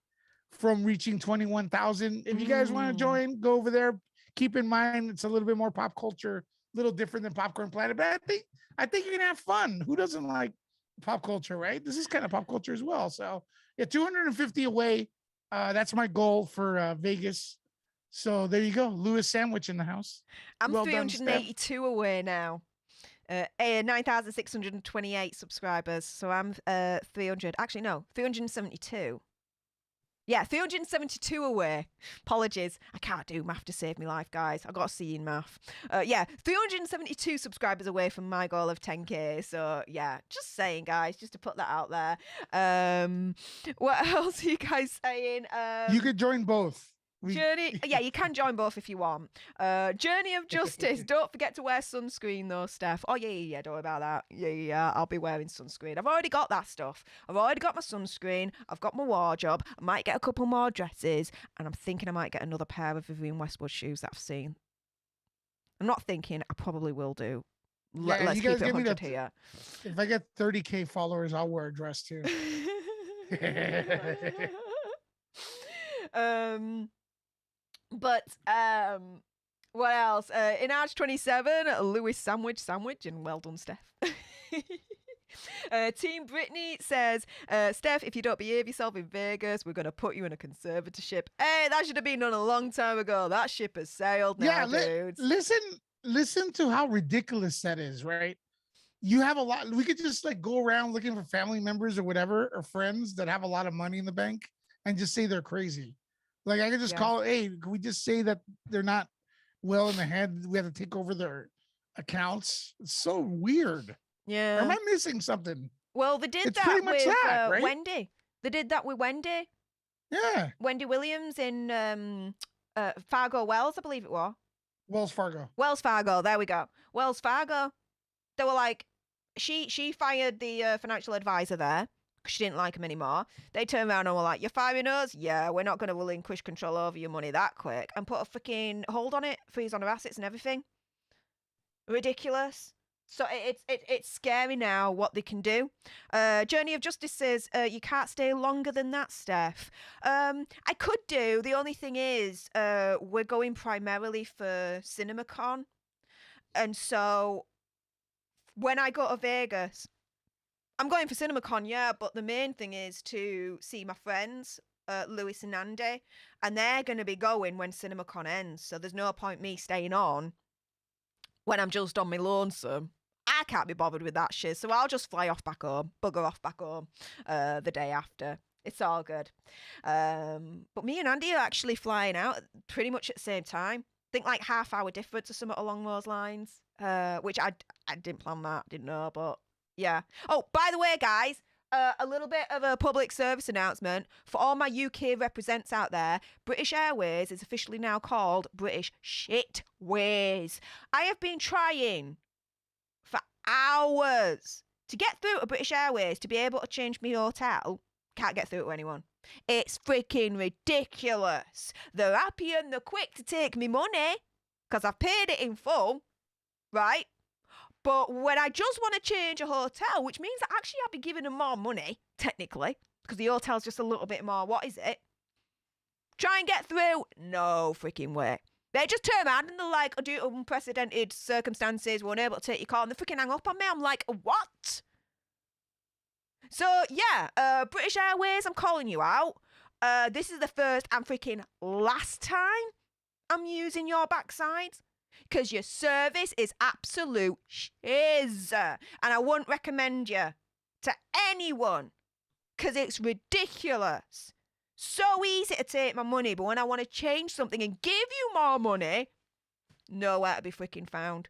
S3: from reaching 21,000. If you guys want to join, go over there. Keep in mind, it's a little bit more pop culture, a little different than Popcorn Planet, but I think you're going to have fun. Who doesn't like pop culture, right? This is kind of pop culture as well. So yeah, 250 away. That's my goal for Vegas. So there you go. Lewis Sandwich in the house.
S2: I'm 382 away now. 9,628 subscribers. So I'm 300. Actually, no, 372. Yeah, 372 away. Apologies. I can't do math to save my life, guys. I've got a C in math. Yeah, 372 subscribers away from my goal of 10K. So, yeah, just saying, guys, just to put that out there. What else are you guys saying?
S3: You could join both.
S2: Journey, yeah, you can join both if you want. Journey of Justice. Don't forget to wear sunscreen though, Steph. Oh yeah, don't worry about that. Yeah, I'll be wearing sunscreen. I've already got that stuff. I've already got my sunscreen. I've got my wardrobe. I might get a couple more dresses, and I'm thinking I might get another pair of Vivienne Westwood shoes that I've seen. I'm not thinking. I probably will do. Let's keep it 100 here.
S3: If I get 30K followers, I'll wear a dress too.
S2: But what else? In Arch 27, Lewis sandwich, and well done, Steph. Team Britney says, Steph, if you don't behave yourself in Vegas, we're going to put you in a conservatorship. Hey, that should have been done a long time ago. That ship has sailed now, dudes.
S3: Listen to how ridiculous that is, right? You have a lot. We could just like go around looking for family members or whatever, or friends that have a lot of money in the bank and just say they're crazy. Like I could just call, hey, can we just say that they're not well in the head? We have to take over their accounts. It's so weird.
S2: Yeah.
S3: Or am I missing something?
S2: Well, they did that with right? Wendy. They did that with Wendy.
S3: Yeah.
S2: Wendy Williams in Fargo Wells, I believe it was.
S3: Wells Fargo.
S2: Wells Fargo. There we go. Wells Fargo. They were like, she fired the financial advisor there. She didn't like him anymore. They turned around and were like, you're firing us? Yeah, we're not going to relinquish control over your money that quick. And put a freaking hold on it, freeze on her assets and everything. Ridiculous. So it's scary now what they can do. Journey of Justice says, you can't stay longer than that, Steph. I could do. The only thing is, we're going primarily for CinemaCon. And so when I go to Vegas, I'm going for CinemaCon, yeah, but the main thing is to see my friends, Lewis and Andy, and they're going to be going when CinemaCon ends, so there's no point me staying on when I'm just on my lonesome. I can't be bothered with that shit, so I'll just fly off back home, bugger off back home the day after. It's all good. But me and Andy are actually flying out pretty much at the same time. I think like half-hour difference or something along those lines, which I didn't plan that, didn't know, but... yeah. Oh, by the way, guys, a little bit of a public service announcement for all my UK represents out there. British Airways is officially now called British Shitways. I have been trying for hours to get through to British Airways to be able to change my hotel. Can't get through to anyone. It's freaking ridiculous. They're happy and they're quick to take me money because I've paid it in full, right? But when I just want to change a hotel, which means that actually I'll be giving them more money, technically, because the hotel's just a little bit more, what is it? Try and get through? No freaking way. They just turn around and they're like, due to unprecedented circumstances, we're unable to take your call, and they freaking hang up on me. I'm like, what? So, yeah, British Airways, I'm calling you out. This is the first and freaking last time I'm using your backside. Because your service is absolute shiz. And I wouldn't recommend you to anyone. Because it's ridiculous. So easy to take my money. But when I want to change something and give you more money, nowhere to be freaking found.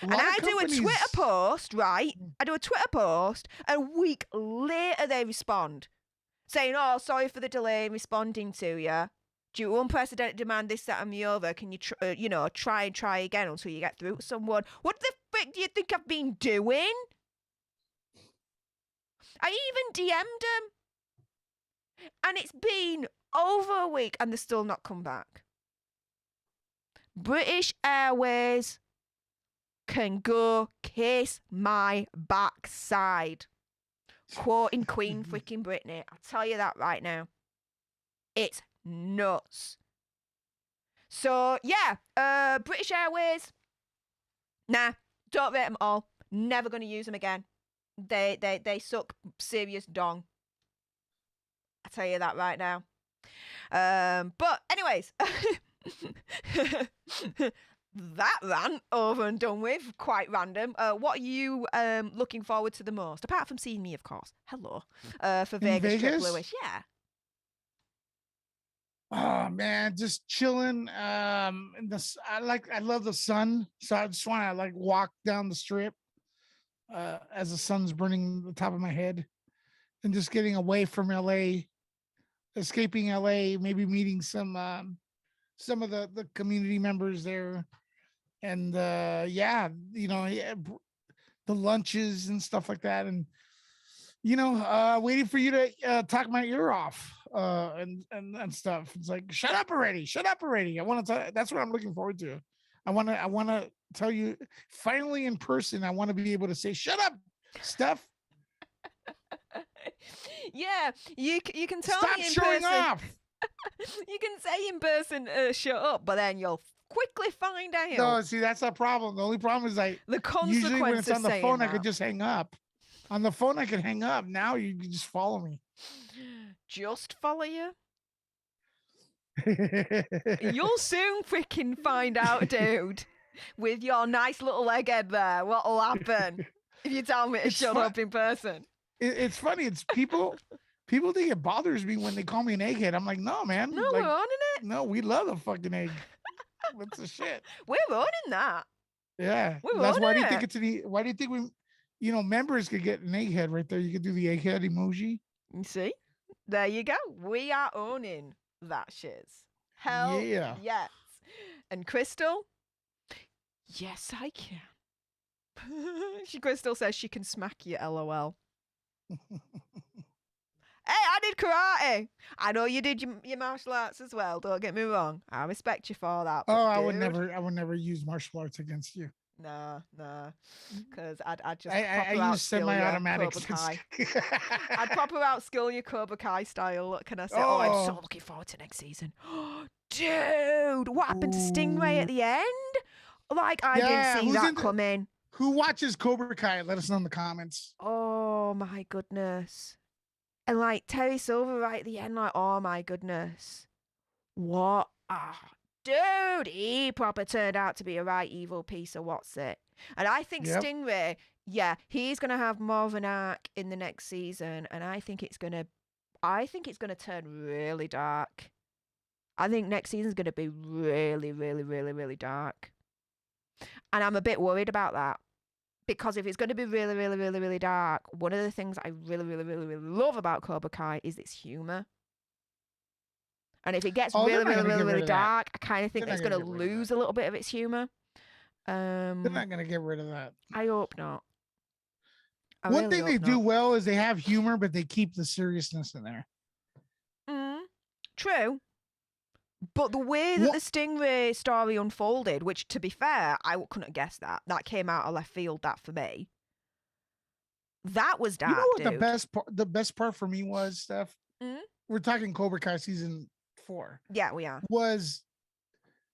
S2: And I do a Twitter post, right? I do a Twitter post. And a week later they respond. Saying, oh, sorry for the delay in responding to you. Due to unprecedented demand, this, that, and the other, can you, try again until you get through to someone? What the frick do you think I've been doing? I even DM'd them. And it's been over a week and they're still not come back. British Airways can go kiss my backside. Quoting Queen freaking Britney. I'll tell you that right now. It's nuts. So yeah, British Airways. Nah, don't rate them all. Never gonna use them again. They suck serious dong. I tell you that right now. But anyways, that rant over and done with. Quite random. What are you looking forward to the most? Apart from seeing me, of course. Hello. For Vegas trip,
S3: Vegas?
S2: Lewis. Yeah.
S3: Oh man, just chilling. I love the sun, so I just want to like walk down the strip as the sun's burning the top of my head, and just getting away from LA, escaping LA, maybe meeting some of the community members there, and the lunches and stuff like that, and waiting for you to talk my ear off and stuff. It's like, shut up already. I want to that's what I'm looking forward to. I want to tell you finally in person. I want to be able to say, shut up, Steph.
S2: Yeah, you can tell
S3: Stop
S2: me in
S3: showing
S2: person.
S3: off.
S2: You can say in person, shut up, but then you'll quickly find out.
S3: No, see, that's a problem. The only problem is like
S2: The consequence
S3: usually when it's
S2: of
S3: on the
S2: saying
S3: phone, I
S2: that.
S3: could just hang up. On the phone, I can hang up. Now you can just follow me.
S2: Just follow you. You'll soon freaking find out, dude. With your nice little leg head there, what'll happen if you tell me to shut up in person?
S3: It's funny. It's people think it bothers me when they call me an egghead. I'm like, no, man.
S2: No,
S3: like,
S2: we're owning it.
S3: No, we love the fucking egg. What's the shit?
S2: We're owning that.
S3: Yeah.
S2: We're
S3: That's why I
S2: owning
S3: didn't think
S2: it.
S3: it's any. Why do you think we, members could get an egghead right there? You could do the egghead emoji.
S2: You see? There you go. We are owning that shiz. Hell
S3: Yeah.
S2: yes. And Crystal? Yes, I can. Crystal says she can smack you, LOL. Hey, I did karate. I know you did your martial arts as well. Don't get me wrong. I respect you for that.
S3: Oh, I
S2: dude,
S3: would never use martial arts against you.
S2: Nah. Because I'd just
S3: I
S2: proper
S3: use semi-automatics.
S2: Cobra Kai. I'd proper outskill your Cobra Kai style. What can I say? Oh, I'm so looking forward to next season. Dude, what happened to Stingray at the end? Like, I didn't see that coming.
S3: Who watches Cobra Kai? Let us know in the comments.
S2: Oh, my goodness. And, like, Terry Silver right at the end, like, oh, my goodness. What? Dude, he proper turned out to be a right evil piece of what's it. And I think Stingray, he's going to have more of an arc in the next season. And I think it's going to turn really dark. I think next season's going to be really, really, really, really dark. And I'm a bit worried about that. Because if it's going to be really, really, really, really dark, one of the things I really, really, really, really love about Cobra Kai is its humor. And if it gets really, really, really, really dark, I kind of think it's going to lose a little bit of its humor.
S3: They're not going to get rid of that.
S2: I hope not.
S3: One thing they do well is they have humor, but they keep the seriousness in there.
S2: True. But the way that the Stingray story unfolded, which, to be fair, I couldn't have guessed that. That came out of left field, that for me. That was dark,
S3: You know what the best part for me was, Steph? We're talking Cobra Kai season 4.
S2: Yeah, we are.
S3: Was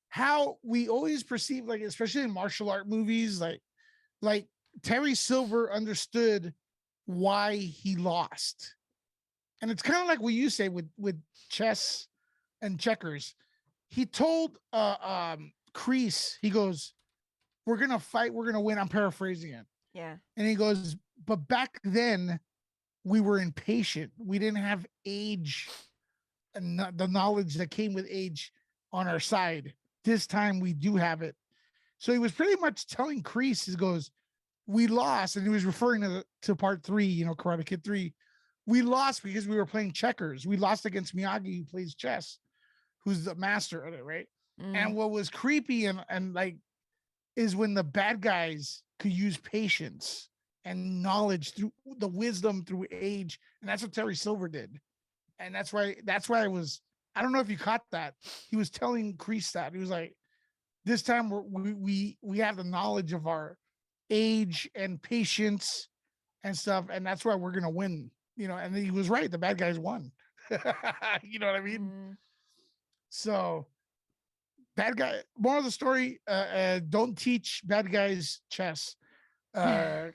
S3: how we always perceive, like, especially in martial art movies, like Terry Silver understood why he lost. And it's kind of like what you say with chess and checkers. He told Kreese, he goes, we're gonna fight, we're gonna win. I'm paraphrasing it.
S2: Yeah.
S3: And he goes, but back then we were impatient. We didn't have age and the knowledge that came with age on our side. This time we do have it. So he was pretty much telling Kreese, he goes, we lost. And he was referring to part 3, Karate Kid 3. We lost because we were playing checkers. We lost against Miyagi, who plays chess, who's the master of it, right? And what was creepy and like is when the bad guys could use patience and knowledge through the wisdom through age, and that's what Terry Silver did. And that's why I don't know if you caught that. He was telling Kreese that he was like, this time we have the knowledge of our age and patience and stuff, and that's why we're gonna win. And he was right. The bad guys won. You know what I mean? So, bad guy. Moral of the story: don't teach bad guys chess, because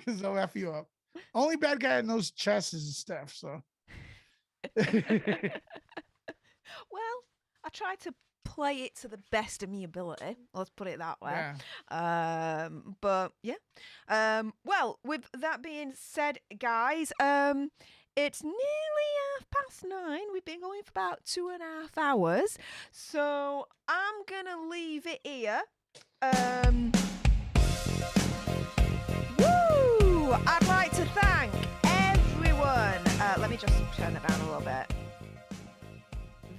S3: they'll F you up. Only bad guy that knows chess is Steph. So,
S2: well, I try to play it to the best of my ability. Let's put it that way.
S3: Yeah.
S2: But yeah. Well, with that being said, guys, it's nearly 9:30. We've been going for about 2.5 hours. So I'm gonna leave it here. Woo! I'd like to thank everyone. Let me just turn it down a little bit.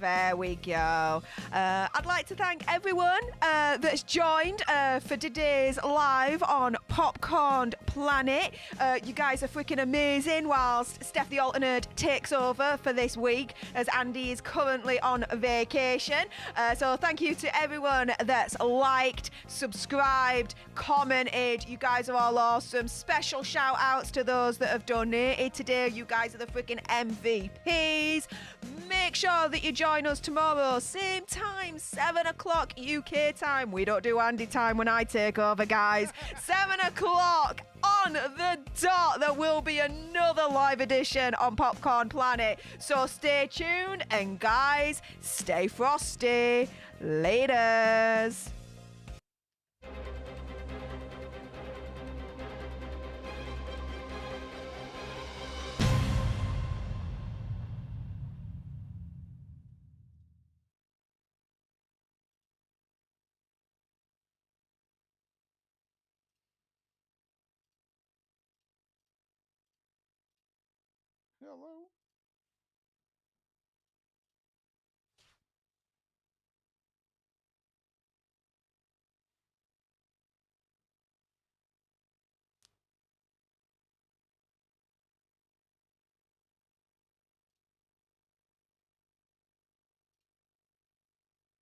S2: There we go. I'd like to thank everyone that's joined for today's live on Popcorned Planet. You guys are freaking amazing whilst Steph the Alternate takes over for this week as Andy is currently on vacation. So thank you to everyone that's liked, subscribed, commented. You guys are all awesome. Special shout outs to those that have donated today. You guys are the freaking MVPs. Make sure that you join us tomorrow, same time, 7 o'clock UK time. We don't do Andy time when I take over, guys. 7 o'clock on the dot. There will be another live edition on Popcorn Planet. So stay tuned and guys, stay frosty. Laters.
S3: Hello.